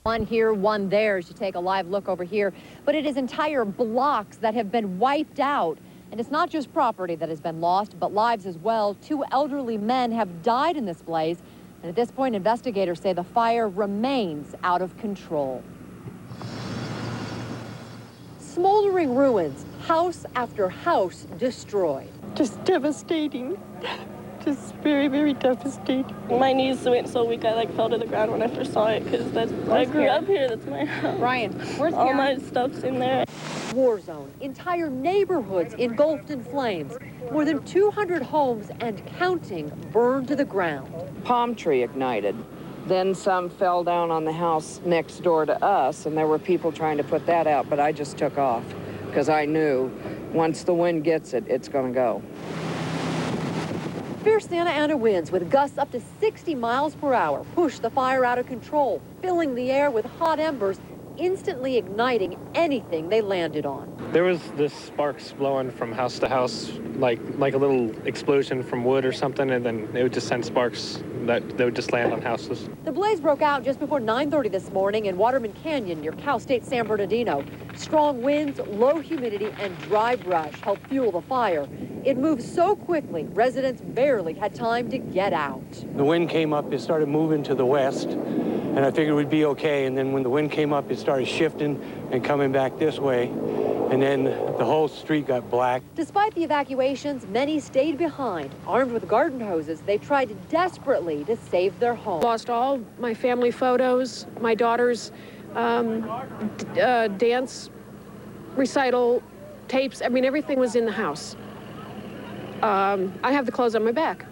One here, one there as you take a live look over here. But it is entire blocks that have been wiped out. And it's not just property that has been lost, but lives as well. 2 elderly men have died in this blaze. And at this point, investigators say the fire remains out of control. Smoldering ruins, house after house destroyed. Just devastating. Just very, very devastating. My knees went so weak I fell to the ground when I first saw it because I grew up here. That's my house. Ryan, where's all my stuff's in there. War zone. Entire neighborhoods engulfed in flames. More than 200 homes and counting burned to the ground. Palm tree ignited. Then some fell down on the house next door to us, and there were people trying to put that out, but I just took off because I knew once the wind gets it, it's going to go. Fierce Santa Ana winds with gusts up to 60 miles per hour push the fire out of control, filling the air with hot embers, instantly igniting anything they landed on. There was this sparks blowing from house to house, like a little explosion from wood or something, and then it would just send sparks that they would just land on houses. The blaze broke out just before 9:30 this morning in Waterman Canyon near Cal State San Bernardino. Strong winds, low humidity, and dry brush helped fuel the fire. It moved so quickly, residents barely had time to get out. The wind came up, it started moving to the west, and I figured we'd be okay. And then when the wind came up, it started shifting and coming back this way. And then the whole street got black. Despite the evacuations, many stayed behind. Armed with garden hoses, they tried desperately to save their home. Lost all my family photos, my daughter's dance recital tapes. I mean, everything was in the house. I have the clothes on my back.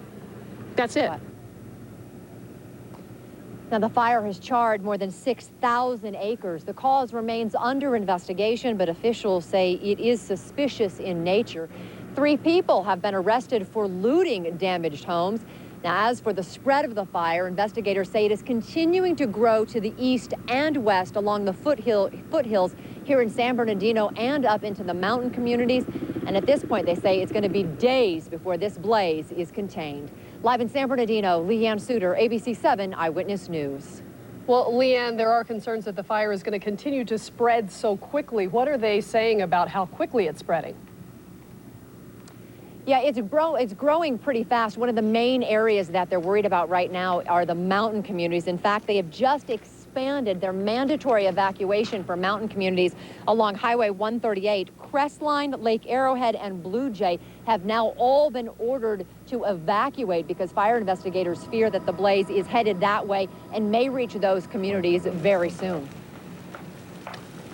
That's it. Now, the fire has charred more than 6,000 acres. The cause remains under investigation, but officials say it is suspicious in nature. 3 people have been arrested for looting damaged homes. Now, as for the spread of the fire, investigators say it is continuing to grow to the east and west along the foothills here in San Bernardino and up into the mountain communities. And at this point, they say it's going to be days before this blaze is contained. Live in San Bernardino, Leanne Suter, ABC 7 Eyewitness News. Well, Leanne, there are concerns that the fire is going to continue to spread so quickly. What are they saying about how quickly it's spreading? Yeah, it's growing pretty fast. One of the main areas that they're worried about right now are the mountain communities. In fact, they have just expanded their mandatory evacuation for mountain communities along Highway 138. Crestline, Lake Arrowhead, and Blue Jay have now all been ordered to evacuate because fire investigators fear that the blaze is headed that way and may reach those communities very soon.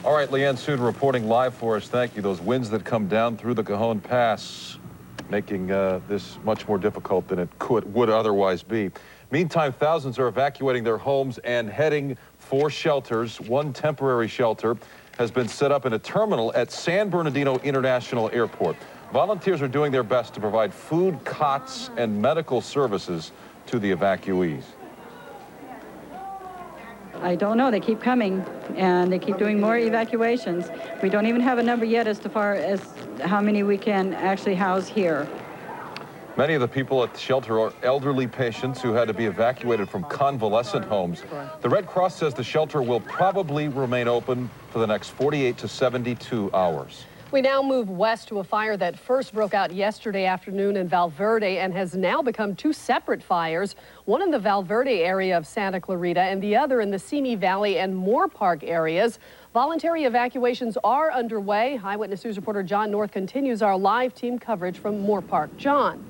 All right, Leanne Suter reporting live for us. Thank you. Those winds that come down through the Cajon Pass making this much more difficult than it would otherwise be. Meantime, thousands are evacuating their homes and heading for shelters. One temporary shelter has been set up in a terminal at San Bernardino International Airport. Volunteers are doing their best to provide food, cots, and medical services to the evacuees. I don't know. They keep coming, and they keep doing more evacuations. We don't even have a number yet as far as how many we can actually house here. Many of the people at the shelter are elderly patients who had to be evacuated from convalescent homes. The Red Cross says the shelter will probably remain open for the next 48 to 72 hours. We now move west to a fire that first broke out yesterday afternoon in Valverde and has now become 2 separate fires, one in the Valverde area of Santa Clarita and the other in the Simi Valley and Moore Park areas. Voluntary evacuations are underway. Eyewitness News reporter John North continues our live team coverage from Moore Park. John.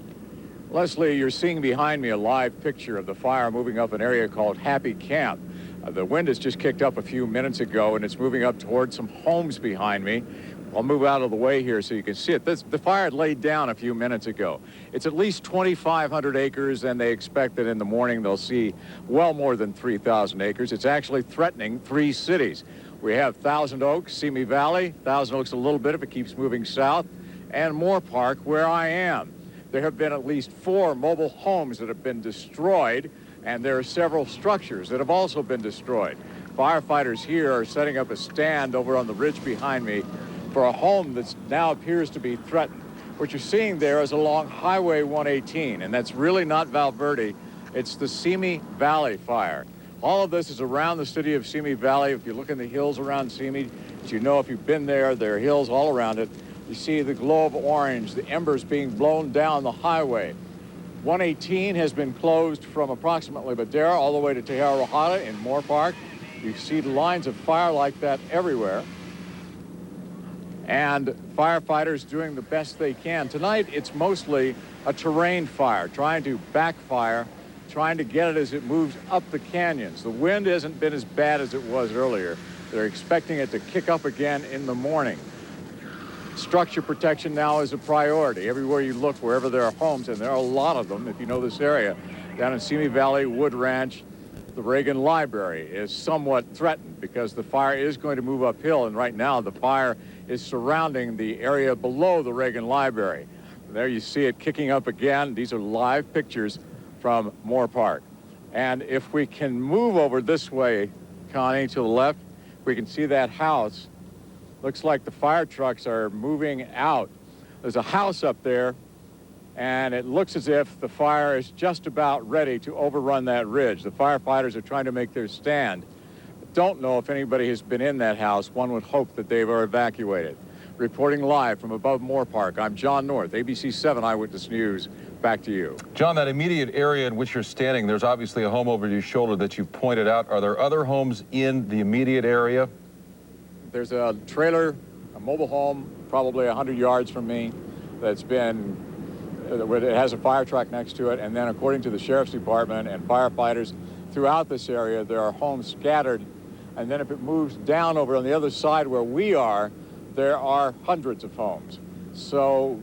Leslie, you're seeing behind me a live picture of the fire moving up an area called Happy Camp. The wind has just kicked up a few minutes ago, and it's moving up towards some homes behind me. I'll move out of the way here so you can see it. The fire had laid down a few minutes ago. It's at least 2,500 acres, and they expect that in the morning they'll see well more than 3,000 acres. It's actually threatening 3 cities. We have Thousand Oaks, Simi Valley, Thousand Oaks a little bit if it keeps moving south, and Moore Park, where I am. There have been at least 4 mobile homes that have been destroyed, and there are several structures that have also been destroyed. Firefighters here are setting up a stand over on the ridge behind me for a home that now appears to be threatened. What you're seeing there is along Highway 118, and that's really not Valverde. It's the Simi Valley fire. All of this is around the city of Simi Valley. If you look in the hills around Simi, as you know, if you've been there, there are hills all around it. You see the glow of orange, the embers being blown down the highway. 118 has been closed from approximately Badera all the way to Tehera Rojada in Moore Park. You see lines of fire like that everywhere. And firefighters doing the best they can. Tonight, it's mostly a terrain fire, trying to backfire, trying to get it as it moves up the canyons. The wind hasn't been as bad as it was earlier. They're expecting it to kick up again in the morning. Structure protection now is a priority. Everywhere you look, wherever there are homes, and there are a lot of them, if you know this area, down in Simi Valley, Wood Ranch, the Reagan Library is somewhat threatened because the fire is going to move uphill, and right now the fire is surrounding the area below the Reagan Library. There you see it kicking up again. These are live pictures from Moore Park. And if we can move over this way, Connie, to the left, we can see that house. Looks like the fire trucks are moving out. There's a house up there, and it looks as if the fire is just about ready to overrun that ridge. The firefighters are trying to make their stand. Don't know if anybody has been in that house. One would hope that they were evacuated. Reporting live from above Moore Park, I'm John North, ABC 7 Eyewitness News. Back to you. John, that immediate area in which you're standing, there's obviously a home over your shoulder that you've pointed out. Are there other homes in the immediate area? There's a trailer, a mobile home, probably 100 yards from me, that's been, it has a fire truck next to it, and then according to the Sheriff's Department and firefighters throughout this area, there are homes scattered, and then if it moves down over on the other side where we are, there are hundreds of homes. So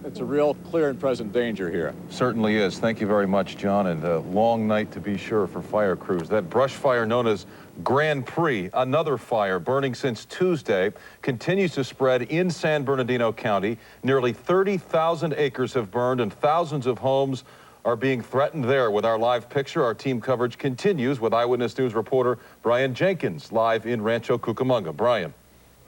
it's a real clear and present danger here. Certainly is. Thank you very much, John, and a long night to be sure for fire crews. That brush fire known as Grand Prix, another fire burning since Tuesday, continues to spread in San Bernardino County. Nearly 30,000 acres have burned and thousands of homes are being threatened there. With our live picture, our team coverage continues with Eyewitness News reporter Brian Jenkins live in Rancho Cucamonga. Brian.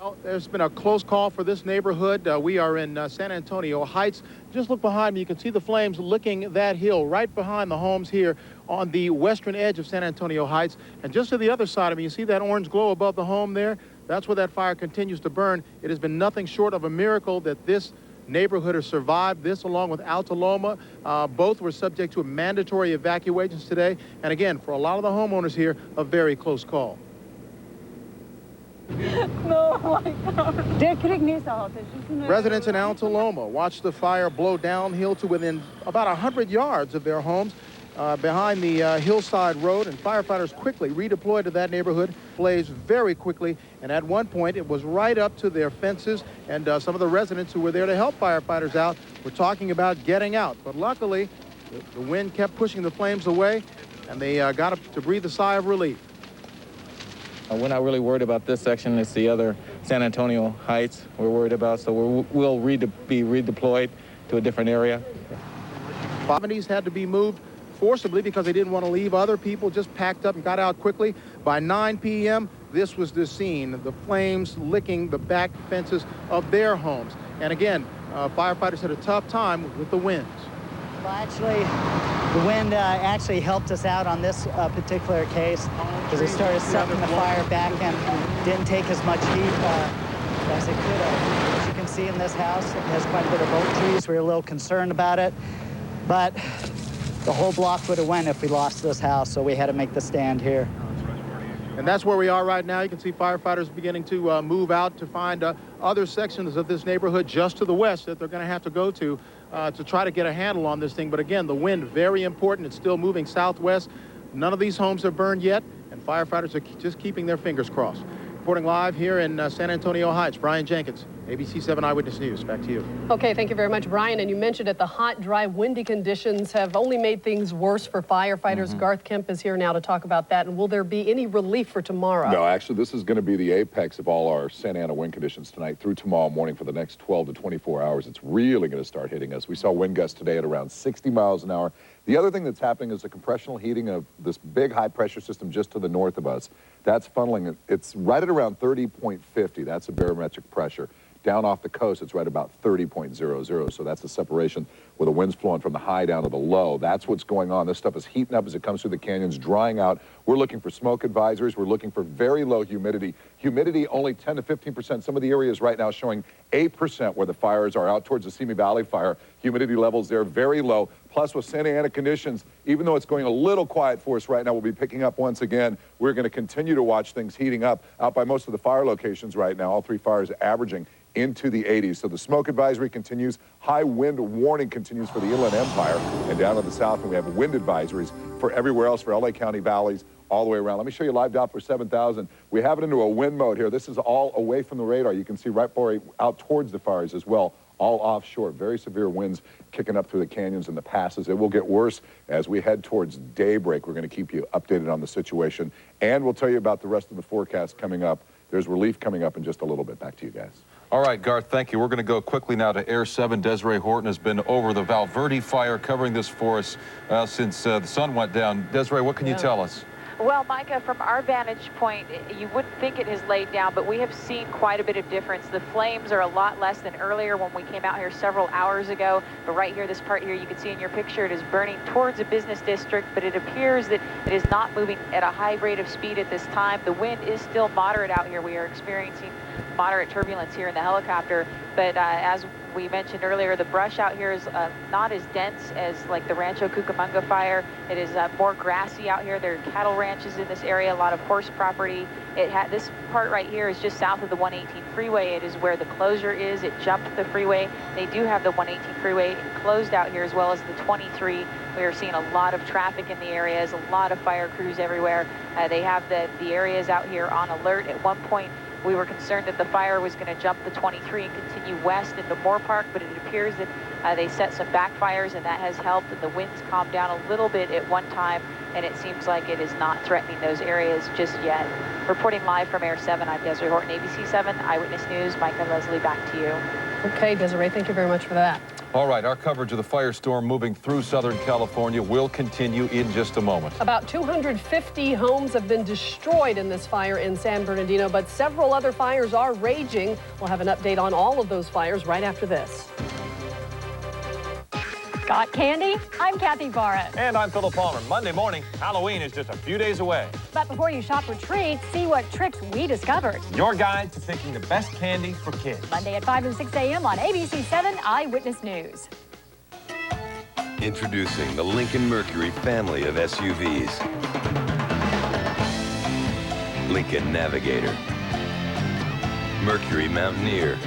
Well, there's been a close call for this neighborhood. We are in San Antonio Heights. Just look behind me. You can see the flames licking that hill right behind the homes here on the western edge of San Antonio Heights. And just to the other side of me, you see that orange glow above the home there? That's where that fire continues to burn. It has been nothing short of a miracle that this neighborhood has survived this, along with Alta Loma. Both were subject to mandatory evacuations today. And again, for a lot of the homeowners here, a very close call. Residents in Alta Loma watched the fire blow downhill to within about 100 yards of their homes behind the hillside road, and firefighters quickly redeployed to that neighborhood, blazed very quickly, and at one point it was right up to their fences, and some of the residents who were there to help firefighters out were talking about getting out. But luckily, the wind kept pushing the flames away, and they got up to breathe a sigh of relief. We're not really worried about this section. It's the other San Antonio Heights we're worried about, so we'll be redeployed to a different area. Properties had to be moved forcibly because they didn't want to leave. Other people just packed up and got out quickly. By 9 p.m., this was the scene, the flames licking the back fences of their homes. And again, firefighters had a tough time with the winds. Well, actually, the wind actually helped us out on this particular case because it started sucking the fire back and didn't take as much heat as it could have. As you can see in this house, it has quite a bit of oak trees. We were a little concerned about it, but the whole block would have went if we lost this house, so we had to make the stand here. And that's where we are right now. You can see firefighters beginning to move out to find other sections of this neighborhood just to the west that they're going to have to go to try to get a handle on this thing. But again, the wind, very important. It's still moving southwest. None of these homes have burned yet, and firefighters are just keeping their fingers crossed. Reporting live here in San Antonio Heights, Brian Jenkins, ABC 7 Eyewitness News. Back to you. Okay, thank you very much, Brian. And you mentioned that the hot, dry, windy conditions have only made things worse for firefighters. Garth Kemp is here now to talk about that. And will there be any relief for tomorrow? No, actually, this is going to be the apex of all our Santa Ana wind conditions tonight through tomorrow morning for the next 12 to 24 hours. It's really going to start hitting us. We saw wind gusts today at around 60 miles an hour. The other thing that's happening is the compressional heating of this big high-pressure system just to the north of us. That's funneling. It's right at around 30.50. That's a barometric pressure. Down off the coast, it's right about 30.00. So that's the separation where the wind's flowing from the high down to the low. That's what's going on. This stuff is heating up as it comes through the canyons, drying out. We're looking for smoke advisories. We're looking for very low humidity. Humidity only 10 to 15%. Some of the areas right now showing 8% where the fires are out towards the Simi Valley fire. Humidity levels there very low. Plus with Santa Ana conditions, even though it's going a little quiet for us right now, we'll be picking up once again. We're going to continue to watch things heating up out by most of the fire locations right now. All three fires averaging into the 80s. So the smoke advisory continues. High wind warning continues for the Inland Empire and down to the south. And we have wind advisories for everywhere else for LA County valleys all the way around. Let me show you live Doppler 7000. We have it into a wind mode here. This is all away from the radar. You can see right out towards the fires as well. All offshore. Very severe winds kicking up through the canyons and the passes. It will get worse as we head towards daybreak. We're going to keep you updated on the situation, and we'll tell you about the rest of the forecast coming up. There's relief coming up in just a little bit. Back to you guys. All right, Garth, thank you. We're going to go quickly now to Air 7. Desiree Horton has been over the Valverde fire, covering this for us since the sun went down. Desiree, what can you tell us? Well, Micah, from our vantage point, you wouldn't think it has laid down, but we have seen quite a bit of difference. The flames are a lot less than earlier when we came out here several hours ago. But right here, this part here, you can see in your picture, it is burning towards a business district, but it appears that it is not moving at a high rate of speed at this time. The wind is still moderate out here. We are experiencing moderate turbulence here in the helicopter, but as we mentioned earlier, the brush out here is not as dense as like the Rancho Cucamonga fire. It is more grassy out here. There are cattle ranches in this area, a lot of horse property. This part right here is just south of the 118 freeway. It is where the closure is. It jumped the freeway. They do have the 118 freeway closed out here as well as the 23. We are seeing a lot of traffic in the areas, a lot of fire crews everywhere. They have the areas out here on alert. At one point, we were concerned that the fire was going to jump the 23 and continue west into Moore Park, but it appears that they set some backfires, and that has helped, and the winds calmed down a little bit at one time, and it seems like it is not threatening those areas just yet. Reporting live from Air 7, I'm Desiree Horton, ABC 7 Eyewitness News. Mike and Leslie, back to you. Okay, Desiree, thank you very much for that. All right, our coverage of the firestorm moving through Southern California will continue in just a moment. About 250 homes have been destroyed in this fire in San Bernardino, but several other fires are raging. We'll have an update on all of those fires right after this. Got candy? I'm Kathy Barrett. And I'm Philip Palmer. Monday morning, Halloween is just a few days away. But before you shop for treats, see what tricks we discovered. Your guide to picking the best candy for kids. Monday at 5 and 6 a.m. on ABC 7 Eyewitness News. Introducing the Lincoln Mercury family of SUVs. Lincoln Navigator, Mercury Mountaineer,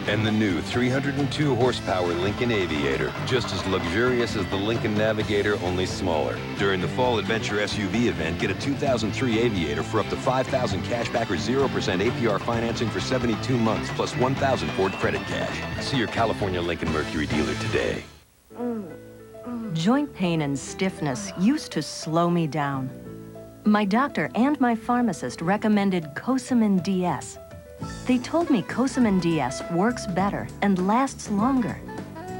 and the new 302 horsepower Lincoln Aviator, just as luxurious as the Lincoln Navigator, only smaller. During the Fall Adventure SUV event, get a 2003 Aviator for up to $5,000 cash back or 0% APR financing for 72 months, plus $1,000 Ford credit cash. See your California Lincoln Mercury dealer today. Joint pain and stiffness used to slow me down. My doctor and my pharmacist recommended Cosamin DS. They told me Cosamin DS works better and lasts longer.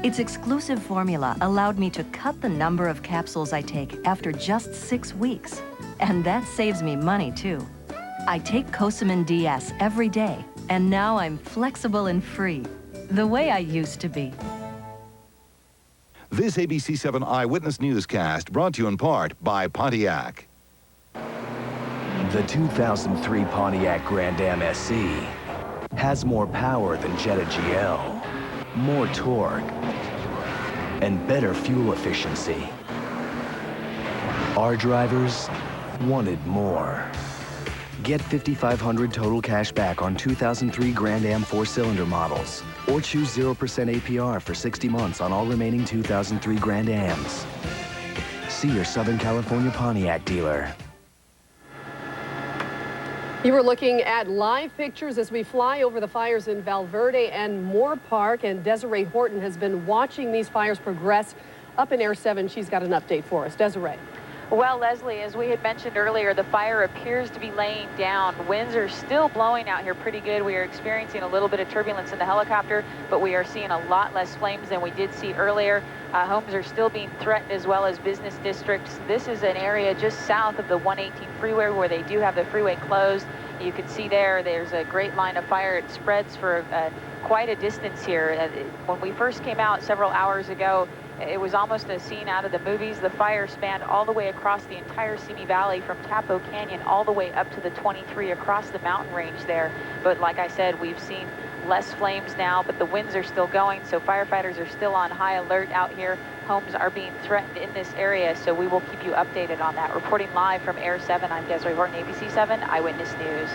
Its exclusive formula allowed me to cut the number of capsules I take after just 6 weeks. And that saves me money, too. I take Cosamin DS every day, and now I'm flexible and free, the way I used to be. This ABC 7 Eyewitness Newscast brought to you in part by Pontiac. The 2003 Pontiac Grand Am SC has more power than Jetta GL, more torque, and better fuel efficiency. Our drivers wanted more. Get $5,500 total cash back on 2003 Grand Am 4-cylinder models, or choose 0% APR for 60 months on all remaining 2003 Grand Ams. See your Southern California Pontiac dealer. You were looking at live pictures as we fly over the fires in Valverde and Moore Park, and Desiree Horton has been watching these fires progress up in Air 7. She's got an update for us. Desiree. Well, Leslie, as we had mentioned earlier, the fire appears to be laying down. Winds are still blowing out here pretty good. We are experiencing a little bit of turbulence in the helicopter, but we are seeing a lot less flames than we did see earlier. Homes are still being threatened as well as business districts. This is an area just south of the 118 freeway where they do have the freeway closed. You can see there's a great line of fire. It spreads for quite a distance here. When we first came out several hours ago, it was almost a scene out of the movies. The fire spanned all the way across the entire Simi Valley from Tapo Canyon all the way up to the 23 across the mountain range there. But like I said, we've seen less flames now, but the winds are still going, so firefighters are still on high alert out here. Homes are being threatened in this area, so we will keep you updated on that. Reporting live from Air 7, I'm Desiree Horton, ABC 7 Eyewitness News.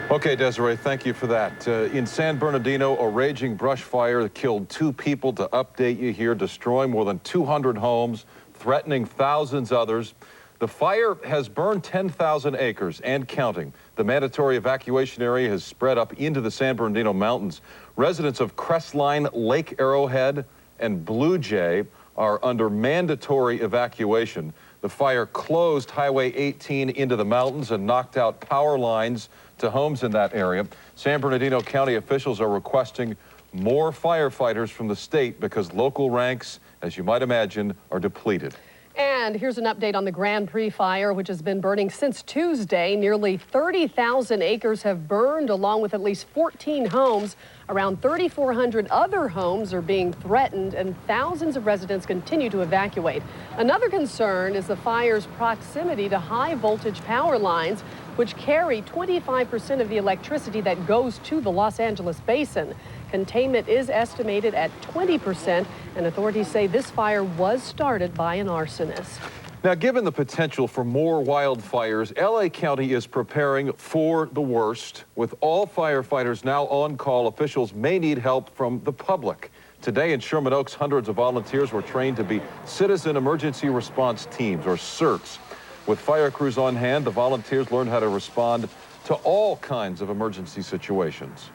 Okay, Desiree, thank you for that. In San Bernardino, a raging brush fire killed 2 people. To update you here, destroying more than 200 homes, threatening thousands others. The fire has burned 10,000 acres and counting. The mandatory evacuation area has spread up into the San Bernardino Mountains. Residents of Crestline, Lake Arrowhead, and Blue Jay are under mandatory evacuation. The fire closed Highway 18 into the mountains and knocked out power lines to homes in that area. San Bernardino County officials are requesting more firefighters from the state because local ranks, as you might imagine, are depleted. And here's an update on the Grand Prix fire, which has been burning since Tuesday. Nearly 30,000 acres have burned, along with at least 14 homes. Around 3,400 other homes are being threatened, and thousands of residents continue to evacuate. Another concern is the fire's proximity to high-voltage power lines, which carry 25% of the electricity that goes to the Los Angeles basin. Containment is estimated at 20%, and authorities say this fire was started by an arsonist. Now, given the potential for more wildfires, LA County is preparing for the worst. With all firefighters now on call, officials may need help from the public. Today in Sherman Oaks, hundreds of volunteers were trained to be Citizen Emergency Response Teams, or CERTs. With fire crews on hand, the volunteers learned how to respond to all kinds of emergency situations.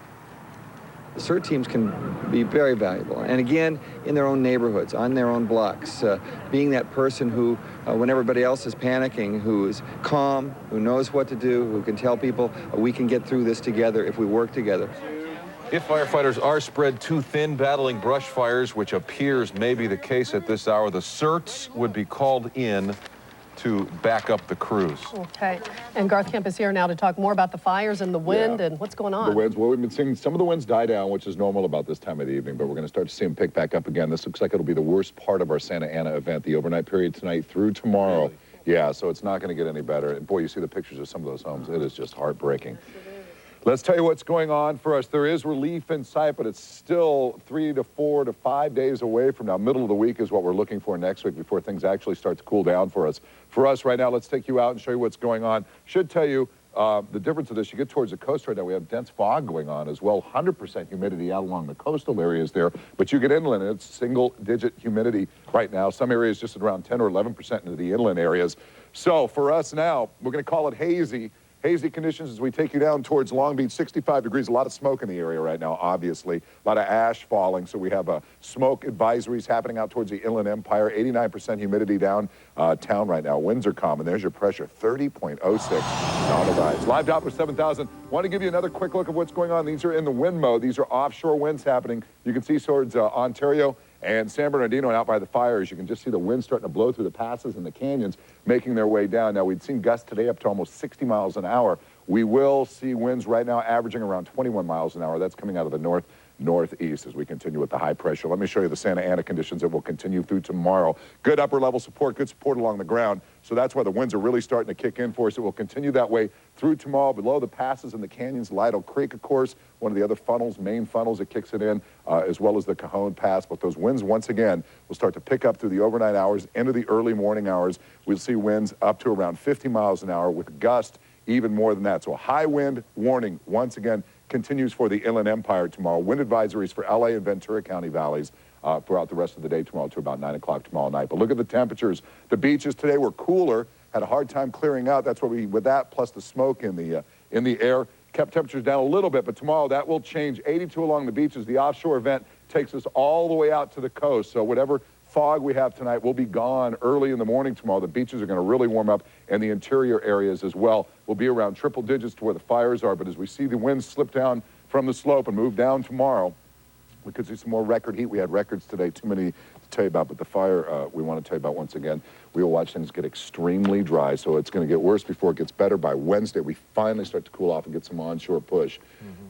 The CERT teams can be very valuable, and again, in their own neighborhoods, on their own blocks, being that person who, when everybody else is panicking, who is calm, who knows what to do, who can tell people, we can get through this together if we work together. If firefighters are spread too thin battling brush fires, which appears may be the case at this hour, the CERTs would be called in to back up the crews. Okay. And Garth Kemp is here now to talk more about the fires and the wind and what's going on. The winds, well, we've been seeing some of the winds die down, which is normal about this time of the evening, but we're going to start to see them pick back up again. This looks like it'll be the worst part of our Santa Ana event, the overnight period tonight through tomorrow. Really? Yeah, so it's not going to get any better. And boy, you see the pictures of some of those homes. It is just heartbreaking. Let's tell you what's going on for us. There is relief in sight, but it's still 3 to 4 to 5 days away from now. Middle of the week is what we're looking for next week before things actually start to cool down for us. For us right now, let's take you out and show you what's going on. Should tell you the difference of this. You get towards the coast right now, we have dense fog going on as well. 100% humidity out along the coastal areas there. But you get inland, and it's single-digit humidity right now. Some areas just at around 10 or 11% into the inland areas. So for us now, we're going to call it hazy. Hazy conditions as we take you down towards Long Beach, 65 degrees, a lot of smoke in the area right now, obviously. A lot of ash falling, so we have smoke advisories happening out towards the Inland Empire. 89% humidity down town right now. Winds are calm, and there's your pressure, 30.06 on the rise. Live Doppler 7000. Want to give you another quick look at what's going on. These are in the wind mode. These are offshore winds happening. You can see towards Ontario and San Bernardino and out by the fires. You can just see the wind starting to blow through the passes and the canyons, making their way down. Now, we'd seen gusts today up to almost 60 miles an hour. We will see winds right now averaging around 21 miles an hour. That's coming out of the northeast as we continue with the high pressure. Let me show you the Santa Ana conditions that will continue through tomorrow. Good upper level support, good support along the ground. So that's why the winds are really starting to kick in for us. It will continue that way through tomorrow. Below the passes and the canyons, Lytle Creek, of course, one of the other funnels, main funnels that kicks it in, as well as the Cajon Pass. But those winds, once again, will start to pick up through the overnight hours, into the early morning hours. We'll see winds up to around 50 miles an hour with gusts even more than that. So a high wind warning, once again, continues for the Inland Empire tomorrow. Wind advisories for LA and Ventura County valleys throughout the rest of the day tomorrow to about 9 o'clock tomorrow night. But look at the temperatures. The beaches today were cooler, had a hard time clearing out. That's what with that plus the smoke in the air, kept temperatures down a little bit. But tomorrow that will change. 82 along the beaches. The offshore event takes us all the way out to the coast. So whatever fog we have tonight will be gone early in the morning tomorrow. The beaches are going to really warm up, and the interior areas as well will be around triple digits to where the fires are. But as we see the winds slip down from the slope and move down tomorrow, we could see some more record heat. We had records today, too many tell you about, but the fire we want to tell you about once again. We will watch things get extremely dry, so it's going to get worse before it gets better. By Wednesday, we finally start to cool off and get some onshore push.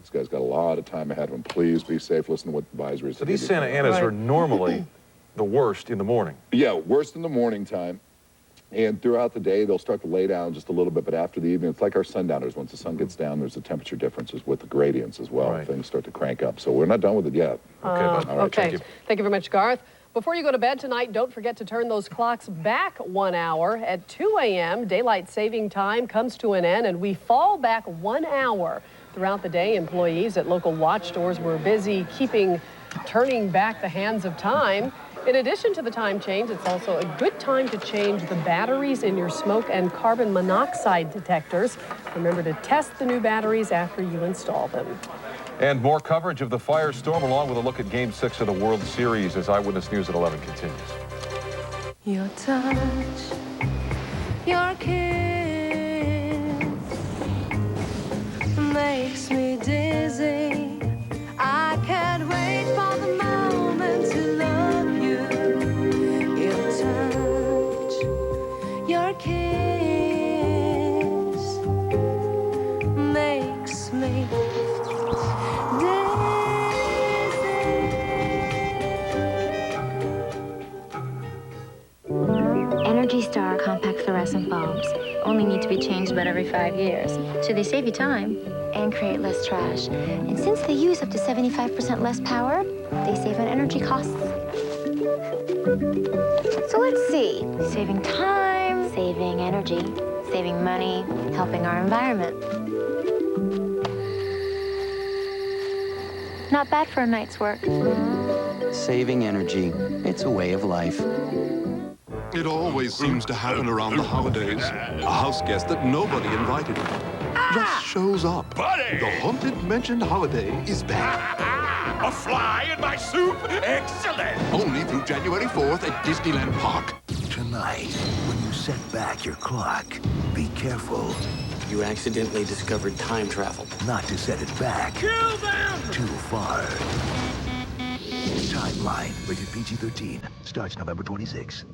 This guy's got a lot of time ahead of him. Please be safe. Listen to what advisories. So these Santa Anas are normally the worst in the morning. Yeah, worst in the morning time. And throughout the day, they'll start to lay down just a little bit, but after the evening, it's like our sundowners. Once the sun gets down, there's the temperature differences with the gradients as well. Right. Things start to crank up. So we're not done with it yet. Okay, bud. All right, okay. Thank you very much, Garth. Before you go to bed tonight, don't forget to turn those clocks back 1 hour. At 2 a.m., daylight saving time comes to an end, and we fall back 1 hour. Throughout the day, employees at local watch stores were busy turning back the hands of time. In addition to the time change, it's also a good time to change the batteries in your smoke and carbon monoxide detectors. Remember to test the new batteries after you install them. And more coverage of the firestorm, along with a look at Game 6 of the World Series as Eyewitness News at 11 continues. Your touch, your kiss makes me dizzy. I can't wait for the moment to love you. Your touch, your kiss makes me Energy Star compact fluorescent bulbs only need to be changed about every 5 years, so they save you time and create less trash. And since they use up to 75% less power, they save on energy costs. So let's see, saving time, saving energy, saving money, helping our environment. Not bad for a night's work. Saving energy, it's a way of life. It always seems to happen around the holidays. A house guest that nobody invited just shows up. Buddy! The haunted mentioned holiday is back. A fly in my soup? Excellent! Only through January 4th at Disneyland Park. Tonight, when you set back your clock, be careful. You accidentally discovered time travel. Not to set it back. Kill them! Too far. Timeline, rated PG-13, starts November 26.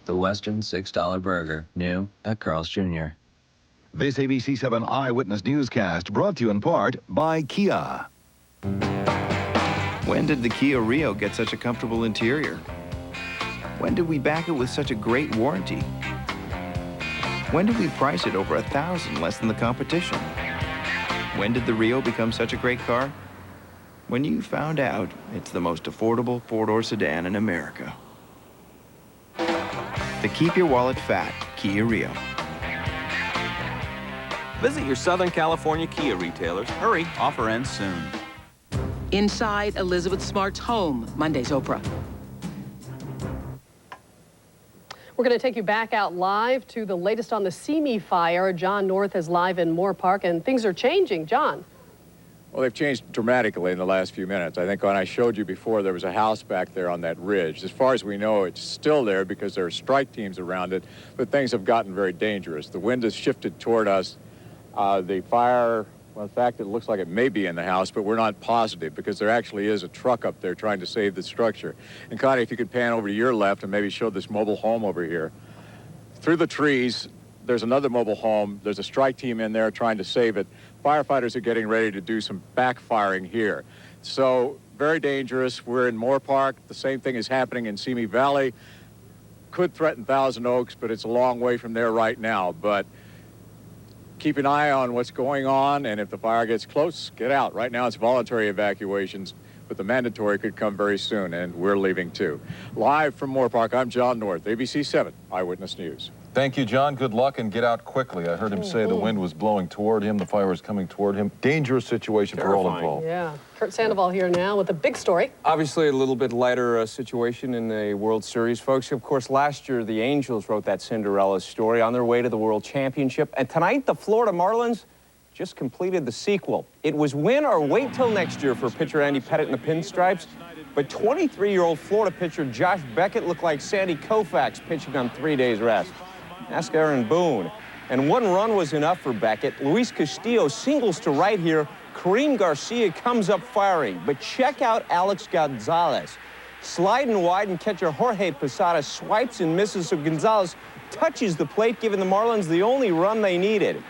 The Western $6 burger, new at Carl's Jr. This ABC 7 Eyewitness Newscast brought to you in part by Kia. When did the Kia Rio get such a comfortable interior? When did we back it with such a great warranty? When did we price it over $1,000 less than the competition? When did the Rio become such a great car? When you found out it's the most affordable four-door sedan in America. The Keep Your Wallet Fat Kia Rio. Visit your Southern California Kia retailers. Hurry, offer ends soon. Inside Elizabeth Smart's home, Monday's Oprah. We're going to take you back out live to the latest on the Simi fire. John North is live in Moore Park, and things are changing. John. Well, they've changed dramatically in the last few minutes. I think when I showed you before, there was a house back there on that ridge. As far as we know, it's still there because there are strike teams around it, but things have gotten very dangerous. The wind has shifted toward us. The fire, well, in fact, it looks like it may be in the house, but we're not positive because there actually is a truck up there trying to save the structure. And Connie, if you could pan over to your left and maybe show this mobile home over here. Through the trees, there's another mobile home. There's a strike team in there trying to save it. Firefighters are getting ready to do some backfiring here. So very dangerous. We're in Moore Park. The same thing is happening in Simi Valley. Could threaten Thousand Oaks, but it's a long way from there right now. But keep an eye on what's going on, and if the fire gets close, get out. Right now it's voluntary evacuations, but the mandatory could come very soon, and we're leaving too. Live from Moore Park, I'm John North, ABC 7 Eyewitness News. Thank you, John. Good luck and get out quickly. I heard him say the wind was blowing toward him, the fire was coming toward him. Dangerous situation for all involved. Yeah. Kurt Sandoval here now with a big story. Obviously, a little bit lighter situation in the World Series, folks. Of course, last year, the Angels wrote that Cinderella story on their way to the World Championship. And tonight, the Florida Marlins just completed the sequel. It was win or wait till next year for pitcher Andy Pettitte and the Pinstripes. But 23-year-old Florida pitcher Josh Beckett looked like Sandy Koufax pitching on 3 days rest. Ask Aaron Boone. And one run was enough for Beckett. Luis Castillo singles to right here. Kareem Garcia comes up firing. But check out Alex Gonzalez. Sliding wide, and catcher Jorge Posada swipes and misses, so Gonzalez touches the plate, giving the Marlins the only run they needed.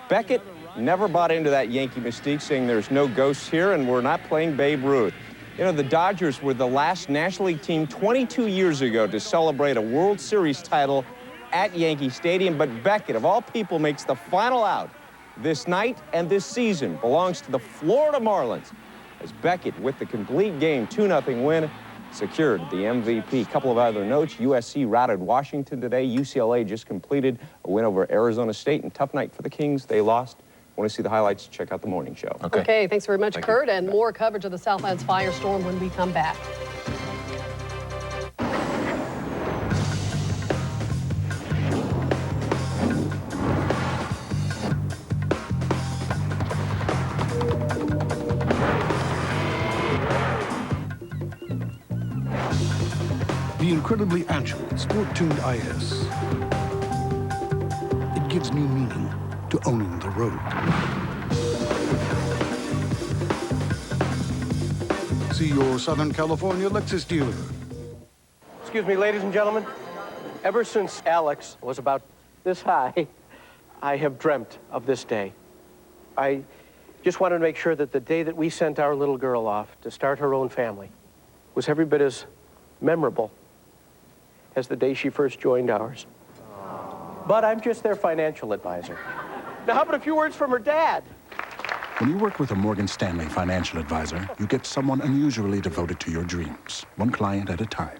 Beckett never bought into that Yankee mystique, saying there's no ghosts here and we're not playing Babe Ruth. You know, the Dodgers were the last National League team 22 years ago to celebrate a World Series title at Yankee Stadium, but Beckett, of all people, makes the final out this night, and this season belongs to the Florida Marlins, as Beckett, with the complete game 2-0 win, secured the MVP. A couple of other notes: USC routed Washington today. UCLA just completed a win over Arizona State, and tough night for the Kings. They lost. Want to see the highlights? Check out the morning show. Okay, thanks very much, Kurt. And more coverage of the Southland's firestorm when we come back. The incredibly agile sport-tuned IS. It gives new meaning to owning the road. See your Southern California Lexus dealer. Excuse me, ladies and gentlemen. Ever since Alex was about this high, I have dreamt of this day. I just wanted to make sure that the day that we sent our little girl off to start her own family was every bit as memorable as the day she first joined ours. But I'm just their financial advisor. Now, how about a few words from her dad? When you work with a Morgan Stanley financial advisor, you get someone unusually devoted to your dreams, one client at a time.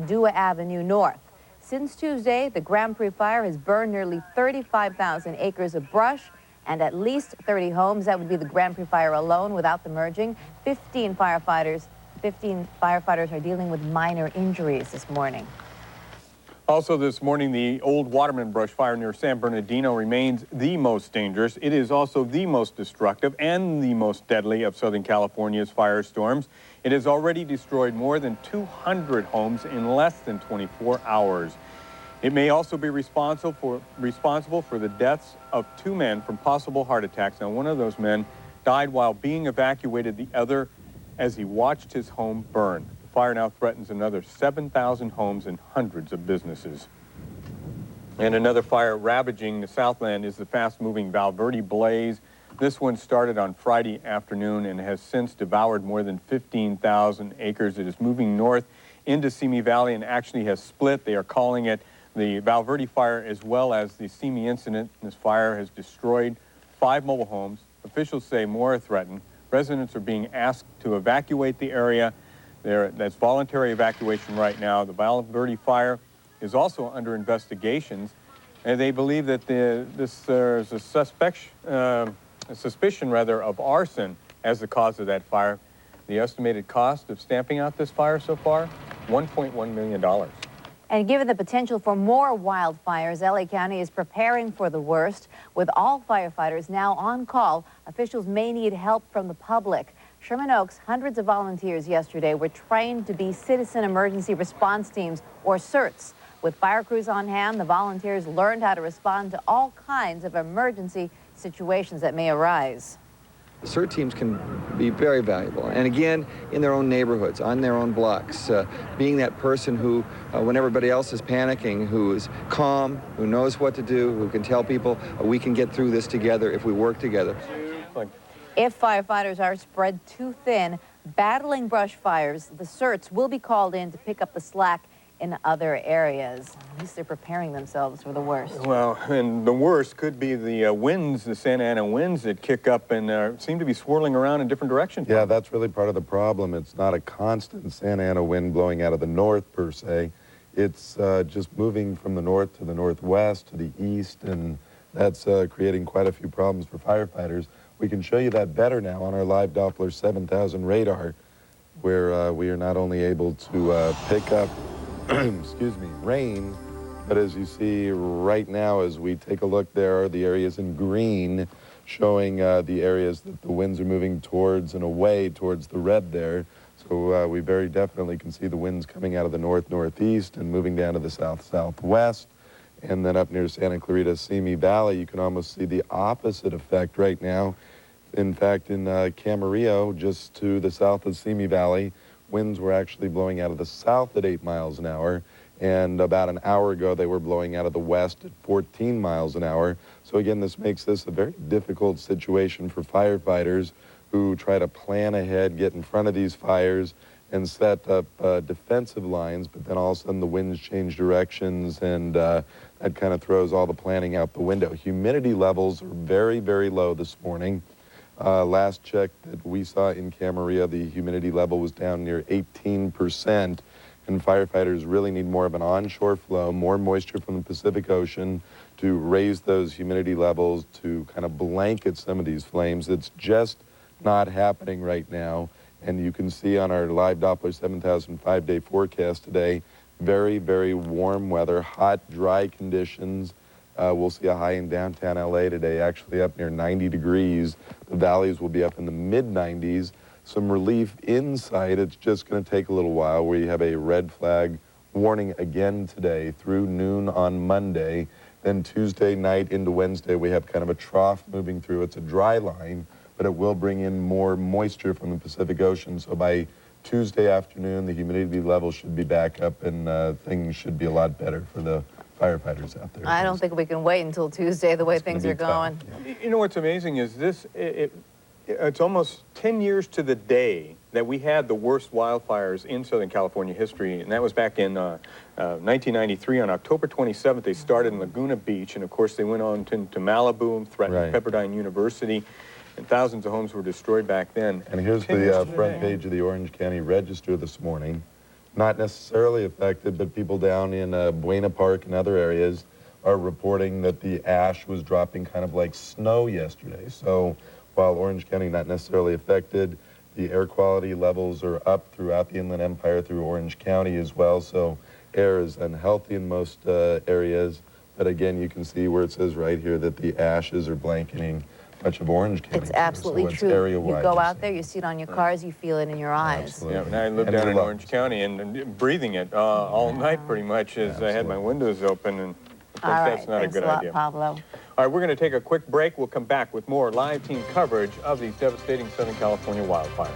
Dua Avenue North. Since Tuesday, the Grand Prix fire has burned nearly 35,000 acres of brush and at least 30 homes. That would be the Grand Prix fire alone without the merging. 15 firefighters are dealing with minor injuries this morning. Also this morning, the old Waterman brush fire near San Bernardino remains the most dangerous. It is also the most destructive and the most deadly of Southern California's firestorms. It has already destroyed more than 200 homes in less than 24 hours. It may also be responsible for the deaths of 2 men from possible heart attacks. Now, one of those men died while being evacuated, the other as he watched his home burn. Fire now threatens another 7,000 homes and hundreds of businesses. And another fire ravaging the Southland is the fast-moving Valverde blaze. This one started on Friday afternoon and has since devoured more than 15,000 acres. It is moving north into Simi Valley and actually has split. They are calling it the Valverde fire as well as the Simi incident. This fire has destroyed 5 mobile homes. Officials say more are threatened. Residents are being asked to evacuate the area. That's voluntary evacuation right now. The Valverde fire is also under investigations, and they believe that there's a suspicion of arson as the cause of that fire. The estimated cost of stamping out this fire so far, $1.1 million. And given the potential for more wildfires, LA County is preparing for the worst. With all firefighters now on call, officials may need help from the public. Sherman Oaks, hundreds of volunteers yesterday were trained to be Citizen Emergency Response Teams, or CERTs. With fire crews on hand, the volunteers learned how to respond to all kinds of emergency situations that may arise. The CERT teams can be very valuable. And again, in their own neighborhoods, on their own blocks, being that person who, when everybody else is panicking, who is calm, who knows what to do, who can tell people we can get through this together if we work together. If firefighters are spread too thin, battling brush fires, the CERTs will be called in to pick up the slack in other areas. At least they're preparing themselves for the worst. Well, and the worst could be the winds, the Santa Ana winds that kick up and seem to be swirling around in different directions. Yeah, that's really part of the problem. It's not a constant Santa Ana wind blowing out of the north, per se. It's just moving from the north to the northwest to the east, and that's creating quite a few problems for firefighters. We can show you that better now on our live Doppler 7000 radar, where we are not only able to pick up excuse me, rain, but as you see right now, as we take a look, there are the areas in green showing the areas that the winds are moving towards and away towards the red there. So we very definitely can see the winds coming out of the north-northeast and moving down to the south-southwest. And then up near Santa Clarita, Simi Valley, you can almost see the opposite effect right now. In fact, in Camarillo, just to the south of Simi Valley, winds were actually blowing out of the south at 8 miles an hour. And about an hour ago, they were blowing out of the west at 14 miles an hour. So again, this makes this a very difficult situation for firefighters who try to plan ahead, get in front of these fires, and set up defensive lines, but then all of a sudden the winds change directions, and that kind of throws all the planning out the window. Humidity levels are very, very low this morning. Last check that we saw in Camarillo, the humidity level was down near 18%. And firefighters really need more of an onshore flow, more moisture from the Pacific Ocean to raise those humidity levels to kind of blanket some of these flames. It's just not happening right now. And you can see on our live Doppler 7000 5-day forecast today, very, very warm weather, hot, dry conditions. We'll see a high in downtown LA today, actually up near 90 degrees. The valleys will be up in the mid-90s. Some relief in sight. It's just going to take a little while. We have a red flag warning again today through noon on Monday. Then Tuesday night into Wednesday, we have kind of a trough moving through. It's a dry line, but it will bring in more moisture from the Pacific Ocean. So by Tuesday afternoon, the humidity level should be back up, and things should be a lot better for the firefighters out there. I don't think we can wait until Tuesday the way things are going. Yeah. You know what's amazing is this, it's almost 10 years to the day that we had the worst wildfires in Southern California history, and that was back in 1993 on October 27th. They started in Laguna Beach, and of course they went on to Malibu and threatened Pepperdine University, and thousands of homes were destroyed back then. And here's the front page of the Orange County Register this morning. Not necessarily affected, but people down in Buena Park and other areas are reporting that the ash was dropping kind of like snow yesterday. So while Orange County not necessarily affected, the air quality levels are up throughout the Inland Empire through Orange County as well. So air is unhealthy in most areas. But again, you can see where it says right here that the ashes are blanketing much of Orange County. It's absolutely true. You go out there, you see it on your cars, you feel it in your eyes. Absolutely. Yeah, and I lived down in Orange County and breathing it all night pretty much as I had my windows open, and I think that's not a good idea. Pablo. All right, we're going to take a quick break. We'll come back with more live team coverage of these devastating Southern California wildfires.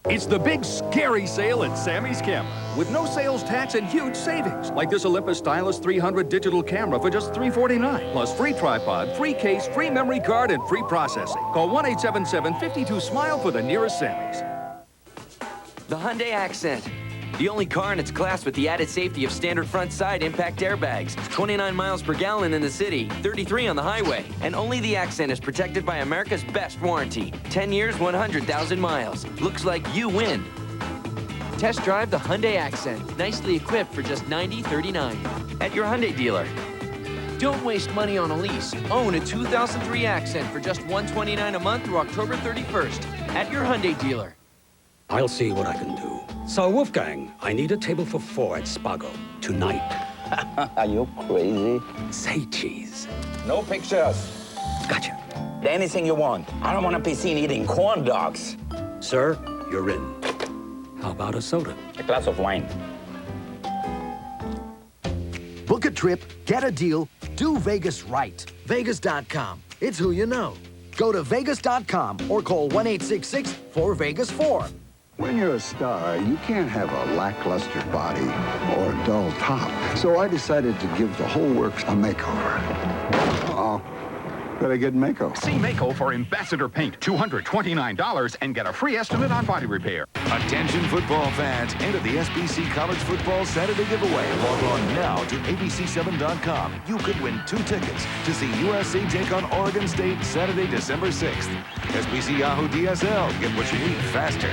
It's the big scary sale at Sammy's Camera with no sales tax and huge savings, like this Olympus Stylus 300 digital camera for just $349, plus free tripod, free case, free memory card, and free processing. Call 1-877-52-SMILE for the nearest Sammy's. The Hyundai Accent. The only car in its class with the added safety of standard front side impact airbags. 29 miles per gallon in the city, 33 on the highway. And only the Accent is protected by America's best warranty. 10 years, 100,000 miles. Looks like you win. Test drive the Hyundai Accent. Nicely equipped for just $90.39 at your Hyundai dealer. Don't waste money on a lease. Own a 2003 Accent for just $129 a month through October 31st at your Hyundai dealer. I'll see what I can do. So, Wolfgang, I need a table for 4 at Spago tonight. Are you crazy? Say cheese. No pictures. Gotcha. Anything you want. I don't want to be seen eating corn dogs. Sir, you're in. How about a soda? A glass of wine. Book a trip, get a deal, do Vegas right. Vegas.com. It's who you know. Go to Vegas.com or call 1-866-4Vegas-4. When you're a star, you can't have a lackluster body or a dull top. So I decided to give the whole works a makeover. Uh-oh. Better get Mako. See Mako for Ambassador Paint, $229, and get a free estimate on body repair. Attention football fans, enter the SBC College Football Saturday giveaway. Log on now to abc7.com. You could win 2 tickets to see USC take on Oregon State Saturday, December 6th. SBC Yahoo DSL. Get what you need faster.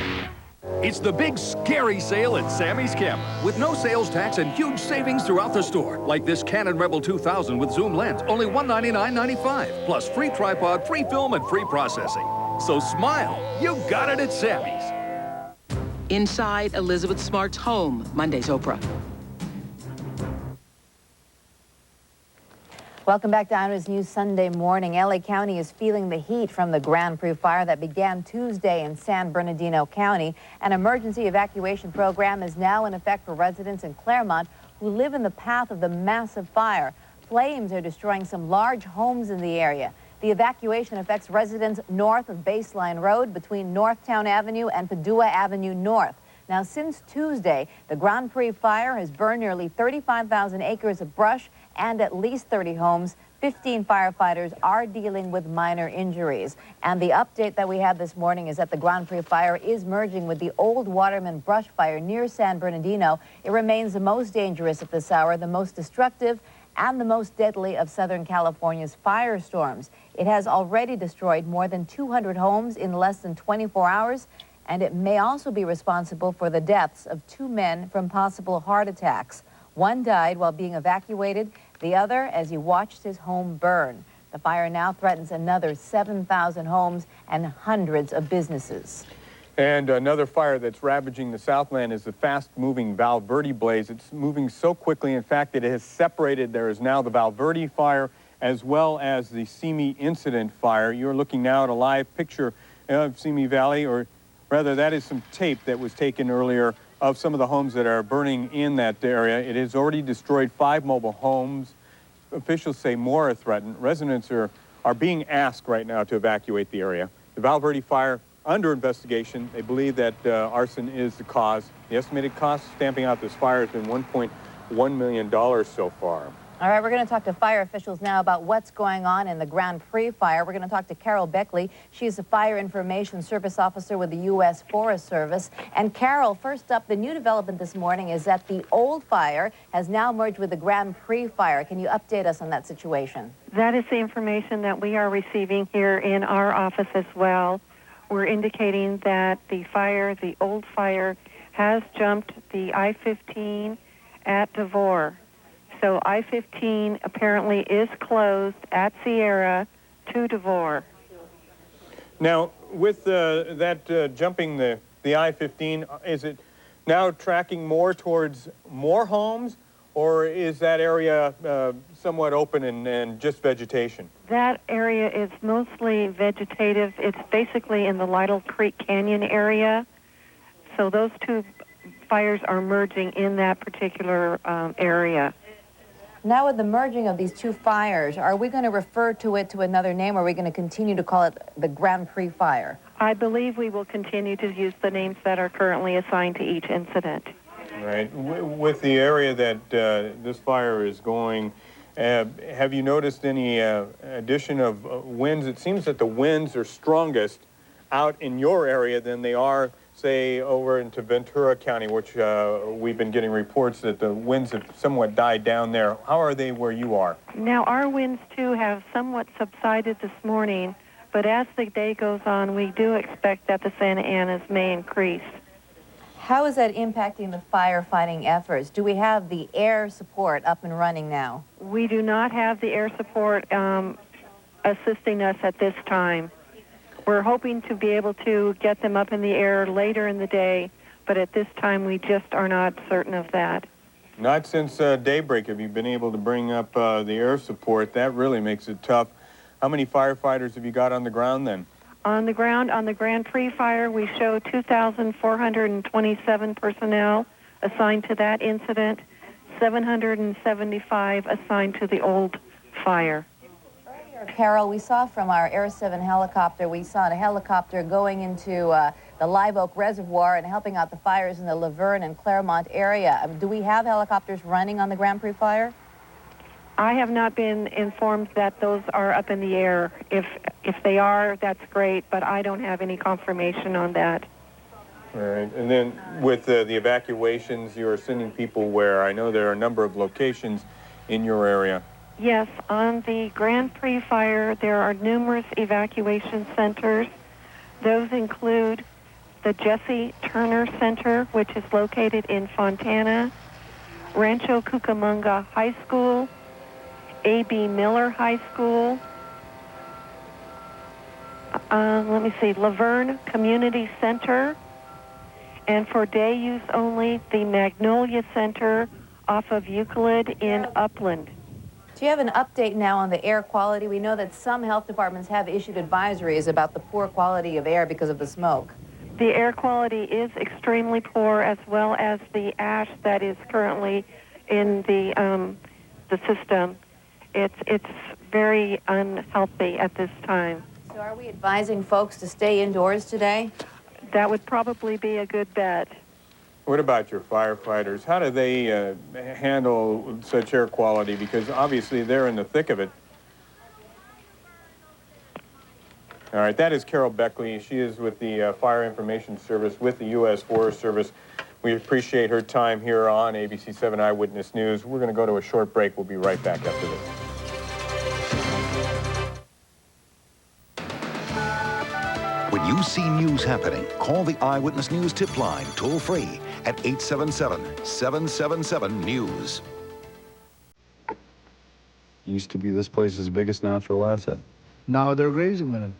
It's the big scary sale at Sammy's Camera with no sales tax and huge savings throughout the store, like this Canon Rebel 2000 with zoom lens, only $199.95, plus free tripod, free film, and free processing. So smile, you got it at Sammy's. Inside Elizabeth Smart's home, Monday's Oprah. Welcome back to Honors News Sunday morning. LA County is feeling the heat from the Grand Prix fire that began Tuesday in San Bernardino County. An emergency evacuation program is now in effect for residents in Claremont who who live in the path of the massive fire. Flames are destroying some large homes in the area. The evacuation affects residents north of Baseline Road between Northtown Avenue and Padua Avenue North. Now, since Tuesday, the Grand Prix fire has burned nearly 35,000 acres of brush and at least 30 homes. 15 firefighters are dealing with minor injuries. And the update that we have this morning is that the Grand Prix fire is merging with the old Waterman brush fire near San Bernardino. It remains the most dangerous at this hour, the most destructive, and the most deadly of Southern California's firestorms. It has already destroyed more than 200 homes in less than 24 hours. And it may also be responsible for the deaths of 2 men from possible heart attacks. One died while being evacuated, the other as he watched his home burn. The fire now threatens another 7,000 homes and hundreds of businesses. And another fire that's ravaging the Southland is the fast-moving Valverde blaze. It's moving so quickly, in fact, that it has separated. There is now the Valverde fire as well as the Simi incident fire. You're looking now at a live picture of Simi Valley, or rather, that is some tape that was taken earlier of some of the homes that are burning in that area. It has already destroyed 5 mobile homes. Officials say more are threatened. Residents are being asked right now to evacuate the area. The Valverde fire under investigation. They believe that arson is the cause. The estimated cost of stamping out this fire has been $1.1 million so far. All right, we're going to talk to fire officials now about what's going on in the Grand Prix fire. We're going to talk to Carol Beckley. She's a Fire Information Service Officer with the U.S. Forest Service. And Carol, first up, the new development this morning is that the old fire has now merged with the Grand Prix fire. Can you update us on that situation? That is the information that we are receiving here in our office as well. We're indicating that the fire, the old fire, has jumped the I-15 at Devore. So I-15 apparently is closed at Sierra to Devore. Now, with that jumping the I-15, is it now tracking more towards more homes, or is that area somewhat open and just vegetation? That area is mostly vegetative. It's basically in the Lytle Creek Canyon area. So those two fires are merging in that particular area. Now with the merging of these two fires, are we going to refer to it to another name, or are we going to continue to call it the Grand Prix fire? I believe we will continue to use the names that are currently assigned to each incident. Right. With the area that this fire is going, have you noticed any addition of winds? It seems that the winds are strongest out in your area than they are, say, over into Ventura County, which we've been getting reports that the winds have somewhat died down there. How are they where you are? Now, our winds, too, have somewhat subsided this morning, but as the day goes on, we do expect that the Santa Anas may increase. How is that impacting the firefighting efforts? Do we have the air support up and running now? We do not have the air support assisting us at this time. We're hoping to be able to get them up in the air later in the day, but at this time we just are not certain of that. Not since daybreak have you been able to bring up the air support. That really makes it tough. How many firefighters have you got on the ground then? On the ground, on the Grand Prix fire, we show 2,427 personnel assigned to that incident, 775 assigned to the old fire. Carol, we saw from our Air 7 helicopter, we saw a helicopter going into the Live Oak Reservoir and helping out the fires in the Laverne and Claremont area. Do we have helicopters running on the Grand Prix fire? I have not been informed that those are up in the air. If they are, that's great, but I don't have any confirmation on that. All right. And then with the evacuations, you're sending people where? I know there are a number of locations in your area. Yes, on the Grand Prix fire, there are numerous evacuation centers. Those include the Jesse Turner Center, which is located in Fontana, Rancho Cucamonga High School, A.B. Miller High School, Laverne Community Center, and for day use only, the Magnolia Center off of Euclid in Upland. Do you have an update now on the air quality? We know that some health departments have issued advisories about the poor quality of air because of the smoke. The air quality is extremely poor, as well as the ash that is currently in the system. It's very unhealthy at this time. So are we advising folks to stay indoors today? That would probably be a good bet. What about your firefighters? How do they handle such air quality? Because obviously they're in the thick of it. All right, that is Carol Beckley. She is with the Fire Information Service with the U.S. Forest Service. We appreciate her time here on ABC 7 Eyewitness News. We're going to go to a short break. We'll be right back after this. When you see news happening, call the Eyewitness News tip line toll-free at 877-777-NEWS. Used to be this place's biggest natural asset. Now they're grazing with it.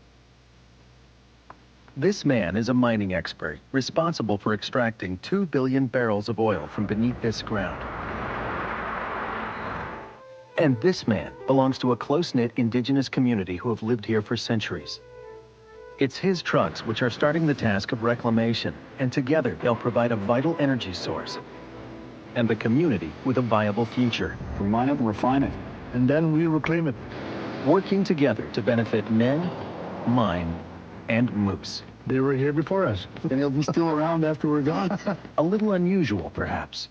This man is a mining expert responsible for extracting 2 billion barrels of oil from beneath this ground. And this man belongs to a close-knit indigenous community who have lived here for centuries. It's his trucks which are starting the task of reclamation, and together they'll provide a vital energy source and the community with a viable future. We mine it, refine it, and then we reclaim it. Working together to benefit men, mine, and moose. They were here before us, and they'll be still around after we're gone. A little unusual, perhaps,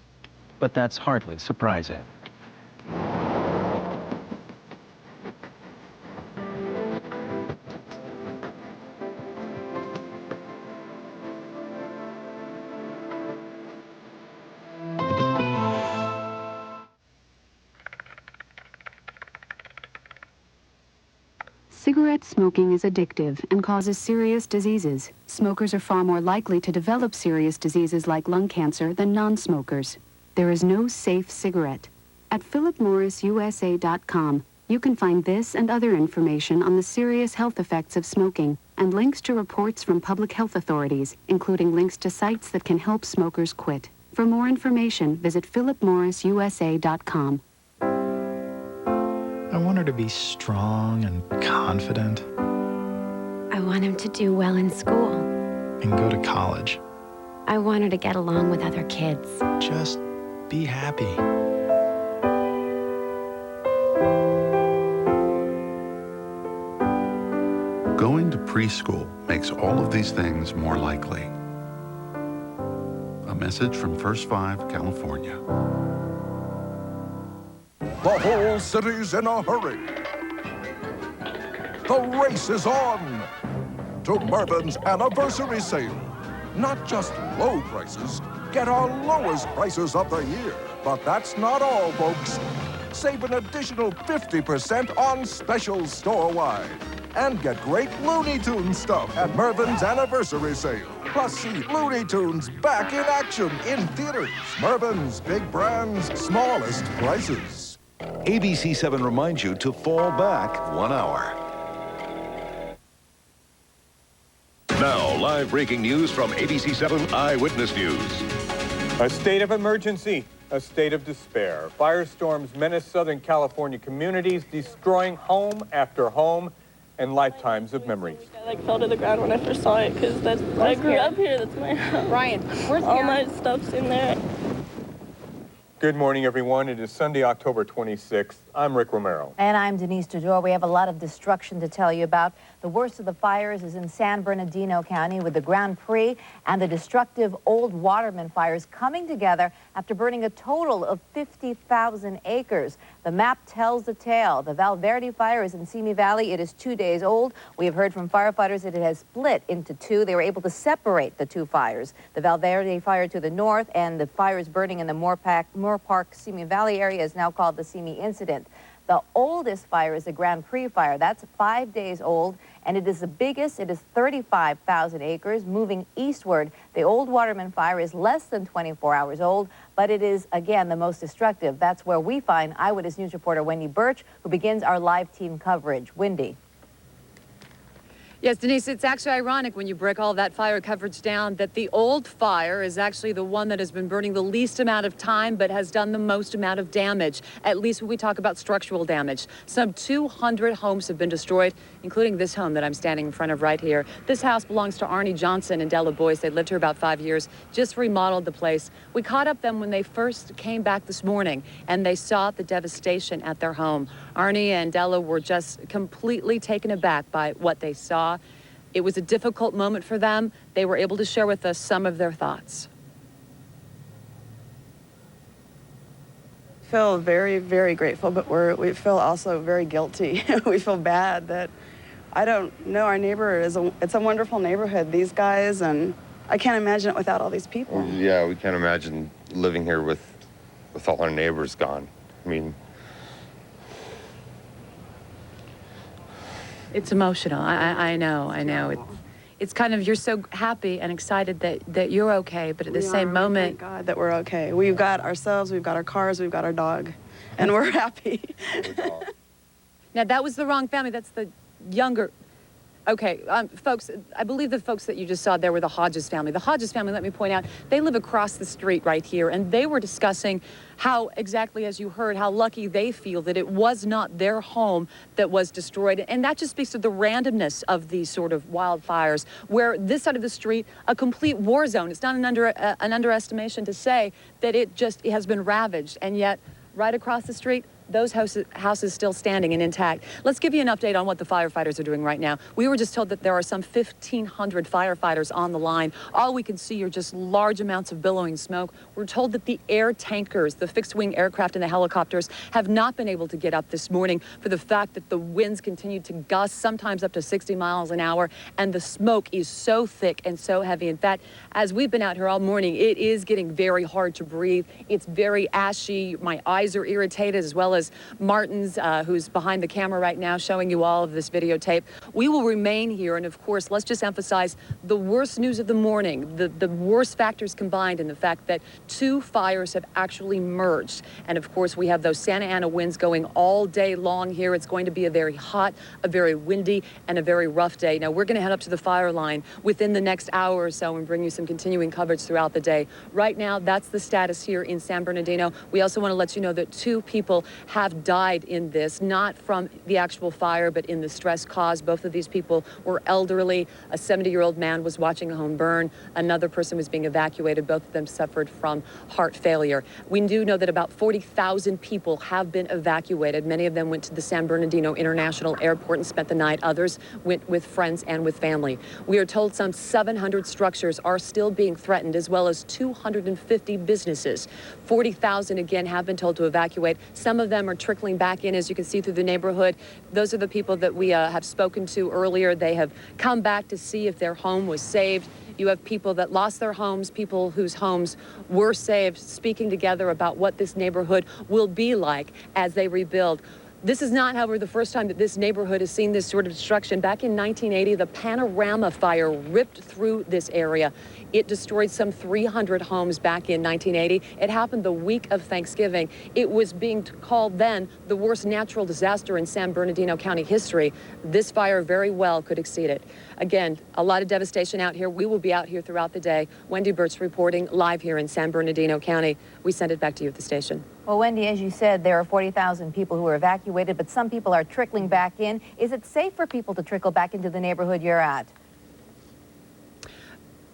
but that's hardly surprising. Cigarette smoking is addictive and causes serious diseases. Smokers are far more likely to develop serious diseases like lung cancer than non-smokers. There is no safe cigarette. At philipmorrisusa.com, you can find this and other information on the serious health effects of smoking and links to reports from public health authorities, including links to sites that can help smokers quit. For more information, visit philipmorrisusa.com. I want her to be strong and confident. I want him to do well in school. And go to college. I want her to get along with other kids. Just be happy. Going to preschool makes all of these things more likely. A message from First 5, California. The whole city's in a hurry. The race is on to Mervyn's anniversary sale. Not just low prices, get our lowest prices of the year. But that's not all, folks. Save an additional 50% on specials store-wide. And get great Looney Tunes stuff at Mervyn's anniversary sale. Plus, see Looney Tunes back in action in theaters. Mervyn's, big brands, smallest prices. ABC 7 reminds you to fall back 1 hour. Now, live breaking news from ABC 7 Eyewitness News. A state of emergency, a state of despair. Firestorms menace Southern California communities, destroying home after home and lifetimes of memories. I fell to the ground when I first saw it because I grew up here. That's my house. Ryan, where's all my stuff's in there. Good morning, everyone. It is Sunday, October 26th. I'm Rick Romero. And I'm Denise DeJour. We have a lot of destruction to tell you about. The worst of the fires is in San Bernardino County with the Grand Prix and the destructive Old Waterman fires coming together after burning a total of 50,000 acres. The map tells the tale. The Valverde fire is in Simi Valley. It is 2 days old. We have heard from firefighters that it has split into two. They were able to separate the two fires. The Valverde fire to the north and the fires burning in the Moore Park Simi Valley area is now called the Simi incident. The oldest fire is the Grand Prix fire. That's 5 days old, and it is the biggest. It is 35,000 acres. Moving eastward, the Old Waterman fire is less than 24 hours old, but it is, again, the most destructive. That's where we find Eyewitness News reporter Wendy Birch, who begins our live team coverage. Wendy. Yes, Denise, it's actually ironic when you break all that fire coverage down that the old fire is actually the one that has been burning the least amount of time but has done the most amount of damage, at least when we talk about structural damage. Some 200 homes have been destroyed, including this home that I'm standing in front of right here. This house belongs to Arnie Johnson and Della Boyce. They lived here about 5 years, just remodeled the place. We caught up them when they first came back this morning and they saw the devastation at their home. Arnie and Della were just completely taken aback by what they saw. It was a difficult moment for them. They were able to share with us some of their thoughts. I feel very, very grateful, but we feel also very guilty. We feel bad that I don't know our neighborhood. It's a wonderful neighborhood, these guys, and I can't imagine it without all these people. Yeah, we can't imagine living here with all our neighbors gone. I mean, it's emotional. I know. It's kind of, you're so happy and excited that you're okay, but at the same moment. Thank God that we're okay. We've got ourselves, we've got our cars, we've got our dog, and we're happy. Now, that was the wrong family. That's the younger. Okay, folks, I believe the folks that you just saw there were the Hodges family. The Hodges family, let me point out, they live across the street right here, and they were discussing how, exactly as you heard, how lucky they feel that it was not their home that was destroyed. And that just speaks to the randomness of these sort of wildfires, where this side of the street, a complete war zone. It's not an underestimation to say that it has been ravaged, and yet right across the street, those houses still standing and intact. Let's give you an update on what the firefighters are doing right now. We were just told that there are some 1,500 firefighters on the line. All we can see are just large amounts of billowing smoke. We're told that the air tankers, the fixed-wing aircraft and the helicopters have not been able to get up this morning for the fact that the winds continue to gust, sometimes up to 60 miles an hour, and the smoke is so thick and so heavy. In fact, as we've been out here all morning, it is getting very hard to breathe. It's very ashy. My eyes are irritated, as well as Martin's, who's behind the camera right now showing you all of this videotape. We will remain here, and of course, let's just emphasize the worst news of the morning, the worst factors combined in the fact that 2 fires have actually merged. And of course, we have those Santa Ana winds going all day long here. It's going to be a very hot, a very windy, and a very rough day. Now, we're going to head up to the fire line within the next hour or so and bring you some continuing coverage throughout the day. Right now, that's the status here in San Bernardino. We also want to let you know that 2 people have died in this, not from the actual fire, but in the stress caused. Both of these people were elderly. A 70-year-old man was watching a home burn. Another person was being evacuated. Both of them suffered from heart failure. We do know that about 40,000 people have been evacuated. Many of them went to the San Bernardino International Airport and spent the night. Others went with friends and with family. We are told some 700 structures are still being threatened, as well as 250 businesses. 40,000, again, have been told to evacuate. Some of them are trickling back in, as you can see, through the neighborhood. Those are the people that we have spoken to earlier. They have come back to see if their home was saved. You have people that lost their homes, people whose homes were saved, speaking together about what this neighborhood will be like as they rebuild. This is not, however, the first time that this neighborhood has seen this sort of destruction. Back in 1980, the Panorama Fire ripped through this area. It destroyed some 300 homes back in 1980. It happened the week of Thanksgiving. It was being called then the worst natural disaster in San Bernardino County history. This fire very well could exceed it. Again, a lot of devastation out here. We will be out here throughout the day. Wendy Burt's reporting live here in San Bernardino County. We send it back to you at the station. Well, Wendy, as you said, there are 40,000 people who are evacuated, but some people are trickling back in. Is it safe for people to trickle back into the neighborhood you're at?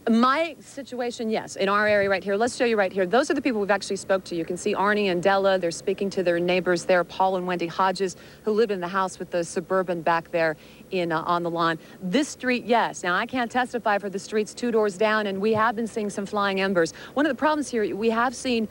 My situation, yes, in our area right here. Let's show you right here. Those are the people we've actually spoke to. You can see Arnie and Della. They're speaking to their neighbors there, Paul and Wendy Hodges, who live in the house with the Suburban back there in on the lawn. This street, yes. Now, I can't testify for the streets 2 doors down, and we have been seeing some flying embers. One of the problems here, we have seen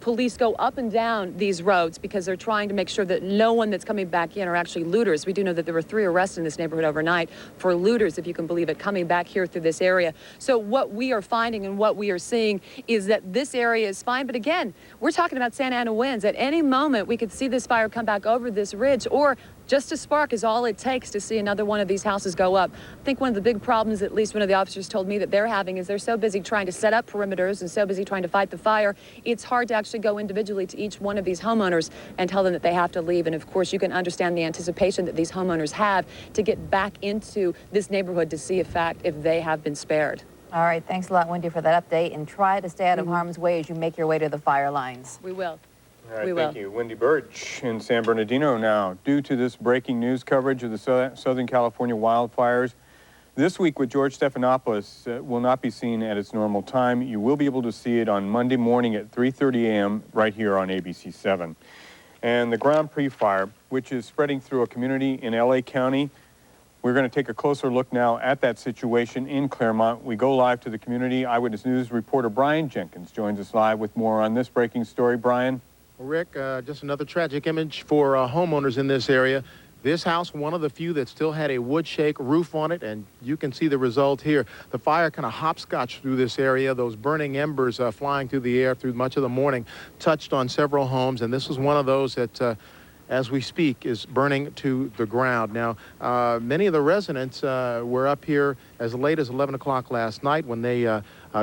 police go up and down these roads because they're trying to make sure that no one that's coming back in are actually looters. We do know that there were 3 arrests in this neighborhood overnight for looters, if you can believe it, coming back here through this area. So what we are finding and what we are seeing is that this area is fine. But again, we're talking about Santa Ana winds. At any moment, we could see this fire come back over this ridge or Just a spark is all it takes to see another one of these houses go up. I think one of the big problems, at least one of the officers told me, that they're having is they're so busy trying to set up perimeters and so busy trying to fight the fire, it's hard to actually go individually to each one of these homeowners and tell them that they have to leave. And of course, you can understand the anticipation that these homeowners have to get back into this neighborhood to see if they have been spared. All right, thanks a lot, Wendy, for that update, and try to stay out of harm's way as you make your way to the fire lines. We will. All right, thank you. Wendy Birch in San Bernardino now. Due to this breaking news coverage of the Southern California wildfires, this week with George Stephanopoulos will not be seen at its normal time. You will be able to see it on Monday morning at 3:30 a.m. right here on ABC 7. And the Grand Prix fire, which is spreading through a community in LA County, we're going to take a closer look now at that situation in Claremont. We go live to the community. Eyewitness News reporter Brian Jenkins joins us live with more on this breaking story. Brian? Rick, just another tragic image for homeowners in this area. This house, one of the few that still had a wood shake roof on it, and you can see the result here. The fire kind of hopscotched through this area. Those burning embers flying through the air through much of the morning touched on several homes, and this is one of those that as we speak, is burning to the ground. Now, many of the residents were up here as late as 11 o'clock last night when they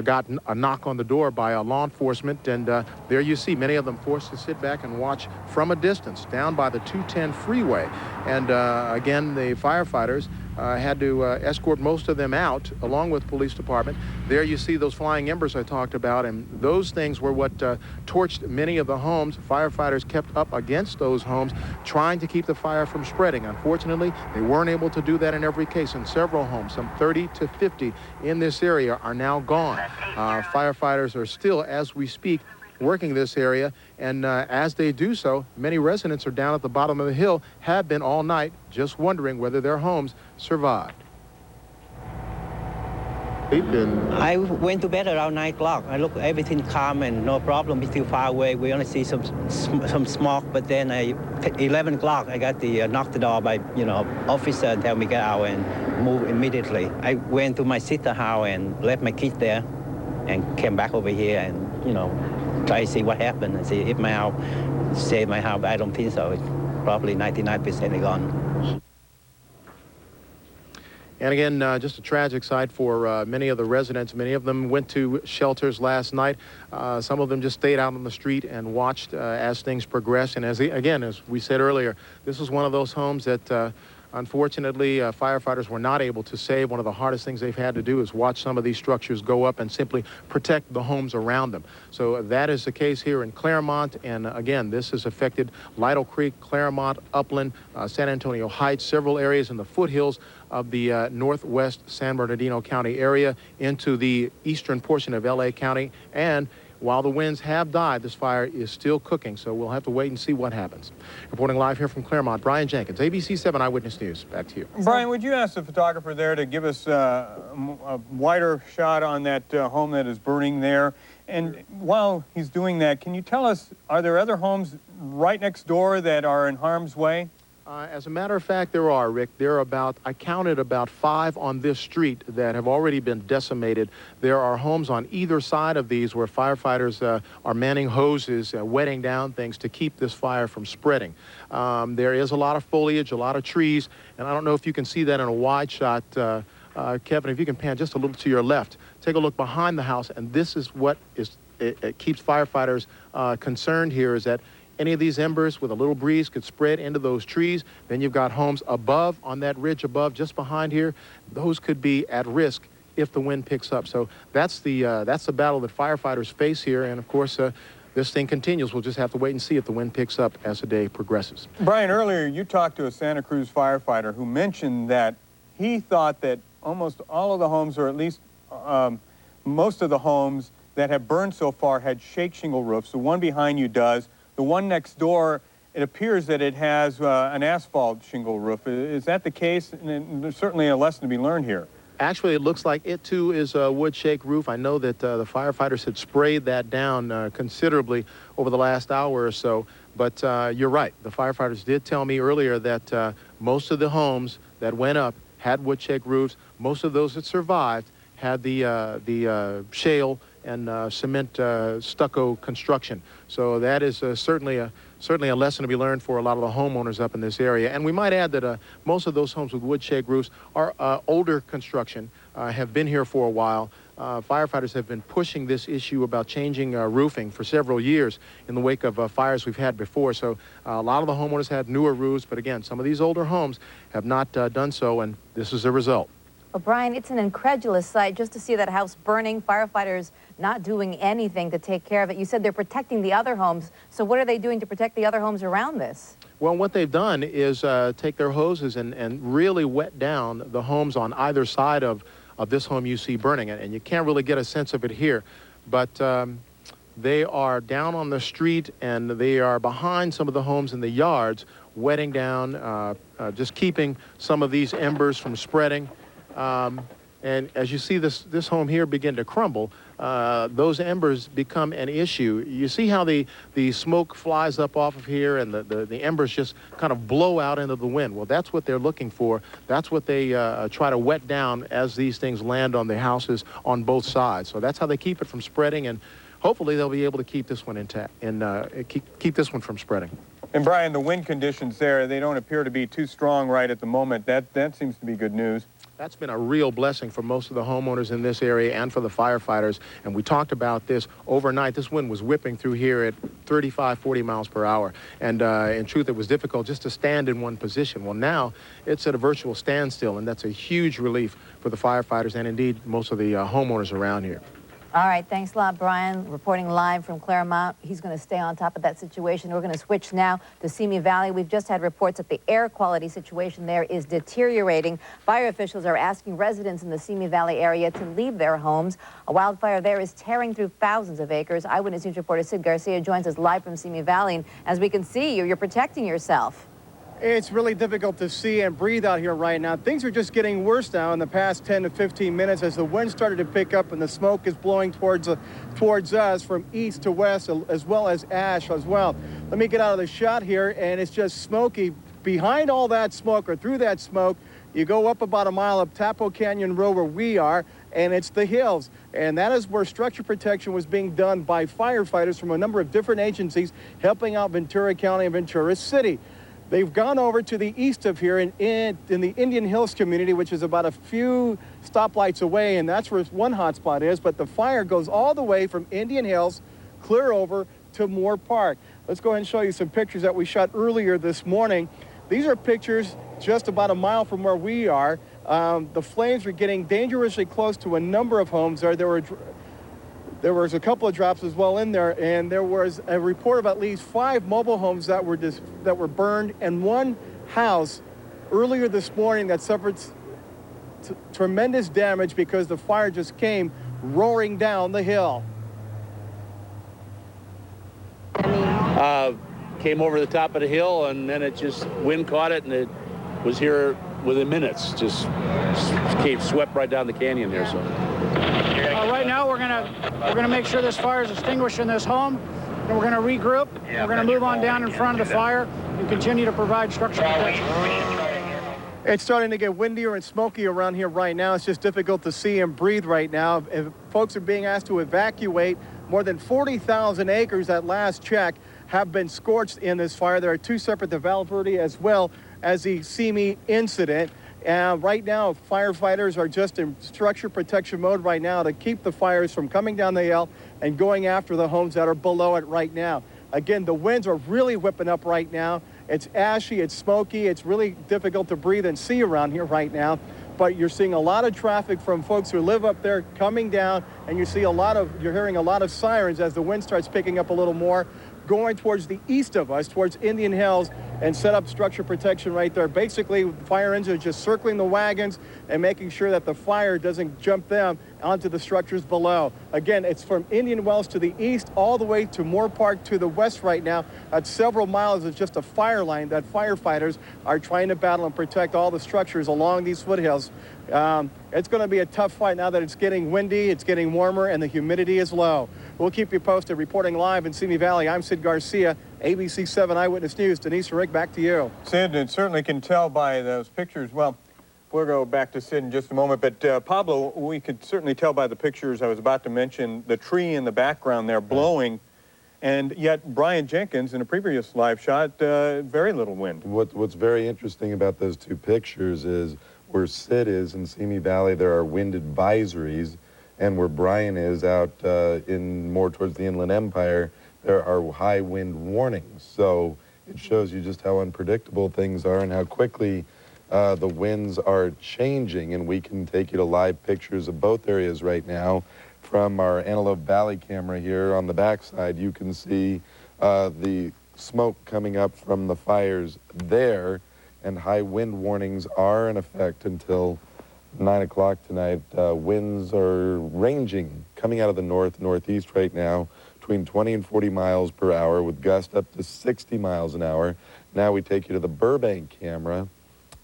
got a knock on the door by law enforcement, and there you see many of them forced to sit back and watch from a distance down by the 210 freeway. And again, the firefighters had to escort most of them out along with police department. There you see those flying embers I talked about, and those things were what torched many of the homes. Firefighters kept up against those homes trying to keep the fire from spreading. Unfortunately, they weren't able to do that in every case, and several homes, some 30 to 50 in this area, are now gone. Firefighters are still, as we speak, working this area, and as they do so, many residents are down at the bottom of the hill, have been all night, just wondering whether their homes survived. I went to bed around 9 o'clock. I look, everything calm and no problem. It's still far away. We only see some smoke, but then 11 o'clock, I got the knock the door by, officer and tell me get out and move immediately. I went to my sister's house and left my kids there and came back over here and, try to see what happened and see if my house saved my house, but I don't think so. It's probably 99% gone. And again, just a tragic sight for many of the residents. Many of them went to shelters last night. Some of them just stayed out on the street and watched as things progressed. And as we said earlier, this is one of those homes that unfortunately, firefighters were not able to save. One of the hardest things they've had to do is watch some of these structures go up and simply protect the homes around them. So that is the case here in Claremont. And again, this has affected Lytle Creek, Claremont, Upland, San Antonio Heights, several areas in the foothills of the northwest San Bernardino County area into the eastern portion of LA County. And while the winds have died, this fire is still cooking, so we'll have to wait and see what happens. Reporting live here from Claremont, Brian Jenkins, ABC 7 Eyewitness News. Back to you. Brian, would you ask the photographer there to give us a wider shot on that home that is burning there? And while he's doing that, can you tell us, are there other homes right next door that are in harm's way? As a matter of fact, there are, Rick. There are I counted about 5 on this street that have already been decimated. There are homes on either side of these where firefighters are manning hoses, wetting down things to keep this fire from spreading. There is a lot of foliage, a lot of trees, and I don't know if you can see that in a wide shot. Kevin, if you can pan just a little to your left, take a look behind the house, and this is what it keeps firefighters concerned here, is that any of these embers with a little breeze could spread into those trees. Then you've got homes above, on that ridge above, just behind here. Those could be at risk if the wind picks up. So that's the battle that firefighters face here. And of course, this thing continues. We'll just have to wait and see if the wind picks up as the day progresses. Brian, earlier you talked to a Santa Cruz firefighter who mentioned that he thought that almost all of the homes, or at least most of the homes that have burned so far, had shake shingle roofs. The one behind you does. The one next door, it appears that it has an asphalt shingle roof. Is that the case? And there's certainly a lesson to be learned here. Actually, it looks like it, too, is a wood shake roof. I know that the firefighters had sprayed that down considerably over the last hour or so. But you're right. The firefighters did tell me earlier that most of the homes that went up had wood shake roofs. Most of those that survived had the shale and cement stucco construction. So that is certainly a lesson to be learned for a lot of the homeowners up in this area. And we might add that most of those homes with wood shake roofs are older construction, have been here for a while. Firefighters have been pushing this issue about changing roofing for several years in the wake of fires we've had before. So a lot of the homeowners have newer roofs, but again, some of these older homes have not done so, and this is the result. Well, Brian, it's an incredulous sight just to see that house burning, firefighters not doing anything to take care of it. You said they're protecting the other homes, so what are they doing to protect the other homes around this? Well, what they've done is take their hoses and really wet down the homes on either side of this home you see burning, and you can't really get a sense of it here, but they are down on the street and they are behind some of the homes in the yards, wetting down, just keeping some of these embers from spreading. And as you see this home here begin to crumble, those embers become an issue. You see how the smoke flies up off of here and the embers just kind of blow out into the wind. Well, that's what they're looking for. That's what they try to wet down as these things land on the houses on both sides. So that's how they keep it from spreading, and hopefully they'll be able to keep this one intact and keep this one from spreading. And Brian, the wind conditions there, they don't appear to be too strong right at the moment. That seems to be good news. That's been a real blessing for most of the homeowners in this area and for the firefighters. And we talked about this overnight. This wind was whipping through here at 35, 40 miles per hour. And in truth, it was difficult just to stand in one position. Well, now it's at a virtual standstill, and that's a huge relief for the firefighters and indeed most of the homeowners around here. All right, thanks a lot, Brian. Reporting live from Claremont. He's going to stay on top of that situation. We're going to switch now to Simi Valley. We've just had reports that the air quality situation there is deteriorating. Fire officials are asking residents in the Simi Valley area to leave their homes. A wildfire there is tearing through thousands of acres. Eyewitness News reporter Sid Garcia joins us live from Simi Valley. And as we can see, you're protecting yourself. It's really difficult to see and breathe out here right now. Things are just getting worse now in the past 10 to 15 minutes as the wind started to pick up and the smoke is blowing towards us from east to west, as well as ash as well. Let me get out of the shot here, and it's just smoky. Behind all that smoke, or through that smoke, you go up about a mile up Tapo Canyon Road where we are, and it's the hills. And that is where structure protection was being done by firefighters from a number of different agencies helping out Ventura County and Ventura City. They've gone over to the east of here in the Indian Hills community, which is about a few stoplights away, and that's where one hot spot is. But the fire goes all the way from Indian Hills clear over to Moore Park. Let's go ahead and show you some pictures that we shot earlier this morning. These are pictures just about a mile from where we are. The flames were getting dangerously close to a number of homes there. There was a couple of drops as well in there, and there was a report of at least 5 mobile homes that were burned, and one house earlier this morning that suffered tremendous damage because the fire just came roaring down the hill. Came over the top of the hill, and then wind caught it, and it was here within minutes. Just came swept right down the canyon there. So. Right now, we're gonna make sure this fire is extinguished in this home, and we're gonna regroup. We're gonna move on down in front of the fire and continue to provide structural protection. It's starting to get windier and smoky around here right now. It's just difficult to see and breathe right now. If folks are being asked to evacuate. More than 40,000 acres at last check have been scorched in this fire. There are 2 separate, the Val Verde as well as the Simi incident. And right now, firefighters are just in structure protection mode right now to keep the fires from coming down the hill and going after the homes that are below it right now. Again, the winds are really whipping up right now. It's ashy, it's smoky, it's really difficult to breathe and see around here right now. But you're seeing a lot of traffic from folks who live up there coming down, and you're hearing a lot of sirens as the wind starts picking up a little more, going towards the east of us, towards Indian Hills, and set up structure protection right there. Basically, fire engines are just circling the wagons and making sure that the fire doesn't jump them onto the structures below. Again, it's from Indian Wells to the east, all the way to Moore Park to the west right now. At several miles is just a fire line that firefighters are trying to battle and protect all the structures along these foothills. It's going to be a tough fight now that it's getting windy, it's getting warmer, and the humidity is low. We'll keep you posted. Reporting live in Simi Valley, I'm Sid Garcia, ABC 7 Eyewitness News. Denise and Rick, back to you. Sid, it certainly can tell by those pictures. Well, We'll go back to Sid in just a moment, but Pablo, we could certainly tell by the pictures I was about to mention, the tree in the background there blowing, and yet Brian Jenkins, in a previous live shot, very little wind. What's very interesting about those two pictures is where Sid is in Simi Valley, there are wind advisories, and where Brian is out in more towards the Inland Empire, there are high wind warnings. So it shows you just how unpredictable things are and how quickly the winds are changing, and we can take you to live pictures of both areas right now. From our Antelope Valley camera here on the backside, you can see the smoke coming up from the fires there, and high wind warnings are in effect until 9 o'clock tonight. Winds are ranging, coming out of the northeast right now, between 20 and 40 miles per hour, with gusts up to 60 miles an hour. Now we take you to the Burbank camera,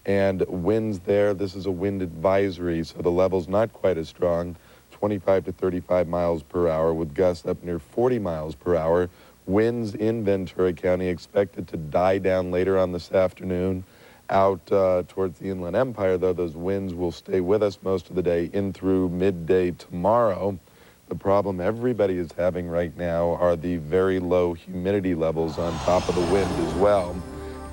and winds there, this is a wind advisory, so the level's not quite as strong, 25 to 35 miles per hour, with gusts up near 40 miles per hour. Winds in Ventura County expected to die down later on this afternoon. Out towards the Inland Empire, though, those winds will stay with us most of the day in through midday tomorrow. The problem everybody is having right now are the very low humidity levels on top of the wind as well.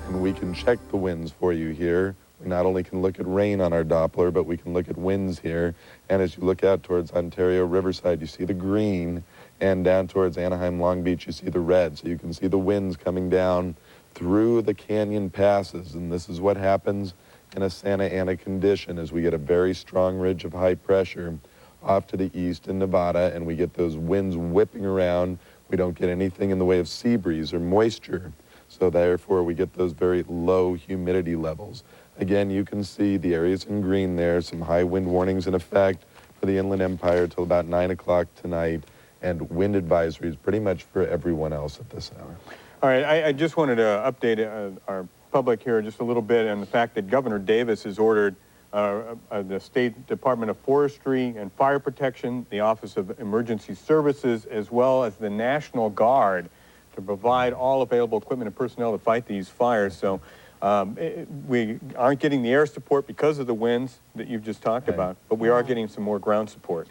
And we can check the winds for you here. We not only can look at rain on our Doppler, but we can look at winds here. And as you look out towards Ontario Riverside, you see the green, and down towards Anaheim, Long Beach, you see the red. So you can see the winds coming down through the canyon passes. And this is what happens in a Santa Ana condition, as we get a very strong ridge of high pressure off to the east in Nevada, and we get those winds whipping around. We don't get anything in the way of sea breeze or moisture. So therefore, we get those very low humidity levels. Again, you can see the areas in green there, some high wind warnings in effect for the Inland Empire till about 9 o'clock tonight, and wind advisories pretty much for everyone else at this hour. All right, I just wanted to update our public here just a little bit on the fact that Governor Davis has ordered the State Department of Forestry and Fire Protection, the Office of Emergency Services, as well as the National Guard to provide all available equipment and personnel to fight these fires. So we aren't getting the air support because of the winds that you've just talked about, but we are getting some more ground support.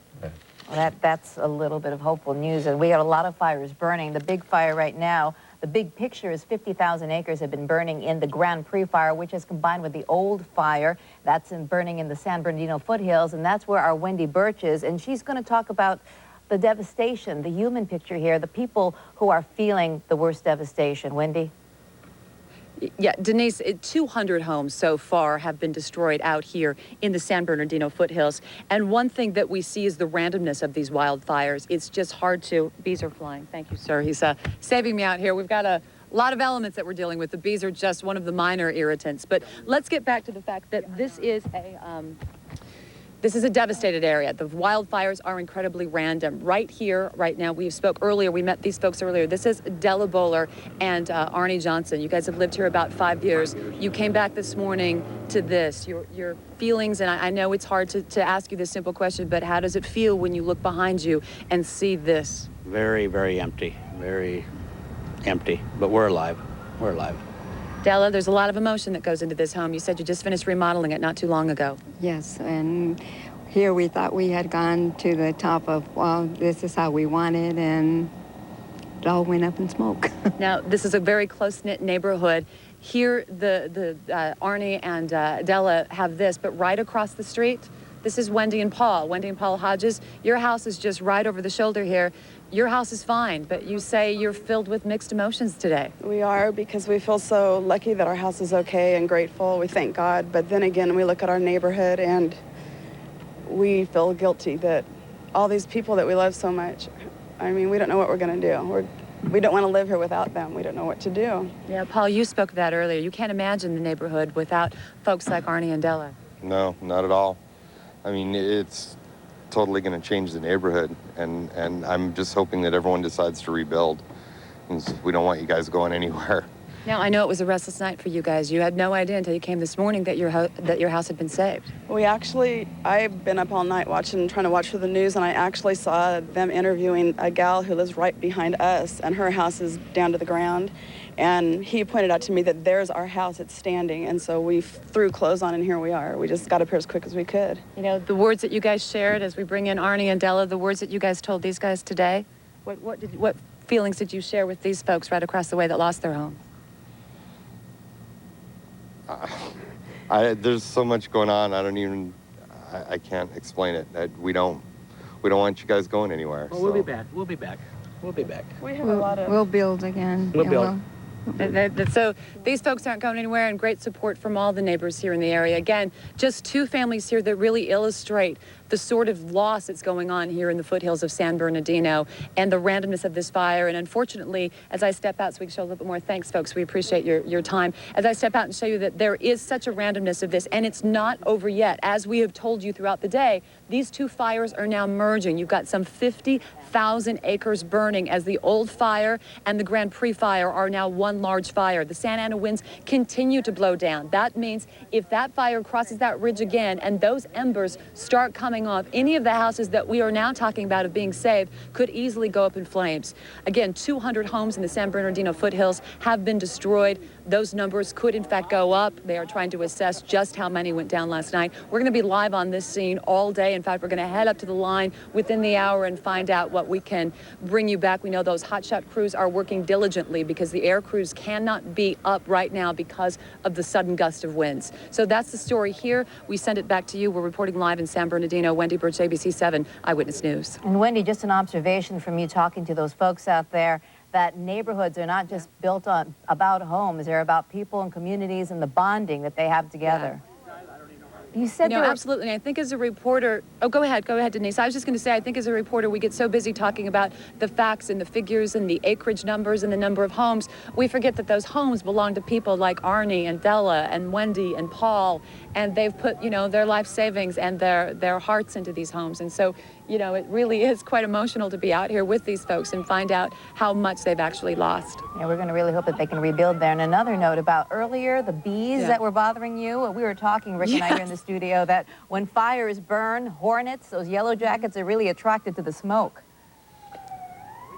Well, that's a little bit of hopeful news. And we got a lot of fires burning. The big fire right now, the big picture is 50,000 acres have been burning in the Grand Prix fire, which is combined with the old fire. That's burning in the San Bernardino foothills, and that's where our Wendy Birch is. And she's going to talk about the devastation, the human picture here, the people who are feeling the worst devastation. Wendy? Yeah, Denise, 200 homes so far have been destroyed out here in the San Bernardino foothills. And one thing that we see is the randomness of these wildfires. It's just hard to... Bees are flying. Thank you, sir. He's saving me out here. We've got a lot of elements that we're dealing with. The bees are just one of the minor irritants. But let's get back to the fact that this is a devastated area. The wildfires are incredibly random. Right here, right now, we spoke earlier, we met these folks earlier. This is Della Bowler and Arnie Johnson. You guys have lived here about 5 years. You came back this morning to this, your feelings, and I know it's hard to ask you this simple question, but how does it feel when you look behind you and see this? Very, very empty, but we're alive, we're alive. Della, there's a lot of emotion that goes into this home. You said you just finished remodeling it not too long ago. Yes, and here we thought we had gone to the top of, well, this is how we want it, and it all went up in smoke. Now, this is a very close-knit neighborhood. Here, the Arnie and Della have this, but right across the street, this is Wendy and Paul. Wendy and Paul Hodges, your house is just right over the shoulder here. Your house is fine, but you say you're filled with mixed emotions today. We are, because we feel so lucky that our house is okay and grateful. We thank God. But then again, we look at our neighborhood and we feel guilty that all these people that we love so much, I mean, we don't know what we're going to do. We don't want to live here without them. We don't know what to do. Yeah, Paul, you spoke of that earlier. You can't imagine the neighborhood without folks like Arnie and Della. No, not at all. I mean, it's totally going to change the neighborhood, and I'm just hoping that everyone decides to rebuild. We don't want you guys going anywhere. Now, I know it was a restless night for you guys. You had no idea until you came this morning that your house had been saved. I've been up all night trying to watch for the news, and I actually saw them interviewing a gal who lives right behind us, and her house is down to the ground. And he pointed out to me that there's our house, it's standing, and so we threw clothes on, and here we are. We just got up here as quick as we could. You know, the words that you guys shared as we bring in Arnie and Della, the words that you guys told these guys today, what feelings did you share with these folks right across the way that lost their homes? There's so much going on. I can't explain it. We don't want you guys going anywhere. Well, we'll be back. We'll be back. We have a lot of... We'll build again. We'll build. So these folks aren't going anywhere, and great support from all the neighbors here in the area. Again, just two families here that really illustrate the sort of loss that's going on here in the foothills of San Bernardino and the randomness of this fire. And unfortunately, as I step out so we can show a little bit more, thanks folks, we appreciate your time. As I step out and show you that there is such a randomness of this, and it's not over yet. As we have told you throughout the day, these two fires are now merging. You've got some 50,000 acres burning as the old fire and the Grand Prix fire are now one large fire. The Santa Ana winds continue to blow down. That means if that fire crosses that ridge again and those embers start coming off, any of the houses that we are now talking about of being saved could easily go up in flames. Again, 200 homes in the San Bernardino foothills have been destroyed. Those numbers could in fact go up. They are trying to assess just how many went down last night. We're going to be live on this scene all day. In fact, we're going to head up to the line within the hour and find out what we can bring you back. We know those hotshot crews are working diligently because the air crews cannot be up right now because of the sudden gust of winds. So that's the story here. We send it back to you. We're reporting live in San Bernardino. Wendy Birch, ABC 7 Eyewitness News. And Wendy, just an observation from you talking to those folks out there, that neighborhoods are not just built about homes, they're about people and communities and the bonding that they have together. You said absolutely. And I think as a reporter, go ahead, Denise. I was just going to say, I think as a reporter, we get so busy talking about the facts and the figures and the acreage numbers and the number of homes, we forget that those homes belong to people like Arnie and Della and Wendy and Paul, and they've put, their life savings and their hearts into these homes. And so, it really is quite emotional to be out here with these folks and find out how much they've actually lost. Yeah, we're going to really hope that they can rebuild there. And another note about earlier, the bees that were bothering you. We were talking, Rick and I here in the studio, that when fires burn, hornets, those yellow jackets are really attracted to the smoke.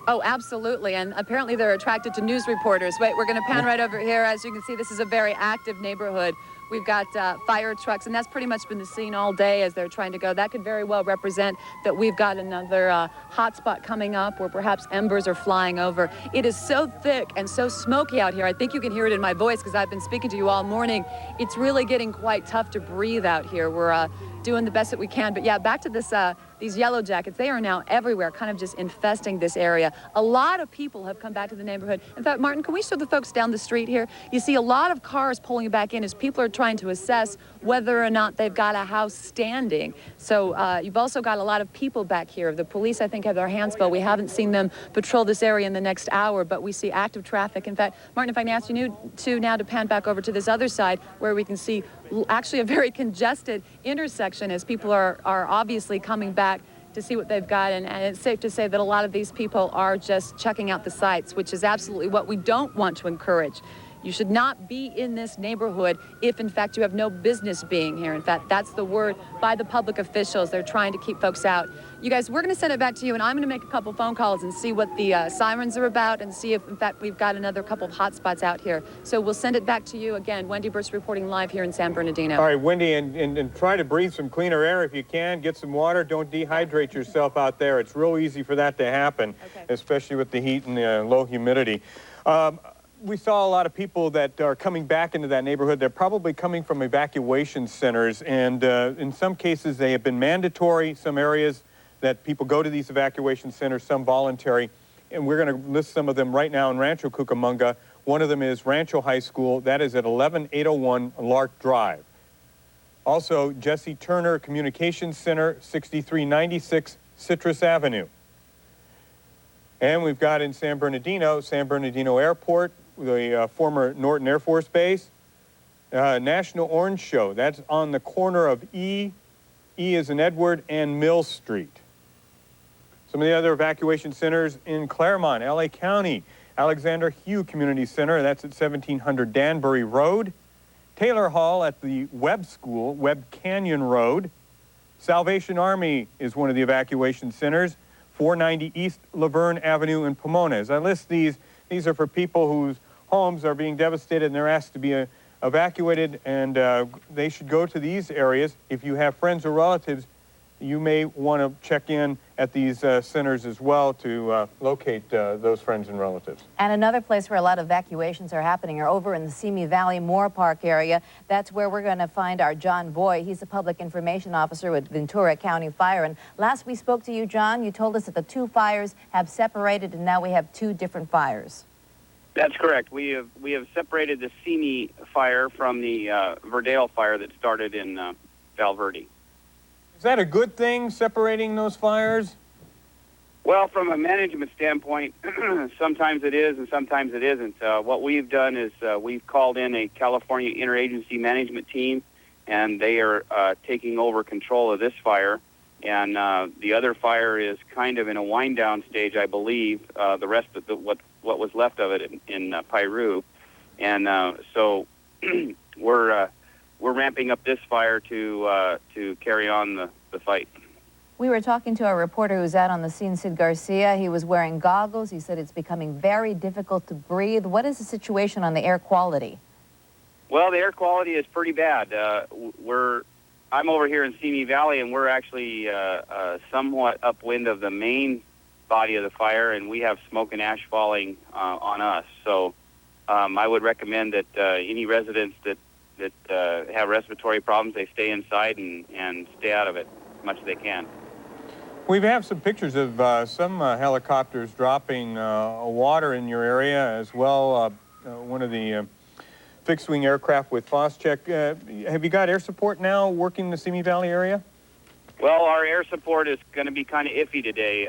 Oh, absolutely. And apparently they're attracted to news reporters. Wait, we're going to pan right over here. As you can see, this is a very active neighborhood. We've got fire trucks, and that's pretty much been the scene all day as they're trying to go. That could very well represent that we've got another hot spot coming up where perhaps embers are flying over. It is so thick and so smoky out here. I think you can hear it in my voice because I've been speaking to you all morning. It's really getting quite tough to breathe out here. We're doing the best that we can. But yeah, back to this, these yellow jackets. They are now everywhere, kind of just infesting this area. A lot of people have come back to the neighborhood. In fact, Martin, can we show the folks down the street here? You see a lot of cars pulling back in as people are trying to assess whether or not they've got a house standing. So you've also got a lot of people back here. The police, I think, have their hands full. We haven't seen them patrol this area in the next hour, but we see active traffic. In fact, Martin, if I can ask you now to pan back over to this other side where we can see actually a very congested intersection as people are obviously coming back to see what they've got. And it's safe to say that a lot of these people are just checking out the sites, which is absolutely what we don't want to encourage. You should not be in this neighborhood if, in fact, you have no business being here. In fact, that's the word by the public officials. They're trying to keep folks out. You guys, we're going to send it back to you, and I'm going to make a couple phone calls and see what the sirens are about and see if, in fact, we've got another couple of hot spots out here. So we'll send it back to you. Again, Wendy Birch reporting live here in San Bernardino. All right, Wendy, and try to breathe some cleaner air if you can. Get some water. Don't dehydrate yourself out there. It's real easy for that to happen, especially with the heat and the low humidity. We saw a lot of people that are coming back into that neighborhood. They're probably coming from evacuation centers, and in some cases they have been mandatory. Some areas that people go to these evacuation centers, some voluntary, and we're going to list some of them right now in Rancho Cucamonga. One of them is Rancho High School. That is at 11801 Lark Drive. Also, Jesse Turner Communications Center, 6396 Citrus Avenue. And we've got in San Bernardino Airport, the former Norton Air Force Base, National Orange Show. That's on the corner of E as in Edward, and Mill Street. Some of the other evacuation centers in Claremont, LA County, Alexander Hugh Community Center, that's at 1700 Danbury Road. Taylor Hall at the Webb School, Webb Canyon Road. Salvation Army is one of the evacuation centers, 490 East Laverne Avenue in Pomona. As I list these are for people whose homes are being devastated and they're asked to be evacuated, and they should go to these areas. If you have friends or relatives, you may want to check in at these centers as well to locate those friends and relatives. And another place where a lot of evacuations are happening are over in the Simi Valley Moore Park area. That's where we're going to find our John Boy. He's a public information officer with Ventura County Fire. And last we spoke to you, John, you told us that the two fires have separated and now we have two different fires. That's correct. We have separated the Simi fire from the Verdale fire that started in Val Verde. Is that a good thing, separating those fires? Well, from a management standpoint, sometimes it is and sometimes it isn't. What we've done is we've called in a California interagency management team, and they are taking over control of this fire. And the other fire is kind of in a wind-down stage, I believe. The rest of what was left of it in Piru, and so we're ramping up this fire to carry on the fight. We were talking to a reporter who's out on the scene, Sid Garcia. He was wearing goggles. He said it's becoming very difficult to breathe. What is the situation on the air quality? Well, the air quality is pretty bad. I'm over here in Simi Valley, and we're actually somewhat upwind of the main body of the fire, and we have smoke and ash falling on us. So I would recommend that any residents that have respiratory problems, they stay inside and stay out of it as much as they can. We have some pictures of some helicopters dropping water in your area as well. One of the fixed-wing aircraft with Foscheck. Have you got air support now working the Simi Valley area? Well, our air support is going to be kind of iffy today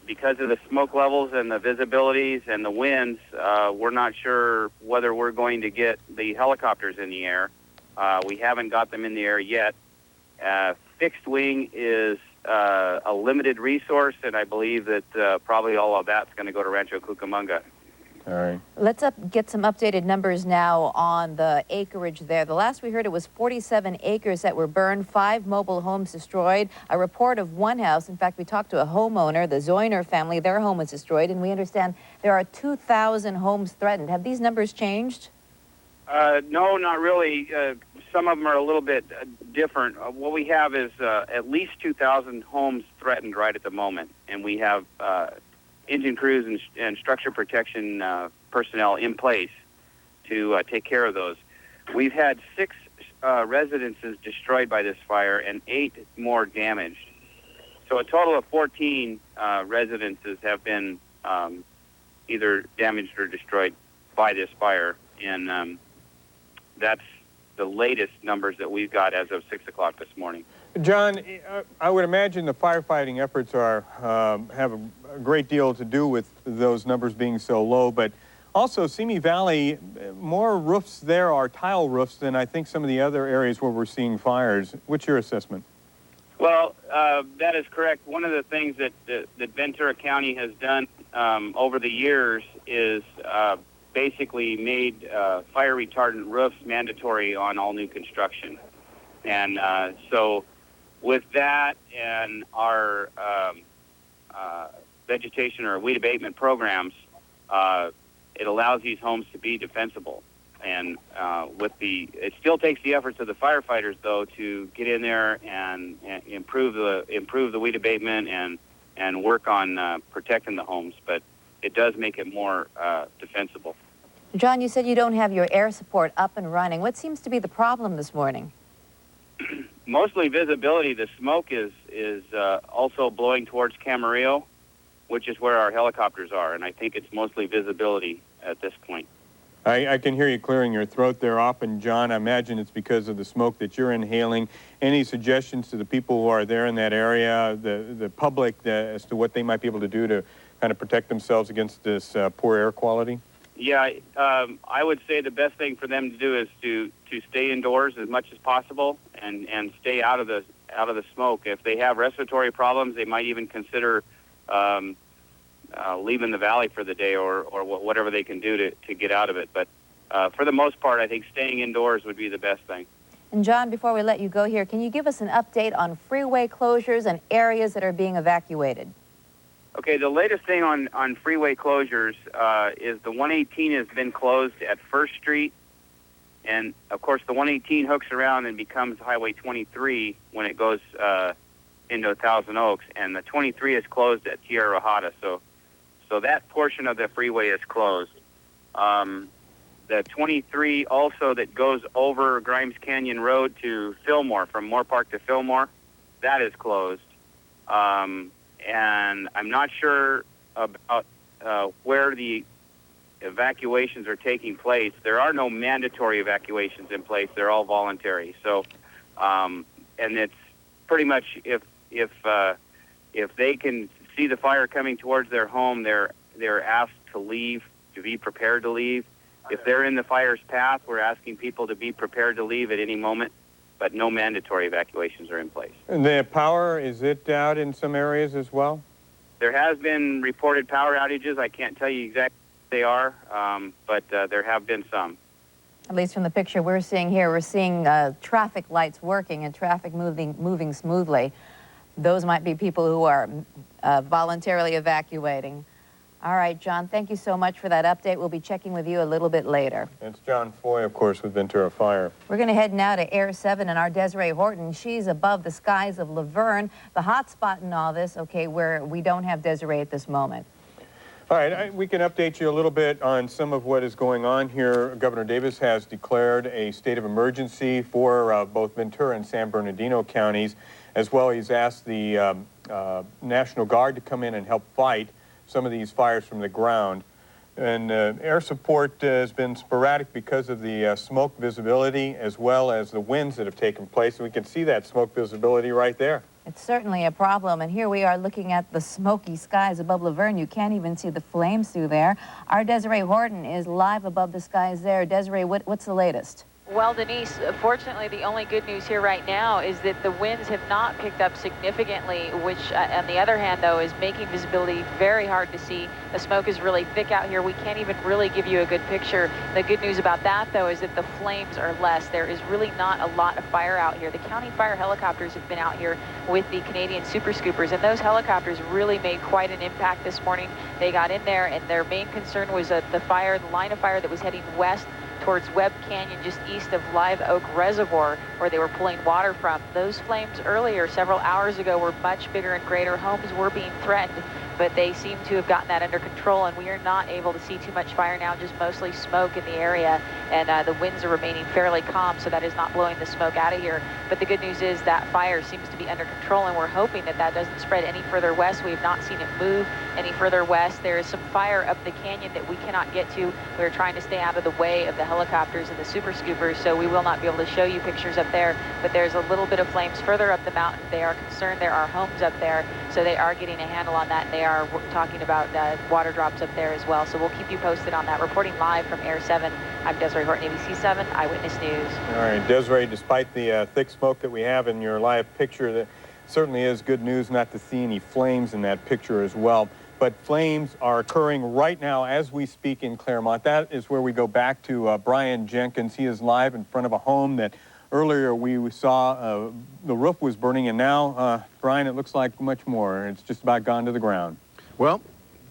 because of the smoke levels and the visibilities and the winds. We're not sure whether we're going to get the helicopters in the air. We haven't got them in the air yet. Fixed wing is a limited resource, and I believe that probably all of that's going to go to Rancho Cucamonga. All right. Let's get some updated numbers now on the acreage there. The last we heard, it was 47 acres that were burned, 5 mobile homes destroyed, a report of one house. In fact, we talked to a homeowner, the Zoyner family. Their home was destroyed, and we understand there are 2,000 homes threatened. Have these numbers changed? No, not really. Some of them are a little bit different. What we have is at least 2,000 homes threatened right at the moment, and we have engine crews and structure protection personnel in place to take care of those. We've had 6 residences destroyed by this fire and 8 more damaged. So a total of 14 residences have been either damaged or destroyed by this fire, and that's the latest numbers that we've got as of 6 o'clock this morning. John, I would imagine the firefighting efforts have a great deal to do with those numbers being so low, but also Simi Valley, more roofs there are tile roofs than I think some of the other areas where we're seeing fires. What's your assessment? Well, that is correct. One of the things that Ventura County has done over the years is basically made fire retardant roofs mandatory on all new construction. And so with that and our vegetation or weed abatement programs, it allows these homes to be defensible. And it still takes the efforts of the firefighters, though, to get in there and improve the weed abatement and work on protecting the homes. But it does make it more defensible. John, you said you don't have your air support up and running. What seems to be the problem this morning? Mostly visibility. The smoke is also blowing towards Camarillo, which is where our helicopters are, and I think it's mostly visibility at this point. I can hear you clearing your throat there often, John. I imagine it's because of the smoke that you're inhaling. Any suggestions to the people who are there in that area, the public, as to what they might be able to do to kind of protect themselves against this poor air quality? Yeah, I would say the best thing for them to do is to stay indoors as much as possible and stay out of the smoke. If they have respiratory problems, they might even consider leaving the valley for the day or whatever they can do to get out of it. But for the most part, I think staying indoors would be the best thing. And John, before we let you go here, can you give us an update on freeway closures and areas that are being evacuated? Okay, the latest thing on freeway closures is the 118 has been closed at 1st Street. And, of course, the 118 hooks around and becomes Highway 23 when it goes into Thousand Oaks. And the 23 is closed at Tierra Rajada. So that portion of the freeway is closed. The 23 also that goes over Grimes Canyon Road to Fillmore, from Moore Park to Fillmore, that is closed. And I'm not sure about where the evacuations are taking place. There are no mandatory evacuations in place. They're all voluntary. So, and it's pretty much if they can see the fire coming towards their home, they're asked to leave, to be prepared to leave. If they're in the fire's path, we're asking people to be prepared to leave at any moment, but no mandatory evacuations are in place. And the power, is it out in some areas as well? There has been reported power outages. I can't tell you exactly what they are, but there have been some. At least from the picture we're seeing here, we're seeing traffic lights working and traffic moving smoothly. Those might be people who are voluntarily evacuating. All right, John, thank you so much for that update. We'll be checking with you a little bit later. It's John Foy, of course, with Ventura Fire. We're going to head now to Air 7 and our Desiree Horton. She's above the skies of Laverne, the hot spot in all this, okay, where we don't have Desiree at this moment. All right, we can update you a little bit on some of what is going on here. Governor Davis has declared a state of emergency for both Ventura and San Bernardino counties. As well, he's asked the National Guard to come in and help fight some of these fires from the ground. And air support has been sporadic because of the smoke visibility as well as the winds that have taken place. And we can see that smoke visibility right there. It's certainly a problem. And here we are looking at the smoky skies above Laverne. You can't even see the flames through there. Our Desiree Horton is live above the skies there. Desiree, what's the latest? Well, Denise, fortunately, the only good news here right now is that the winds have not picked up significantly, which, on the other hand, though, is making visibility very hard to see. The smoke is really thick out here. We can't even really give you a good picture. The good news about that, though, is that the flames are less. There is really not a lot of fire out here. The county fire helicopters have been out here with the Canadian Super Scoopers, and those helicopters really made quite an impact this morning. They got in there, and their main concern was the line of fire that was heading west towards Webb Canyon, just east of Live Oak Reservoir, where they were pulling water from. Those flames earlier, several hours ago, were much bigger and greater. Homes were being threatened, but they seem to have gotten that under control, and we are not able to see too much fire now, just mostly smoke in the area, and the winds are remaining fairly calm, so that is not blowing the smoke out of here. But the good news is that fire seems to be under control, and we're hoping that that doesn't spread any further west. We have not seen it move any further west. There is some fire up the canyon that we cannot get to. We're trying to stay out of the way of the helicopters and the Super Scoopers, so we will not be able to show you pictures up there, but there's a little bit of flames further up the mountain. They are concerned there are homes up there, so they are getting a handle on that, and they are talking about water drops up there as well. So we'll keep you posted on that. Reporting live from Air 7, I'm Desiree Horton, ABC 7 Eyewitness News. All right, Desiree, despite the thick smoke that we have in your live picture, that certainly is good news not to see any flames in that picture as well. But flames are occurring right now as we speak in Claremont. That is where we go back to Brian Jenkins. He is live in front of a home that earlier we saw the roof was burning, and now, Brian, it looks like much more. It's just about gone to the ground. Well,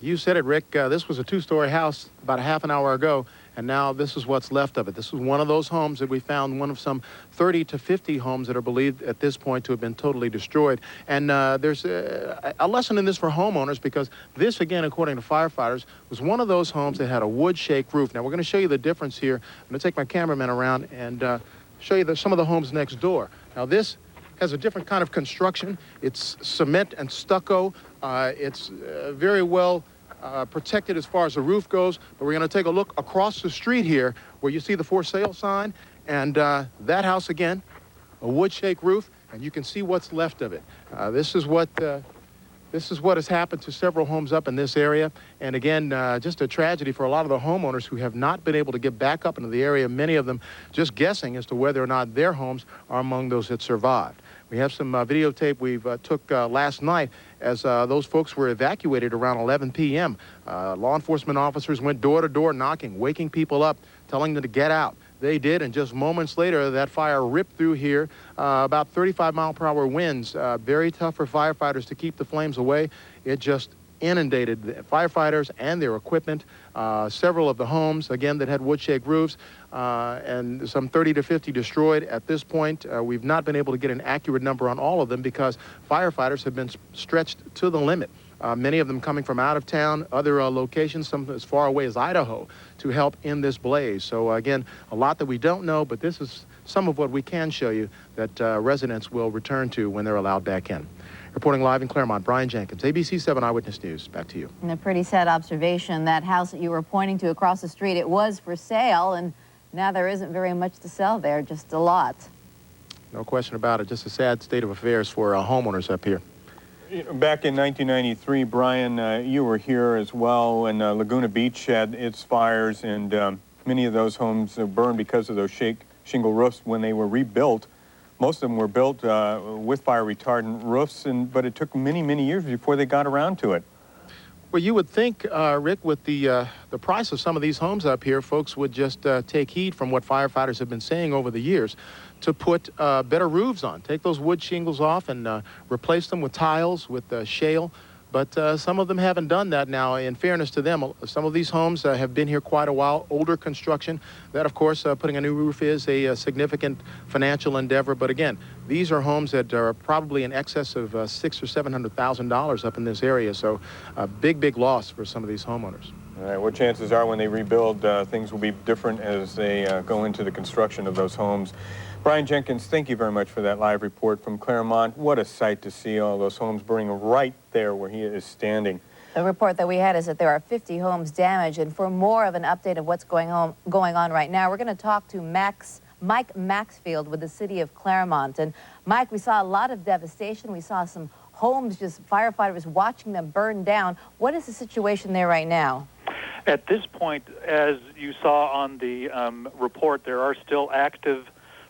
you said it, Rick. This was a two-story house about a half an hour ago, and now this is what's left of it. This is one of those homes that we found, one of some 30 to 50 homes that are believed at this point to have been totally destroyed. And there's a lesson in this for homeowners, because this, again, according to firefighters, was one of those homes that had a wood shake roof. Now, we're going to show you the difference here. I'm going to take my cameraman around and show you some of the homes next door. Now, this has a different kind of construction. It's cement and stucco. It's very well protected as far as the roof goes, but we're going to take a look across the street here where you see the for sale sign, and that house, again, a wood shake roof, and you can see what's left of it. This is what has happened to several homes up in this area, and again, just a tragedy for a lot of the homeowners who have not been able to get back up into the area, many of them just guessing as to whether or not their homes are among those that survived. We have some videotape we've took last night as those folks were evacuated around 11 p.m. Law enforcement officers went door to door knocking, waking people up, telling them to get out. They did, and just moments later, that fire ripped through here. About 35-mile-per-hour winds. Very tough for firefighters to keep the flames away. It just inundated the firefighters and their equipment. Several of the homes, again, that had wood-shake roofs, and some 30 to 50 destroyed at this point. We've not been able to get an accurate number on all of them because firefighters have been stretched to the limit. Many of them coming from out of town, other locations, some as far away as Idaho, to help in this blaze. So again, a lot that we don't know, but this is some of what we can show you that residents will return to when they're allowed back in. Reporting live in Claremont, Brian Jenkins, ABC 7 Eyewitness News. Back to you. And a pretty sad observation. That house that you were pointing to across the street, it was for sale, and now there isn't very much to sell there, just a lot. No question about it. Just a sad state of affairs for homeowners up here. Back in 1993, Brian, you were here as well when Laguna Beach had its fires, and many of those homes burned because of those shingle roofs when they were rebuilt. Most of them were built with fire retardant roofs, but it took many, many years before they got around to it. Well, you would think, Rick, with the price of some of these homes up here, folks would just take heed from what firefighters have been saying over the years to put better roofs on. Take those wood shingles off and replace them with tiles, with shale. But some of them haven't done that now. In fairness to them, some of these homes have been here quite a while, older construction. That, of course, putting a new roof is a significant financial endeavor. But again, these are homes that are probably in excess of $600,000 or $700,000 up in this area. So a big, big loss for some of these homeowners. All right, what chances are when they rebuild, things will be different as they go into the construction of those homes. Brian Jenkins, thank you very much for that live report from Claremont. What a sight to see all those homes burning right there where he is standing. The report that we had is that there are 50 homes damaged, and for more of an update of what's going on right now, we're going to talk to Mike Maxfield with the city of Claremont. And Mike, we saw a lot of devastation. We saw some homes, just firefighters watching them burn down. What is the situation there right now? At this point, as you saw on the report, there are still active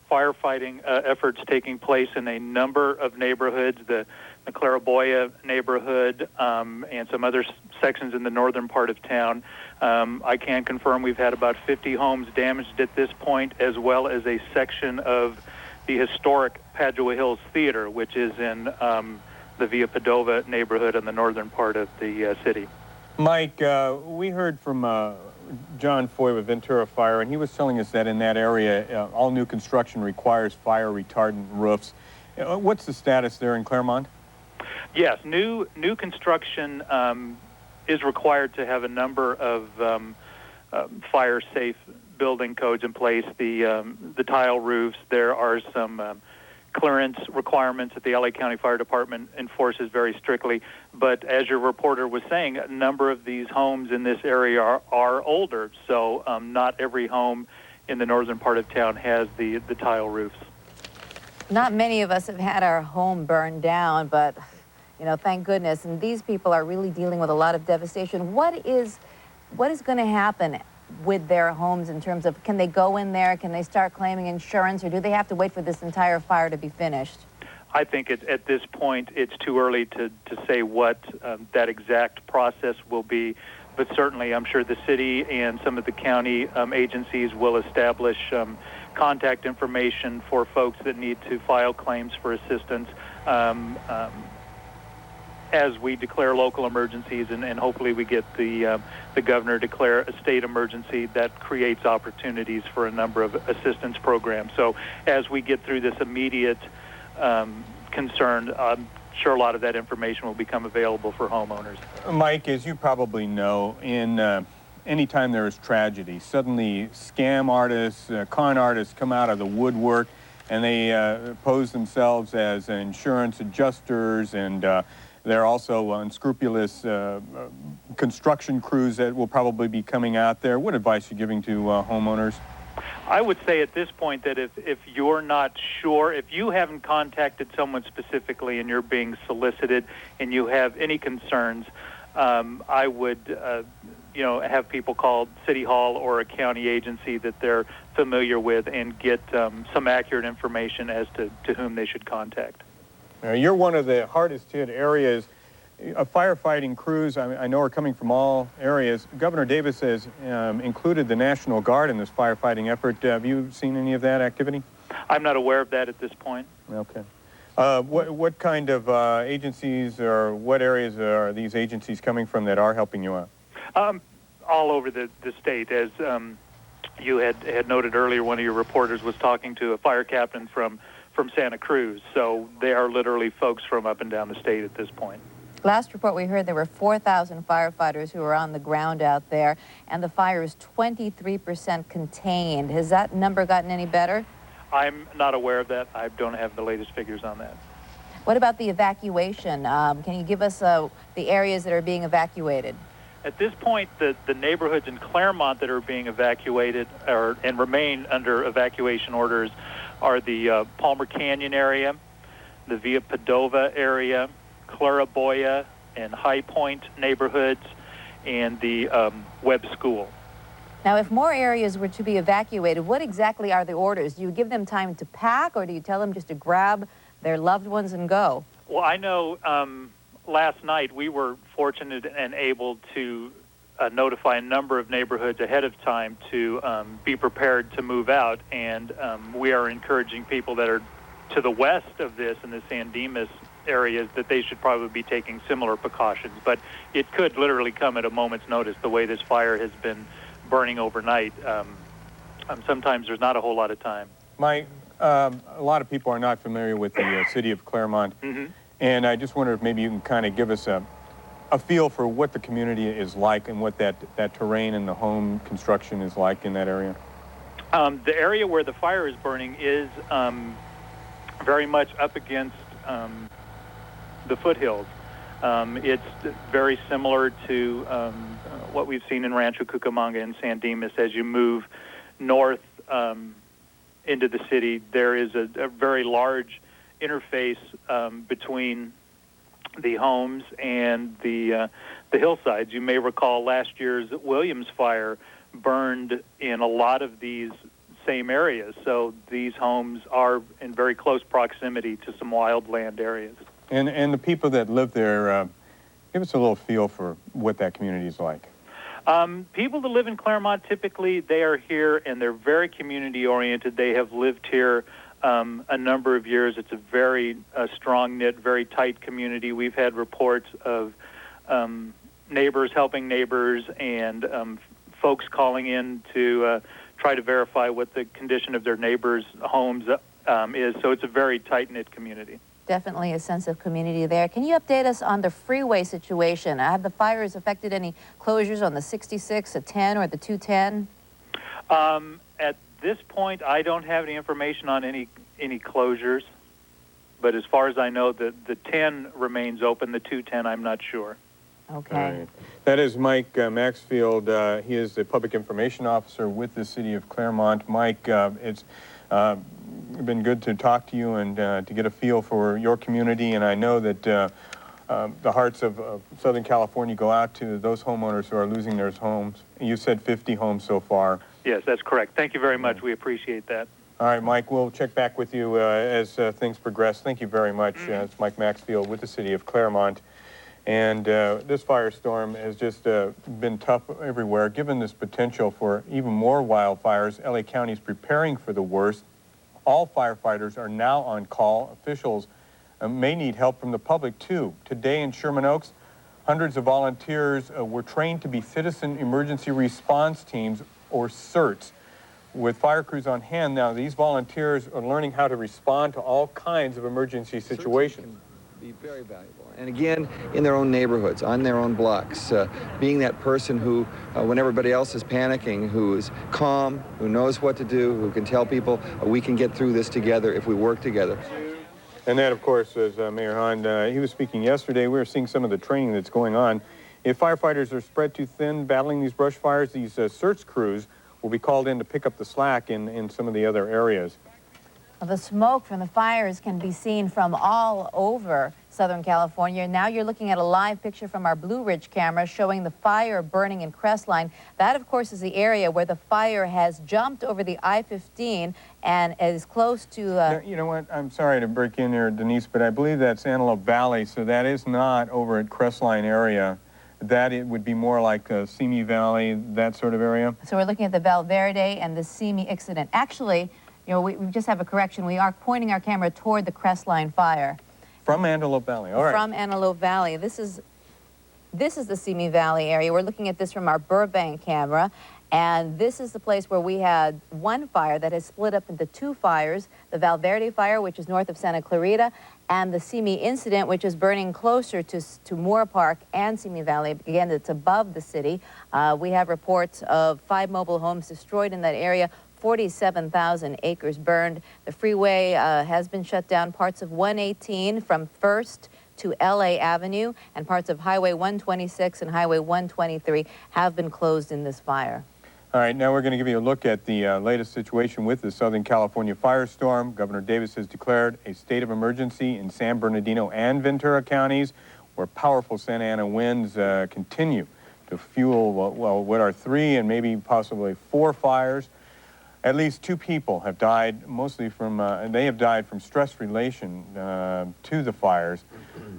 firefighting efforts taking place in a number of neighborhoods, the Claraboya neighborhood and some other sections in the northern part of town. I can confirm we've had about 50 homes damaged at this point, as well as a section of the historic Padua Hills Theater, which is in the Via Padova neighborhood in the northern part of the city. Mike, we heard from John Foy with Ventura Fire, and he was telling us that in that area, all new construction requires fire retardant roofs. What's the status there in Claremont? Yes, new construction is required to have a number of fire-safe building codes in place. The tile roofs, there are some clearance requirements that the LA County Fire Department enforces very strictly. But as your reporter was saying, a number of these homes in this area are older, so not every home in the northern part of town has the tile roofs. Not many of us have had our home burned down, but, you know, thank goodness. And these people are really dealing with a lot of devastation. What is going to happen with their homes in terms of, can they go in there, can they start claiming insurance, or do they have to wait for this entire fire to be finished? I think at this point it's too early to say what that exact process will be, but certainly I'm sure the city and some of the county agencies will establish contact information for folks that need to file claims for assistance as we declare local emergencies, and hopefully we get the governor declare a state emergency that creates opportunities for a number of assistance programs. So as we get through this immediate concern, I'm sure a lot of that information will become available for homeowners. Mike, as you probably know, in anytime there is tragedy, suddenly scam artists, con artists come out of the woodwork, and they pose themselves as insurance adjusters, and there are also unscrupulous construction crews that will probably be coming out there. What advice are you giving to homeowners? I would say at this point that if you're not sure, if you haven't contacted someone specifically and you're being solicited and you have any concerns, I would have people call City Hall or a county agency that they're familiar with and get some accurate information as to whom they should contact. Now, you're one of the hardest hit areas. Firefighting crews, I know, are coming from all areas. Governor Davis has included the National Guard in this firefighting effort. Have you seen any of that activity? I'm not aware of that at this point. Okay. What kind of agencies or what areas are these agencies coming from that are helping you out? All over the state. As you had noted earlier, one of your reporters was talking to a fire captain from Santa Cruz. So they are literally folks from up and down the state at this point. Last report we heard there were 4,000 firefighters who were on the ground out there, and the fire is 23% contained. Has that number gotten any better? I'm not aware of that. I don't have the latest figures on that. What about the evacuation? Can you give us the areas that are being evacuated? At this point, the neighborhoods in Claremont that are being evacuated and remain under evacuation orders are the Palmer Canyon area, the Via Padova area, Claraboya and High Point neighborhoods, and the Webb School. Now, if more areas were to be evacuated, what exactly are the orders? Do you give them time to pack, or do you tell them just to grab their loved ones and go? Well, I know last night we were fortunate and able to notify a number of neighborhoods ahead of time to be prepared to move out, and we are encouraging people that are to the west of this in the San Dimas areas that they should probably be taking similar precautions. But it could literally come at a moment's notice the way this fire has been burning overnight. Sometimes there's not a whole lot of time. Mike, a lot of people are not familiar with the city of Claremont, and I just wonder if maybe you can kind of give us a feel for what the community is like and what that terrain and the home construction is like in that area. The area where the fire is burning is very much up against the foothills. It's very similar to what we've seen in Rancho Cucamonga and San Dimas. As you move north into the city, there is a very large interface between the homes and the hillsides. You may recall last year's Williams fire burned in a lot of these same areas, so these homes are in very close proximity to some wildland areas. And the people that live there, give us a little feel for what that community is like. People that live in Claremont, typically they are here and they're very community-oriented. They have lived here a number of years. It's a very strong-knit, very tight community. We've had reports of neighbors helping neighbors and folks calling in to try to verify what the condition of their neighbors' homes is. So it's a very tight-knit community. Definitely a sense of community there. Can you update us on the freeway situation? Have the fires affected any closures on the 66, the 10, or the 210? At this point, I don't have any information on any closures. But as far as I know, the 10 remains open. The 210, I'm not sure. Okay. Right. That is Mike Maxfield. He is the public information officer with the city of Claremont. Mike, it's been good to talk to you and to get a feel for your community, and I know that the hearts of Southern California go out to those homeowners who are losing their homes. You said 50 homes so far. Yes, that's correct. Thank you very much. We appreciate that. All right, Mike, we'll check back with you as things progress. Thank you very much. It's Mike Maxfield with the city of Claremont. And this firestorm has just been tough everywhere. Given this potential for even more wildfires, LA County is preparing for the worst. All firefighters are now on call. Officials may need help from the public, too. Today in Sherman Oaks, hundreds of volunteers were trained to be citizen emergency response teams, or CERTs. With fire crews on hand now, these volunteers are learning how to respond to all kinds of emergency situations. Be very valuable. And again, in their own neighborhoods, on their own blocks, being that person who, when everybody else is panicking, who is calm, who knows what to do, who can tell people we can get through this together if we work together. And that, of course, is Mayor Hahn. He was speaking yesterday. We were seeing some of the training that's going on. If firefighters are spread too thin battling these brush fires, these search crews will be called in to pick up the slack in some of the other areas. Well, the smoke from the fires can be seen from all over Southern California. Now you're looking at a live picture from our Blue Ridge camera showing the fire burning in Crestline. That, of course, is the area where the fire has jumped over the I-15 and is close to... You know what? I'm sorry to break in here, Denise, but I believe that's Antelope Valley, so that is not over at Crestline area. That it would be more like Simi Valley, that sort of area. So we're looking at the Valverde and the Simi incident. Actually, you know, we just have a correction. We are pointing our camera toward the Crestline fire. From Antelope Valley, all right. From Antelope Valley. This is the Simi Valley area. We're looking at this from our Burbank camera. And this is the place where we had one fire that has split up into two fires, the Valverde fire, which is north of Santa Clarita, and the Simi incident, which is burning closer to Moore Park and Simi Valley. Again, it's above the city. We have reports of 5 mobile homes destroyed in that area, 47,000 acres burned. The freeway has been shut down. Parts of 118 from 1st to LA Avenue and parts of Highway 126 and Highway 123 have been closed in this fire. All right, now we're going to give you a look at the latest situation with the Southern California firestorm. Governor Davis has declared a state of emergency in San Bernardino and Ventura counties, where powerful Santa Ana winds continue to fuel, well, what are 3 and maybe possibly 4 fires. At least 2 people have died, mostly from, they have died from stress relation to the fires.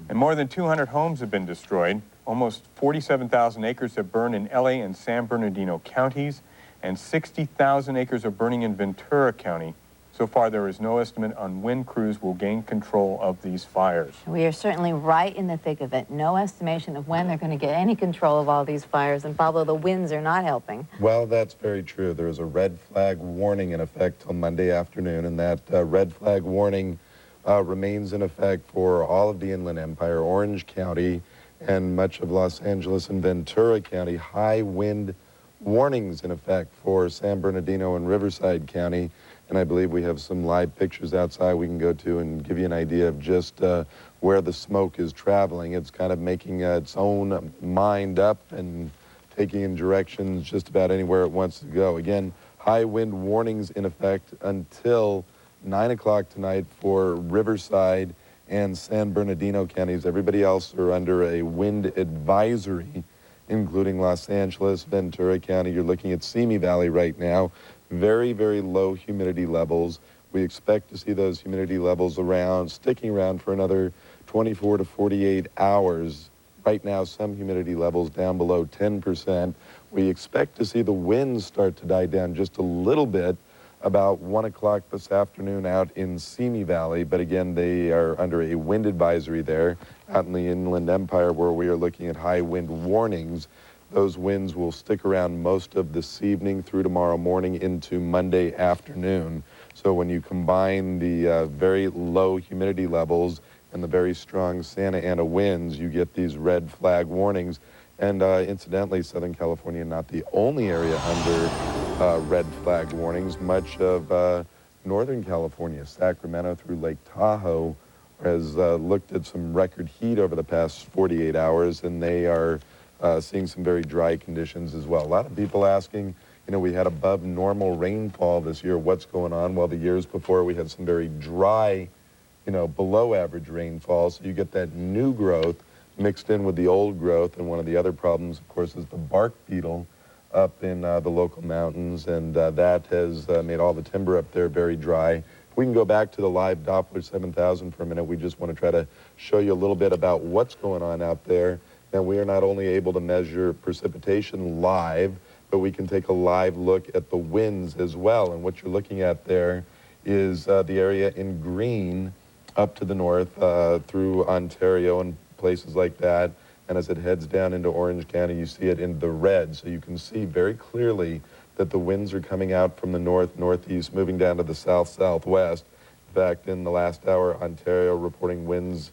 And more than 200 homes have been destroyed. Almost 47,000 acres have burned in LA and San Bernardino counties, and 60,000 acres are burning in Ventura County. So far, there is no estimate on when crews will gain control of these fires. We are certainly right in the thick of it. No estimation of when they're going to get any control of all these fires. And Pablo, the winds are not helping. Well, that's very true. There is a red flag warning in effect till Monday afternoon, and that red flag warning remains in effect for all of the Inland Empire, Orange County, and much of Los Angeles and Ventura County. High wind warnings in effect for San Bernardino and Riverside County. And I believe we have some live pictures outside we can go to and give you an idea of just where the smoke is traveling. It's kind of making its own mind up and taking in directions just about anywhere it wants to go. Again, high wind warnings in effect until 9 o'clock tonight for Riverside and San Bernardino counties. Everybody else are under a wind advisory, including Los Angeles, Ventura County. You're looking at Simi Valley right now. Very, very low humidity levels. We expect to see those humidity levels sticking around for another 24 to 48 hours. Right now, some humidity levels down below 10%. We expect to see the winds start to die down just a little bit about 1 o'clock this afternoon out in Simi Valley, but again, they are under a wind advisory there. Out in the Inland Empire, where we are looking at high wind warnings, those winds will stick around most of this evening through tomorrow morning into Monday afternoon. So when you combine the very low humidity levels and the very strong Santa Ana winds, you get these red flag warnings. And incidentally, Southern California not the only area under red flag warnings. Much of Northern California, Sacramento through Lake Tahoe, has looked at some record heat over the past 48 hours, and they are seeing some very dry conditions as well. A lot of people asking, you know, we had above normal rainfall this year. What's going on? Well, the years before we had some very dry, you know, below average rainfall. So you get that new growth mixed in with the old growth. And one of the other problems, of course, is the bark beetle up in the local mountains. And that has made all the timber up there very dry. If we can go back to the live Doppler 7000 for a minute, we just want to try to show you a little bit about what's going on out there. And we are not only able to measure precipitation live, but we can take a live look at the winds as well. And what you're looking at there is the area in green up to the north through Ontario and places like that. And as it heads down into Orange County, you see it in the red. So you can see very clearly that the winds are coming out from the north, northeast, moving down to the south, southwest. In fact, in the last hour, Ontario reporting winds,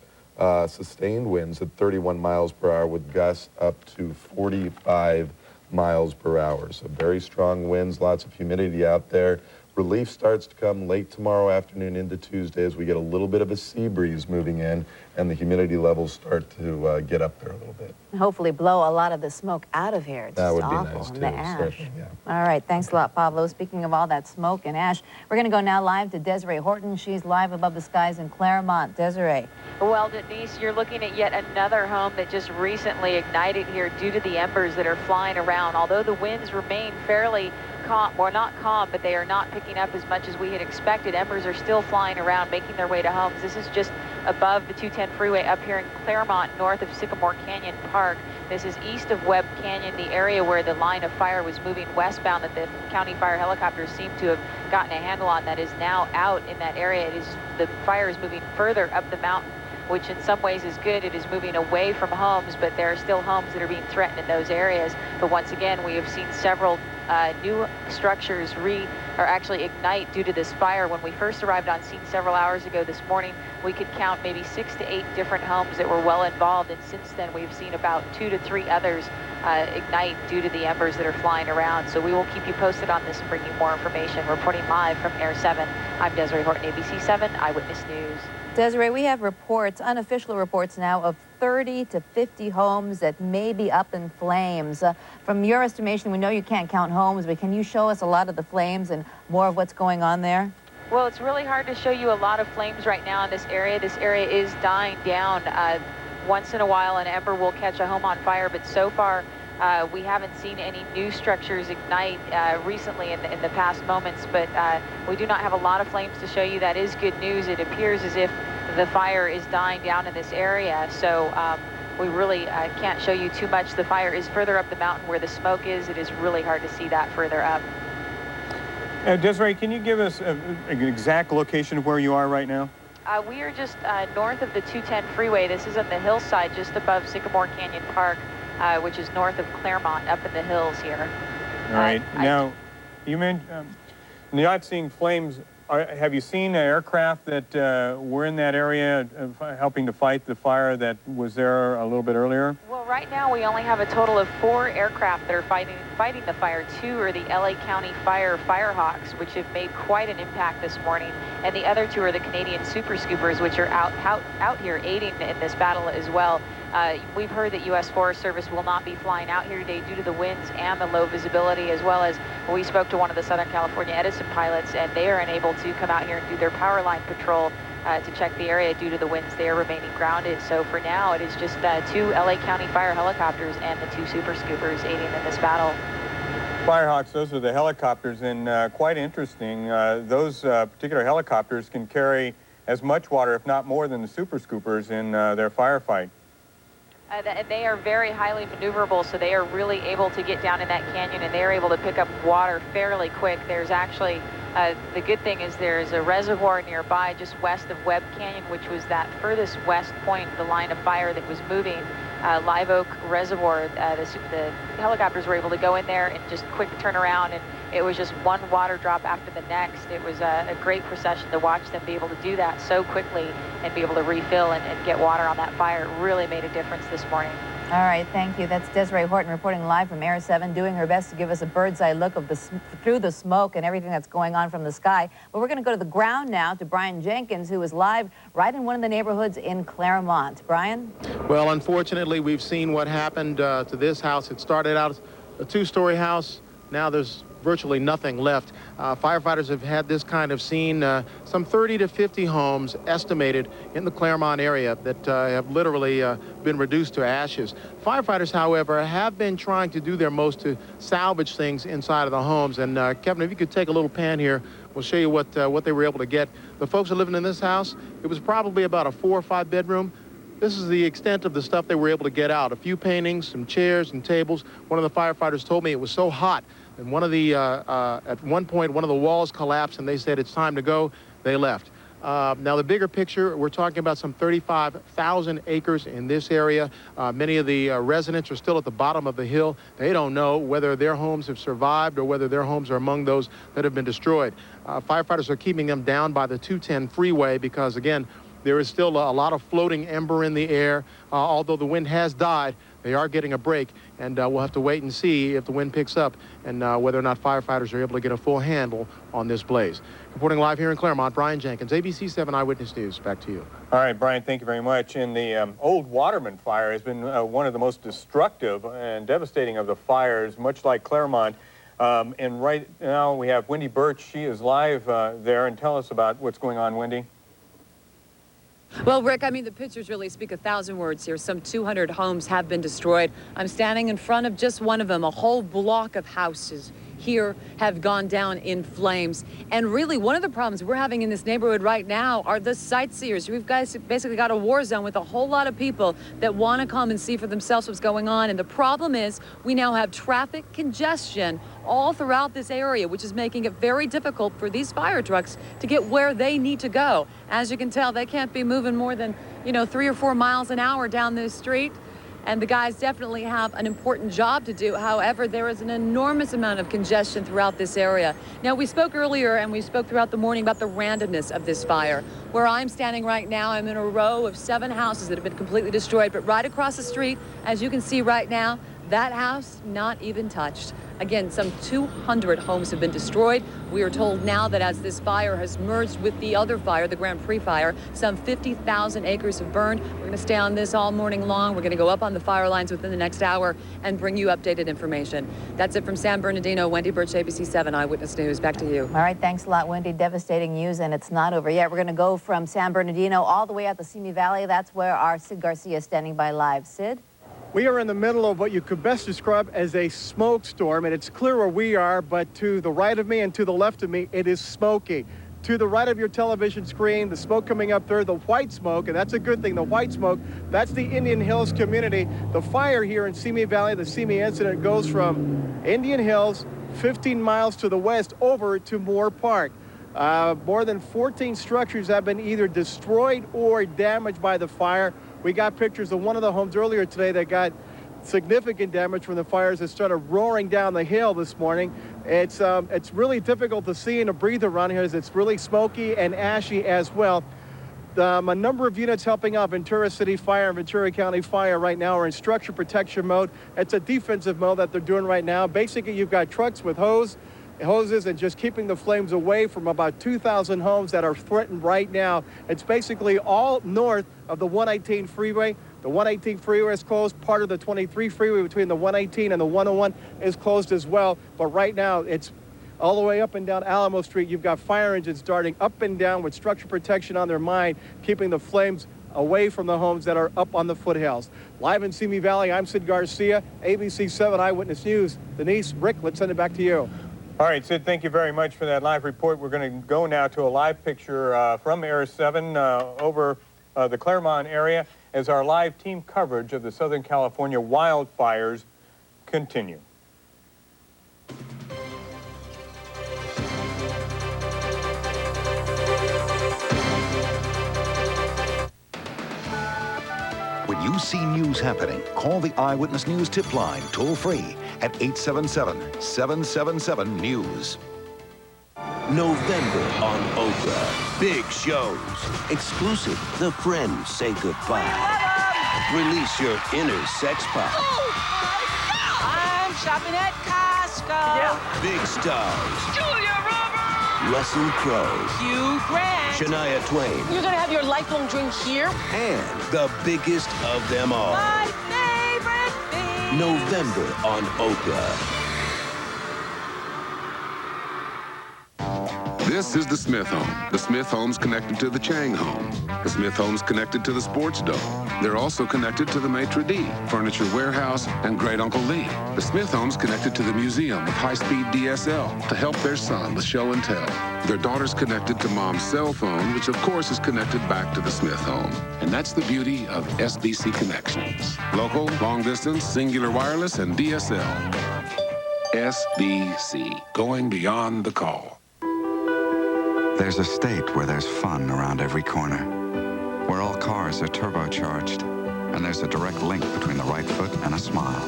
sustained winds at 31 miles per hour with gusts up to 45 miles per hour. So very strong winds, lots of humidity out there. Relief starts to come late tomorrow afternoon into Tuesday as we get a little bit of a sea breeze moving in and the humidity levels start to get up there a little bit. Hopefully blow a lot of the smoke out of here. It's That would just be awful. nice, And too, the ash. especially, yeah. All right, thanks a lot, Pablo. Speaking of all that smoke and ash, we're going to go now live to Desiree Horton. She's live above the skies in Claremont. Desiree. Well, Denise, you're looking at yet another home that just recently ignited here due to the embers that are flying around. Although the winds remain fairly calm, or not calm, but they are not picking up as much as we had expected. Embers are still flying around, making their way to homes. This is just above the 210 freeway up here in Claremont, north of Sycamore Canyon Park. This is east of Webb Canyon, the area where the line of fire was moving westbound that the county fire helicopters seem to have gotten a handle on. That is now out in that area. The fire is moving further up the mountain, which in some ways is good. It is moving away from homes, but there are still homes that are being threatened in those areas. But once again, we have seen several new structures actually ignite due to this fire. When we first arrived on scene several hours ago this morning, we could count maybe 6 to 8 different homes that were well involved, and since then we've seen about 2 to 3 others ignite due to the embers that are flying around. So we will keep you posted on this and bring you more information. Reporting live from Air 7, I'm Desiree Horton, ABC 7 Eyewitness News. Desiree, we have reports, unofficial reports now, of 30 to 50 homes that may be up in flames. From your estimation, we know you can't count homes, but can you show us a lot of the flames and more of what's going on there? Well, it's really hard to show you a lot of flames right now in this area. This area is dying down. Once in a while, an ember will catch a home on fire, but so far, we haven't seen any new structures ignite recently in the past moments, but we do not have a lot of flames to show you. That is good news. It appears as if the fire is dying down in this area, so we really can't show you too much. The fire is further up the mountain where the smoke is. It is really hard to see that further up. Desiree, can you give us an exact location of where you are right now? We are just north of the 210 freeway. This is on the hillside just above Sycamore Canyon Park, which is north of Claremont, up in the hills here. All right. Now, you mentioned not seeing flames. Have you seen an aircraft that were in that area helping to fight the fire that was there a little bit earlier? Well, right now we only have a total of 4 aircraft that are fighting the fire. 2 are the LA County Firehawks, which have made quite an impact this morning, and the other 2 are the Canadian Super Scoopers, which are out here aiding in this battle as well. We've heard that U.S. Forest Service will not be flying out here today due to the winds and the low visibility, as well as we spoke to one of the Southern California Edison pilots, and they are unable to come out here and do their power line patrol to check the area due to the winds. They are remaining grounded. So for now, it is just 2 LA County fire helicopters and the 2 Super Scoopers aiding in this battle. Firehawks, those are the helicopters, and quite interesting. Those particular helicopters can carry as much water, if not more, than the Super Scoopers in their firefight. And they are very highly maneuverable, so they are really able to get down in that canyon, and they are able to pick up water fairly quick. There's actually, the good thing is there's a reservoir nearby just west of Webb Canyon, which was that furthest west point, the line of fire that was moving. Live Oak Reservoir, the helicopters were able to go in there and just quick turn around, and it was just one water drop after the next. It was a great procession to watch them be able to do that so quickly and be able to refill and get water on that fire. It really made a difference this morning. All right, thank you. That's Desiree Horton reporting live from Air 7, doing her best to give us a bird's eye look of through the smoke and everything that's going on from the sky. But we're going to go to the ground now to Brian Jenkins, who is live right in one of the neighborhoods in Claremont. Brian? Well, unfortunately, we've seen what happened to this house. It started out a 2-story house. Now there's virtually nothing left. Firefighters have had this kind of scene. Some 30 to 50 homes estimated in the Claremont area that have literally been reduced to ashes. Firefighters, however, have been trying to do their most to salvage things inside of the homes. And Kevin, if you could take a little pan here, we'll show you what they were able to get. The folks that living in this house, it was probably about a 4 or 5 bedroom. This is the extent of the stuff they were able to get out. A few paintings, some chairs and tables. One of the firefighters told me it was so hot, and one of the at one point one of the walls collapsed, and they said it's time to go. They left. Now the bigger picture, we're talking about some 35,000 acres in this area. Many of the residents are still at the bottom of the hill. They don't know whether their homes have survived or whether their homes are among those that have been destroyed. Firefighters are keeping them down by the 210 freeway because, again, there is still a lot of floating ember in the air. Although the wind has died, they are getting a break, and we'll have to wait and see if the wind picks up and whether or not firefighters are able to get a full handle on this blaze. Reporting live here in Claremont, Brian Jenkins, ABC 7 Eyewitness News. Back to you. All right, Brian, thank you very much. And the old Waterman fire has been one of the most destructive and devastating of the fires, much like Claremont. And right now we have Wendy Birch. She is live there. And tell us about what's going on, Wendy. Well, Rick, I mean, the pictures really speak 1,000 words here. Some 200 homes have been destroyed. I'm standing in front of just one of them. A whole block of houses here have gone down in flames. And really, one of the problems we're having in this neighborhood right now are the sightseers. We've guys basically got a war zone with a whole lot of people that want to come and see for themselves what's going on. And the problem is we now have traffic congestion all throughout this area, which is making it very difficult for these fire trucks to get where they need to go. As you can tell, they can't be moving more than, 3 or 4 miles an hour down this street. And the guys definitely have an important job to do. However, there is an enormous amount of congestion throughout this area. Now, we spoke earlier and we spoke throughout the morning about the randomness of this fire. Where I'm standing right now, I'm in a row of 7 houses that have been completely destroyed. But right across the street, as you can see right now, that house not even touched. Again, some 200 homes have been destroyed. We are told now that as this fire has merged with the other fire, the Grand Prix fire, some 50,000 acres have burned. We're going to stay on this all morning long. We're going to go up on the fire lines within the next hour and bring you updated information. That's it from San Bernardino. Wendy Birch, ABC 7 Eyewitness News. Back to you. All right, thanks a lot, Wendy. Devastating news, and it's not over yet. We're going to go from San Bernardino all the way out the Simi Valley. That's where our Sid Garcia is standing by live. Sid? We are in the middle of what you could best describe as a smoke storm, and it's clear where we are, but to the right of me and to the left of me, it is smoky. To the right of your television screen, the smoke coming up there, the white smoke, and that's a good thing, the white smoke, that's the Indian Hills community. The fire here in Simi Valley, the Simi incident, goes from Indian Hills, 15 miles to the west, over to Moore Park. More than 14 structures have been either destroyed or damaged by the fire. We got pictures of one of the homes earlier today that got significant damage from the fires that started roaring down the hill this morning. It's really difficult to see and to breathe around here as it's really smoky and ashy as well. A number of units helping out Ventura City Fire and Ventura County Fire right now are in structure protection mode. It's a defensive mode that they're doing right now. Basically, you've got trucks with hoses and just keeping the flames away from about 2,000 homes that are threatened right now. It's basically all north of the 118 freeway. The 118 freeway is closed. Part of the 23 freeway between the 118 and the 101 is closed as well. But right now, it's all the way up and down Alamo Street. You've got fire engines darting up and down with structure protection on their mind, keeping the flames away from the homes that are up on the foothills. Live in Simi Valley, I'm Sid Garcia, ABC 7 Eyewitness News. Denise, Rick, let's send it back to you. All right, Sid, thank you very much for that live report. We're going to go now to a live picture from Air 7 over the Claremont area as our live team coverage of the Southern California wildfires continue. When you see news happening, call the Eyewitness News tip line toll-free at 877-777-NEWS. November on Oprah. Big shows. Exclusive. The Friends Say Goodbye. Release your inner sex pop. I'm shopping at Costco. Yeah. Big stars. Julia Roberts. Russell Crowe. Hugh Grant. Shania Twain. You're gonna have your lifelong dream here? And the biggest of them all. My favorite thing. November on Oprah. This is the Smith home. The Smith home's connected to the Chang home. The Smith home's connected to the Sports Dome. They're also connected to the Maitre d', Furniture Warehouse, and Great Uncle Lee. The Smith home's connected to the museum with high-speed DSL to help their son with show and tell. Their daughter's connected to mom's cell phone, which of course is connected back to the Smith home. And that's the beauty of SBC connections. Local, long distance, singular wireless, and DSL. SBC, going beyond the call. There's a state where there's fun around every corner, where all cars are turbocharged, and there's a direct link between the right foot and a smile.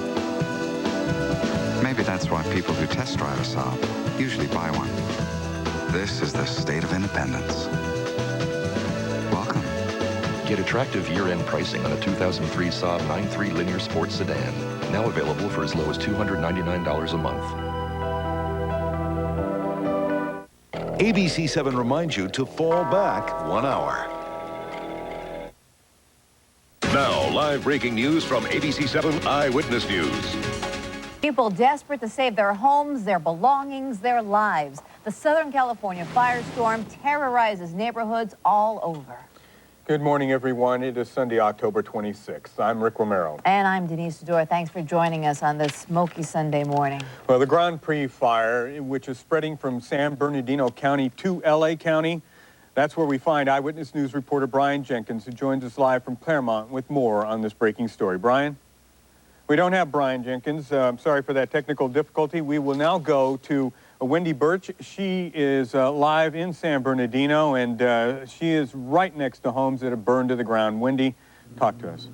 Maybe that's why people who test drive a Saab usually buy one. This is the state of independence. Welcome Get attractive year-end pricing on a 2003 Saab 9.3 linear sports sedan. Now available for as low as $299 a month. ABC7 reminds you to fall back 1 hour. Now, live breaking news from ABC7 Eyewitness News. People desperate to save their homes, their belongings, their lives. The Southern California firestorm terrorizes neighborhoods all over. Good morning, everyone. It is Sunday, October 26th. I'm Rick Romero. And I'm Denise Dore. Thanks for joining us on this smoky Sunday morning. Well, the Grand Prix fire, which is spreading from San Bernardino County to LA County, that's where we find Eyewitness News reporter Brian Jenkins, who joins us live from Claremont with more on this breaking story. Brian? We don't have Brian Jenkins. I'm sorry for that technical difficulty. We will now go to Wendy Birch. She is live in San Bernardino, and she is right next to homes that have burned to the ground. Wendy, talk to us.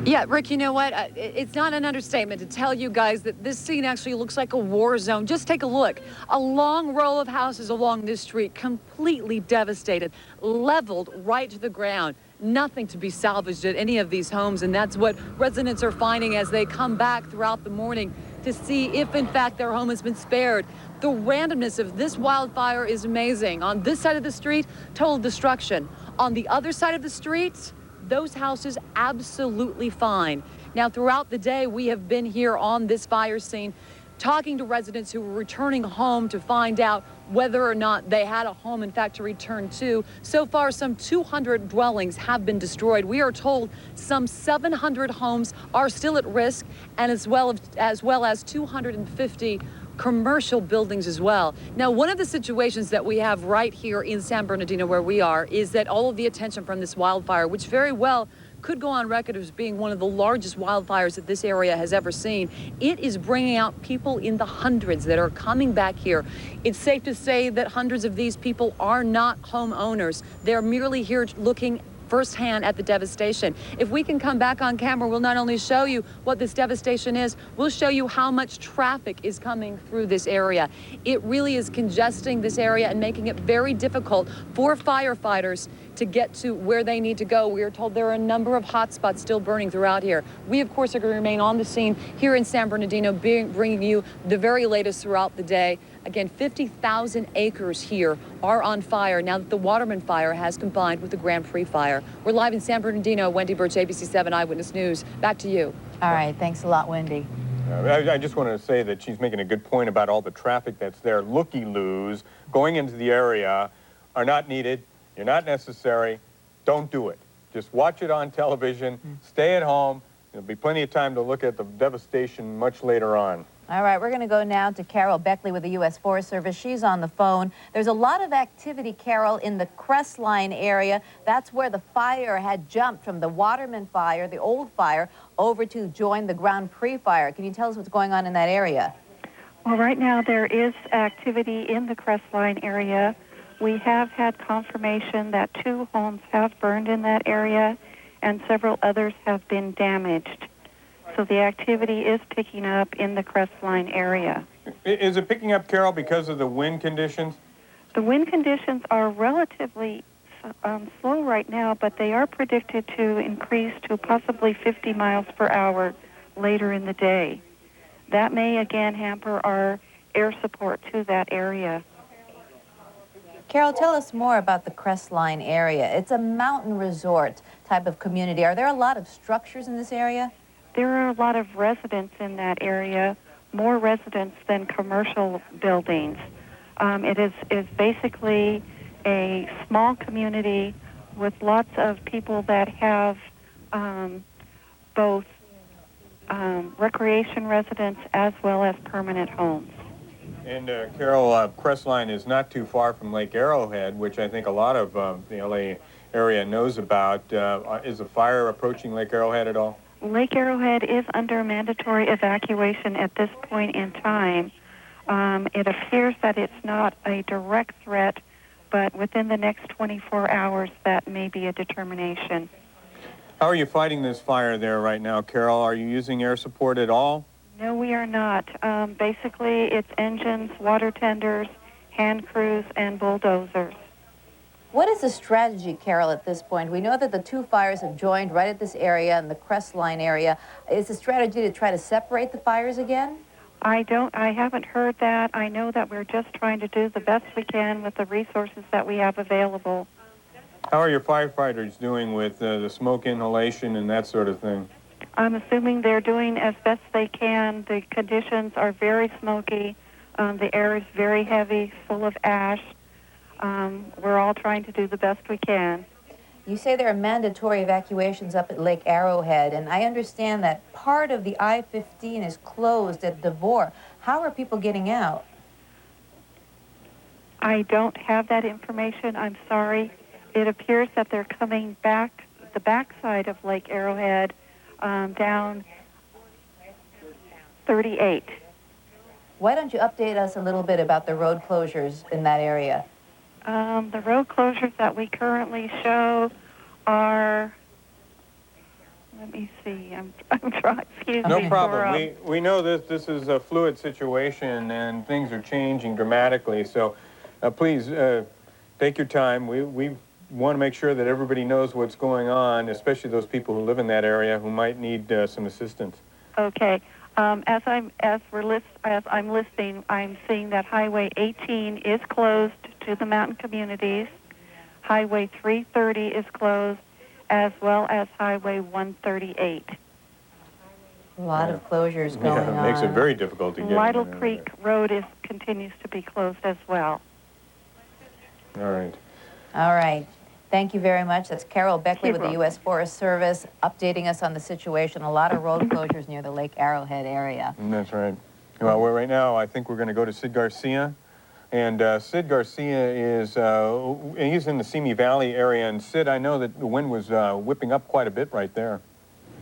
Yeah, Rick, you know what? It's not an understatement to tell you guys that this scene actually looks like a war zone. Just take a look. A long row of houses along this street, completely devastated, leveled right to the ground. Nothing to be salvaged at any of these homes, and that's what residents are finding as they come back throughout the morning to see if, in fact, their home has been spared. The randomness of this wildfire is amazing. On this side of the street, total destruction. On the other side of the street, those houses absolutely fine. Now, throughout the day, we have been here on this fire scene talking to residents who were returning home to find out whether or not they had a home, in fact, to return to. So far, some 200 dwellings have been destroyed. We are told some 700 homes are still at risk, and as well as 250 commercial buildings as well. Now, one of the situations that we have right here in San Bernardino where we are is that all of the attention from this wildfire, which very well could go on record as being one of the largest wildfires that this area has ever seen, it is bringing out people in the hundreds that are coming back here. It's safe to say that hundreds of these people are not homeowners. They're merely here looking firsthand at the devastation. If we can come back on camera, we'll not only show you what this devastation is, we'll show you how much traffic is coming through this area. It really is congesting this area and making it very difficult for firefighters to get to where they need to go. We are told there are a number of hot spots still burning throughout here. We, of course, are going to remain on the scene here in San Bernardino, bringing you the very latest throughout the day. Again, 50,000 acres here are on fire now that the Waterman fire has combined with the Grand Prix fire. We're live in San Bernardino. Wendy Birch, ABC7 Eyewitness News. Back to you. All right. Thanks a lot, Wendy. I just wanted to say that she's making a good point about all the traffic that's there. Looky-loos going into the area are not needed. You're not necessary. Don't do it. Just watch it on television. Stay at home. There'll be plenty of time to look at the devastation much later on. All right, we're going to go now to Carol Beckley with the U.S. Forest Service. She's on the phone. There's a lot of activity, Carol, in the Crestline area. That's where the fire had jumped from the Waterman fire, the old fire, over to join the Grand Prix fire. Can you tell us what's going on in that area? Well, right now there is activity in the Crestline area. We have had confirmation that 2 homes have burned in that area and several others have been damaged. So the activity is picking up in the Crestline area. Is it picking up, Carol, because of the wind conditions? The wind conditions are relatively slow right now, but they are predicted to increase to possibly 50 miles per hour later in the day. That may again hamper our air support to that area. Carol, tell us more about the Crestline area. It's a mountain resort type of community. Are there a lot of structures in this area? There are a lot of residents in that area, more residents than commercial buildings. It is basically a small community with lots of people that have both recreation residents as well as permanent homes. And Carol, Crestline is not too far from Lake Arrowhead, which I think a lot of the LA area knows about. Is the fire approaching Lake Arrowhead at all? Lake Arrowhead is under mandatory evacuation at this point in time. It appears that it's not a direct threat, but within the next 24 hours, that may be a determination. How are you fighting this fire there right now, Carol? Are you using air support at all? No, we are not. Basically, it's engines, water tenders, hand crews, and bulldozers. What is the strategy, Carol, at this point? We know that the two fires have joined right at this area in the Crestline area. Is the strategy to try to separate the fires again? I haven't heard that. I know that we're just trying to do the best we can with the resources that we have available. How are your firefighters doing with the smoke inhalation and that sort of thing? I'm assuming they're doing as best they can. The conditions are very smoky. The air is very heavy, full of ash. We're all trying to do the best we can. You say there are mandatory evacuations up at Lake Arrowhead, and I understand that part of the I-15 is closed at Devore. How are people getting out? I don't have that information. I'm sorry. It appears that they're coming back the backside of Lake Arrowhead down 38. Why don't you update us a little bit about the road closures in that area? The road closures that we currently show are, let me see, I'm trying, excuse me. No problem. We know this is a fluid situation and things are changing dramatically, so please take your time. We want to make sure that everybody knows what's going on, especially those people who live in that area who might need some assistance. Okay. As I'm listing, I'm seeing that Highway 18 is closed to the mountain communities. Highway 330 is closed, as well as Highway 138. A lot of closures going on. It makes it very difficult to get Lytle Creek Road continues to be closed as well. All right. All right. Thank you very much. That's Carol Beckley with the U.S. Forest Service updating us on the situation. A lot of road closures near the Lake Arrowhead area. That's right. Well, right now, I think we're going to go to Sid Garcia. And Sid Garcia is, he's in the Simi Valley area. And Sid, I know that the wind was whipping up quite a bit right there.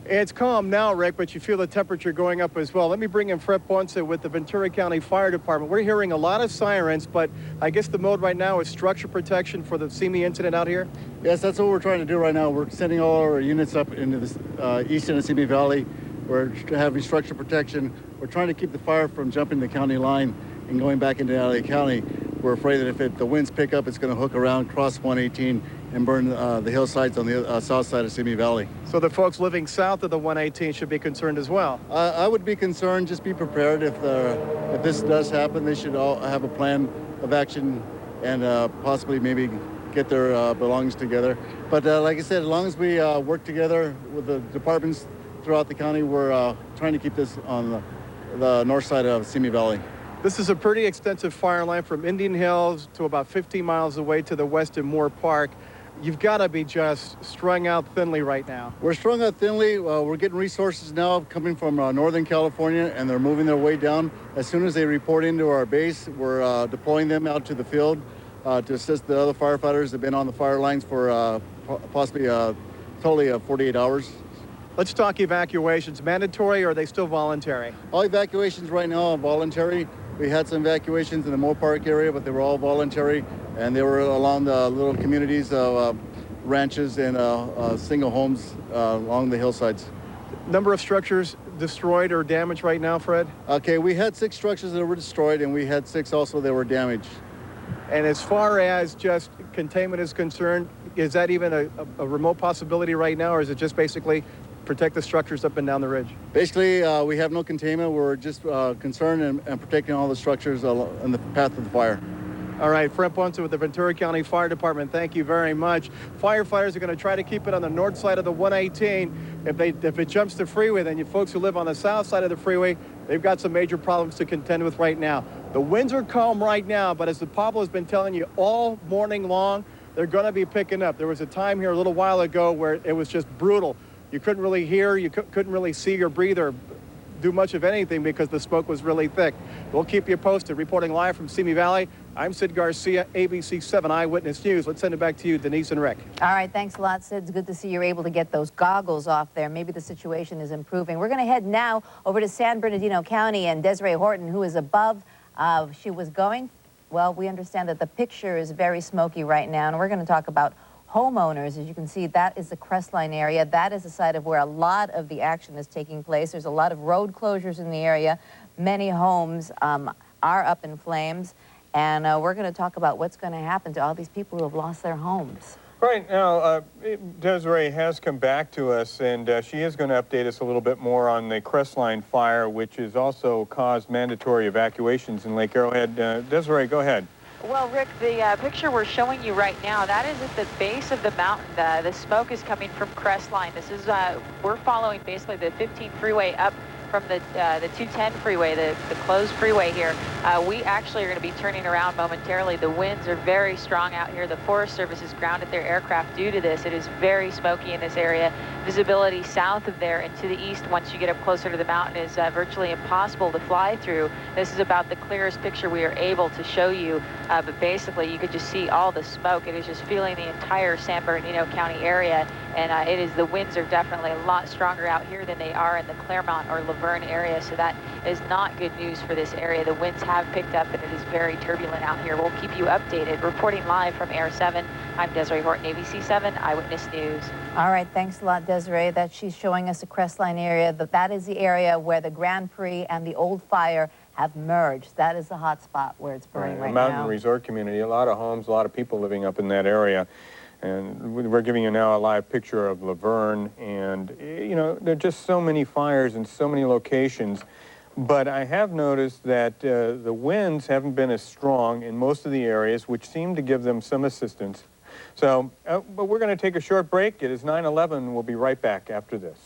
It's calm now, Rick, but you feel the temperature going up as well. Let me bring in Fred Ponce with the Ventura County Fire Department. We're hearing a lot of sirens, but I guess the mode right now is structure protection for the Simi incident out here? Yes, that's what we're trying to do right now. We're sending all our units up into the east end of Simi Valley. We're having structure protection. We're trying to keep the fire from jumping the county line and going back into LA County. We're afraid that if the winds pick up, it's going to hook around, cross 118, and burn the hillsides on the south side of Simi Valley. So the folks living south of the 118 should be concerned as well. I would be concerned. Just be prepared if this does happen. They should all have a plan of action and possibly maybe get their belongings together. But like I said, as long as we work together with the departments throughout the county, we're trying to keep this on the north side of Simi Valley. This is a pretty extensive fire line from Indian Hills to about 15 miles away to the west in Moore Park. You've got to be just strung out thinly right now. We're strung out thinly. We're getting resources now coming from Northern California, and they're moving their way down. As soon as they report into our base, we're deploying them out to the field to assist the other firefighters that have been on the fire lines for possibly totally 48 hours. Let's talk evacuations. Mandatory, or are they still voluntary? All evacuations right now are voluntary. We had some evacuations in the Moore Park area, but they were all voluntary, and they were along the little communities of ranches and single homes along the hillsides. Number of structures destroyed or damaged right now, Fred? Okay, we had 6 structures that were destroyed, and we had 6 also that were damaged. And as far as just containment is concerned, is that even a remote possibility right now, or is it just basically protect the structures up and down the ridge? Basically, we have no containment. We're just concerned and protecting all the structures in the path of the fire. All right, Fred Ponce with the Ventura County Fire Department, thank you very much. Firefighters are going to try to keep it on the north side of the 118. If it jumps the freeway, then you folks who live on the south side of the freeway, they've got some major problems to contend with right now. The winds are calm right now, but as the Pablo has been telling you all morning long, they're going to be picking up. There was a time here a little while ago where it was just brutal. You couldn't really hear, you couldn't really see or breathe or do much of anything because the smoke was really thick. We'll keep you posted. Reporting live from Simi Valley, I'm Sid Garcia, ABC 7 Eyewitness News. Let's send it back to you, Denise and Rick. All right, thanks a lot, Sid. It's good to see you're able to get those goggles off there. Maybe the situation is improving. We're going to head now over to San Bernardino County and Desiree Horton, who is above. She was going, well, we understand that the picture is very smoky right now, and we're going to talk about homeowners. As you can see, that is the Crestline area. That is the site of where a lot of the action is taking place. There's a lot of road closures in the area. Many homes are up in flames. And we're going to talk about what's going to happen to all these people who have lost their homes. Right now, Desiree has come back to us, and she is going to update us a little bit more on the Crestline fire, which has also caused mandatory evacuations in Lake Arrowhead. Desiree, go ahead. Well, Rick, the picture we're showing you right now, that is at the base of the mountain. The smoke is coming from Crestline. This is, we're following basically the 15 freeway up from the 210 freeway, the closed freeway here. We actually are going to be turning around momentarily. The winds are very strong out here. The Forest Service has grounded their aircraft due to this. It is very smoky in this area. Visibility south of there and to the east, once you get up closer to the mountain, is virtually impossible to fly through. This is about the clearest picture we are able to show you, but basically you could just see all the smoke. It is just filling the entire San Bernardino County area, and the winds are definitely a lot stronger out here than they are in the Claremont or Verne area, so that is not good news for this area. The winds have picked up and it is very turbulent out here. We'll keep you updated. Reporting live from Air 7, I'm Desiree Horton, ABC 7 Eyewitness News. All right, thanks a lot, Desiree. That she's showing us the Crestline area. That is the area where the Grand Prix and the Old Fire have merged. That is the hot spot where it's burning right now. Mountain resort community, a lot of homes, a lot of people living up in that area. And we're giving you now a live picture of Verne, and there are just so many fires in so many locations. But I have noticed that the winds haven't been as strong in most of the areas, which seem to give them some assistance. So, but we're going to take a short break. It is 9/11. We'll be right back after this.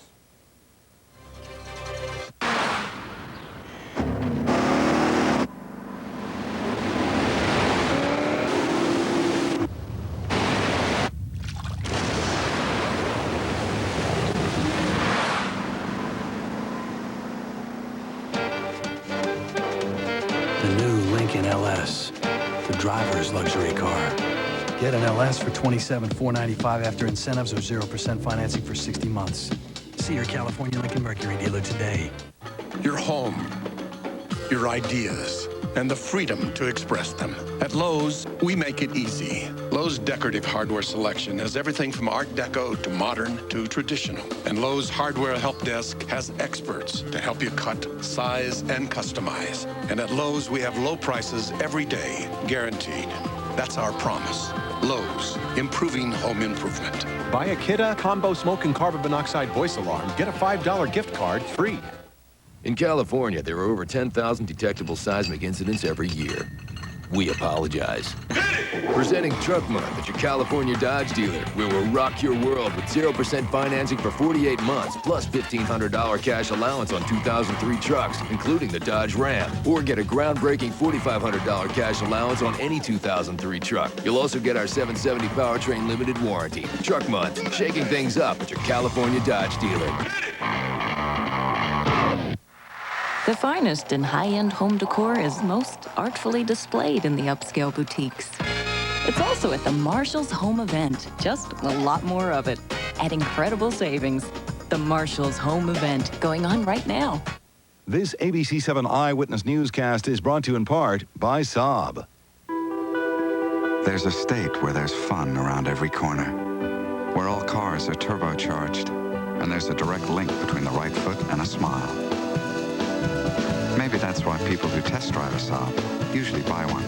LS, the driver's luxury car. Get an LS for $27,495 after incentives or 0% financing for 60 months. See your California Lincoln Mercury dealer today. Your home, your ideas, and the freedom to express them. At Lowe's, we make it easy. Lowe's decorative hardware selection has everything from Art Deco to modern to traditional. And Lowe's Hardware Help Desk has experts to help you cut, size, and customize. And at Lowe's, we have low prices every day, guaranteed. That's our promise. Lowe's, improving home improvement. Buy a Kidda Combo Smoke and Carbon Monoxide Voice Alarm. Get a $5 gift card free. In California, there are over 10,000 detectable seismic incidents every year. We apologize. Presenting Truck Month at your California Dodge dealer, where we'll rock your world with 0% financing for 48 months, plus $1,500 cash allowance on 2003 trucks, including the Dodge Ram. Or get a groundbreaking $4,500 cash allowance on any 2003 truck. You'll also get our 770 powertrain limited warranty. Truck Month, shaking things up at your California Dodge dealer. The finest in high-end home decor is most artfully displayed in the upscale boutiques. It's also at the Marshall's Home Event, just a lot more of it, at incredible savings. The Marshall's Home Event, going on right now. This ABC 7 Eyewitness Newscast is brought to you in part by Saab. There's a state where there's fun around every corner, where all cars are turbocharged, and there's a direct link between the right foot and a smile. Maybe that's why people who test drive a Saab usually buy one.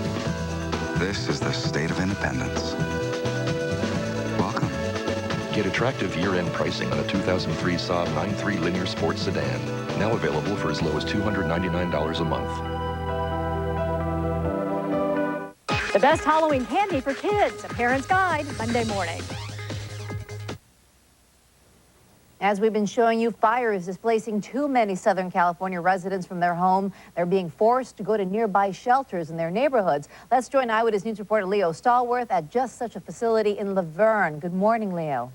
This is the state of independence. Welcome. Get attractive year-end pricing on a 2003 Saab 9.3 linear sports sedan. Now available for as low as $299 a month. The best Halloween candy for kids. A Parent's Guide, Monday morning. As we've been showing you, fire is displacing too many Southern California residents from their home. They're being forced to go to nearby shelters in their neighborhoods. Let's join Eyewitness News reporter Leo Stallworth at just such a facility in Verne. Good morning, Leo.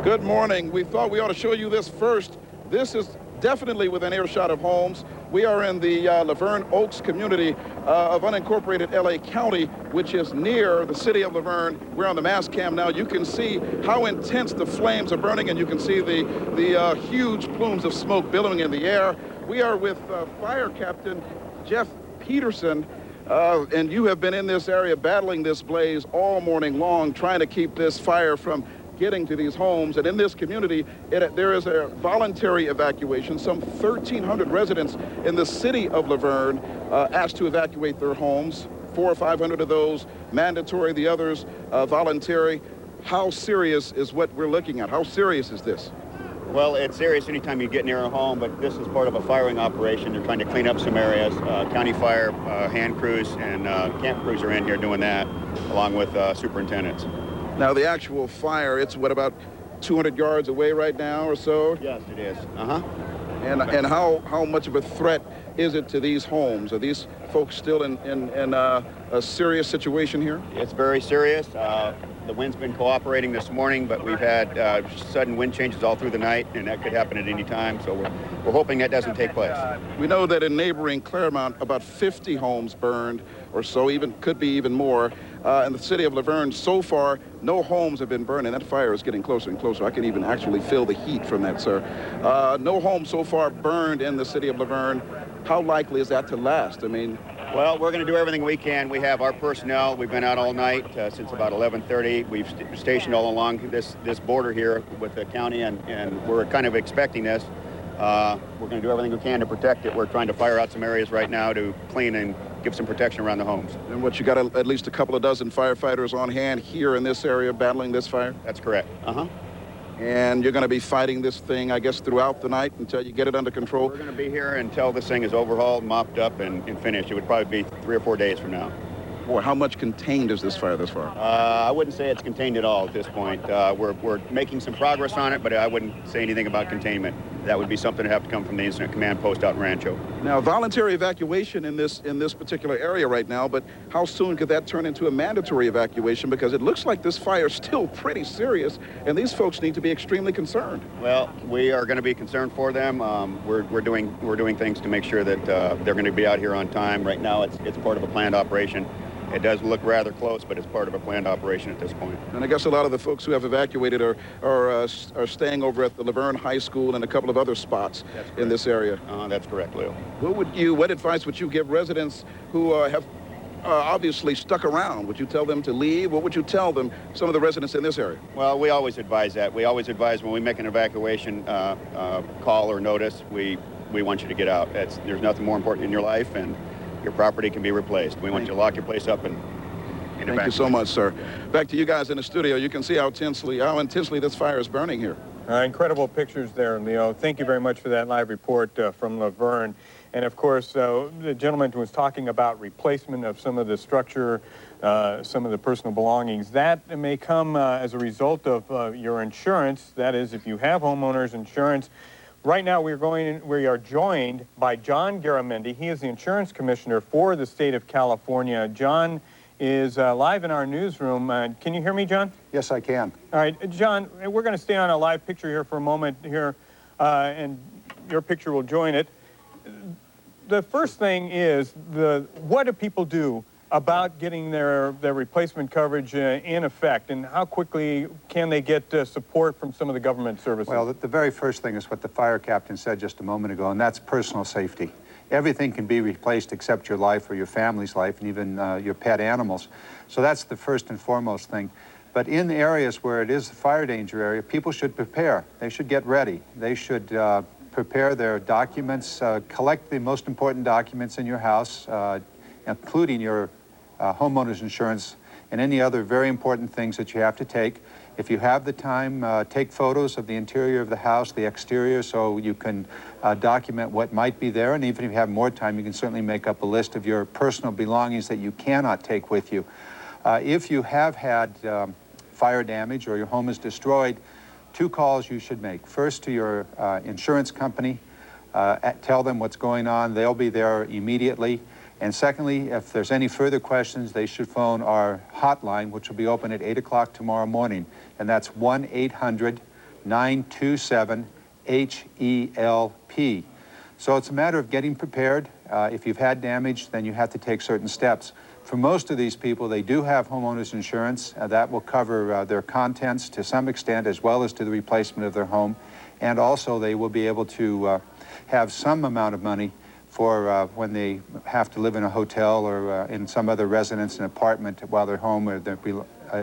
Good morning. We thought we ought to show you this first. This is definitely within earshot of homes. We are in the Laverne Oaks community of unincorporated LA County, which is near the city of Laverne. We're on the mass cam now. You can see how intense the flames are burning, and you can see the huge plumes of smoke billowing in the air. We are with Fire Captain Jeff Peterson, and you have been in this area battling this blaze all morning long, trying to keep this fire from getting to these homes. And in this community, there is a voluntary evacuation. Some 1,300 residents in the city of Laverne asked to evacuate their homes. 400 or 500 of those mandatory, the others voluntary. How serious is what we're looking at? How serious is this? Well, it's serious anytime you get near a home, but this is part of a firing operation. They're trying to clean up some areas. County fire, hand crews, and camp crews are in here doing that, along with superintendents. Now, the actual fire, it's what, about 200 yards away right now or so? Yes, it is. Uh-huh. And how much of a threat is it to these homes? Are these folks still in a serious situation here? It's very serious. The wind's been cooperating this morning, but we've had sudden wind changes all through the night, and that could happen at any time, so we're hoping that doesn't take place. We know that in neighboring Claremont, about 50 homes burned or so, could be even more. In the city of Laverne, so far, no homes have been burned, and that fire is getting closer and closer. I can even actually feel the heat from that, sir. No homes so far burned in the city of Laverne. How likely is that to last? I mean, well, we're going to do everything we can. We have our personnel. We've been out all night since about 11:30. We've stationed all along this border here with the county, and we're kind of expecting this. We're going to do everything we can to protect it. We're trying to fire out some areas right now to clean and give some protection around the homes. And what, you got at least a couple of dozen firefighters on hand here in this area battling this fire? That's correct. Uh-huh. And you're going to be fighting this thing, I guess, throughout the night until you get it under control? We're going to be here until this thing is overhauled, mopped up, and finished. It would probably be 3 or 4 days from now. Boy, how much contained is this fire thus far? I wouldn't say it's contained at all at this point. We're making some progress on it, but I wouldn't say anything about containment. That would be something that have to come from the incident command post out in Rancho. Now, voluntary evacuation in this particular area right now, but how soon could that turn into a mandatory evacuation? Because it looks like this fire is still pretty serious, and these folks need to be extremely concerned. Well, we are going to be concerned for them. We're doing things to make sure that they're going to be out here on time. Right now, it's part of a planned operation. It does look rather close, but it's part of a planned operation at this point. And I guess a lot of the folks who have evacuated are staying over at the Laverne High School and a couple of other spots in this area. That's correct, Leo. What advice would you give residents who have obviously stuck around? Would you tell them to leave? What would you tell them, some of the residents in this area? Well, we always advise that. We always advise when we make an evacuation call or notice, we want you to get out. There's nothing more important in your life, and your property can be replaced. We want you to lock your place up and Thank you so much, sir. Back to you guys in the studio. You can see how intensely this fire is burning here. Incredible pictures there, Leo. Thank you very much for that live report from Laverne. And of course, the gentleman was talking about replacement of some of the structure, some of the personal belongings. That may come as a result of your insurance. That is, if you have homeowners insurance. Right now, we are joined by John Garamendi. He is the insurance commissioner for the state of California. John is live in our newsroom. Can you hear me, John? Yes, I can. All right, John, we're going to stay on a live picture here for a moment here, and your picture will join it. The first thing is, what do people do about getting their replacement coverage in effect, and how quickly can they get support from some of the government services? Well, the very first thing is what the fire captain said just a moment ago, and that's personal safety. Everything can be replaced except your life or your family's life, and even your pet animals. So that's the first and foremost thing. But in areas where it is a fire danger area, people should prepare. They should get ready. They should prepare their documents, collect the most important documents in your house, including your homeowner's insurance and any other very important things that you have to take. If you have the time, take photos of the interior of the house, the exterior, so you can document what might be there. And even if you have more time, you can certainly make up a list of your personal belongings that you cannot take with you. If you have had fire damage or your home is destroyed, 2 calls you should make. First, to your insurance company, tell them what's going on. They'll be there immediately. And secondly, if there's any further questions, they should phone our hotline, which will be open at 8 o'clock tomorrow morning. And that's 1-800-927-HELP. So it's a matter of getting prepared. If you've had damage, then you have to take certain steps. For most of these people, they do have homeowners insurance. That will cover their contents to some extent, as well as to the replacement of their home. And also, they will be able to have some amount of money for when they have to live in a hotel or in some other residence, an apartment, while their home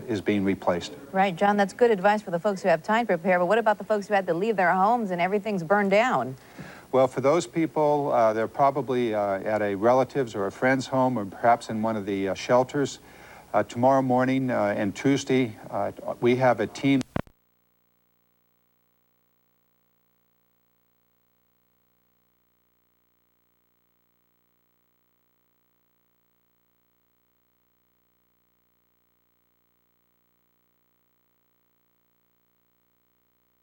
is being replaced. Right, John, that's good advice for the folks who have time to prepare, but what about the folks who had to leave their homes and everything's burned down? Well, for those people, they're probably at a relative's or a friend's home, or perhaps in one of the shelters. Tomorrow morning and Tuesday, we have a team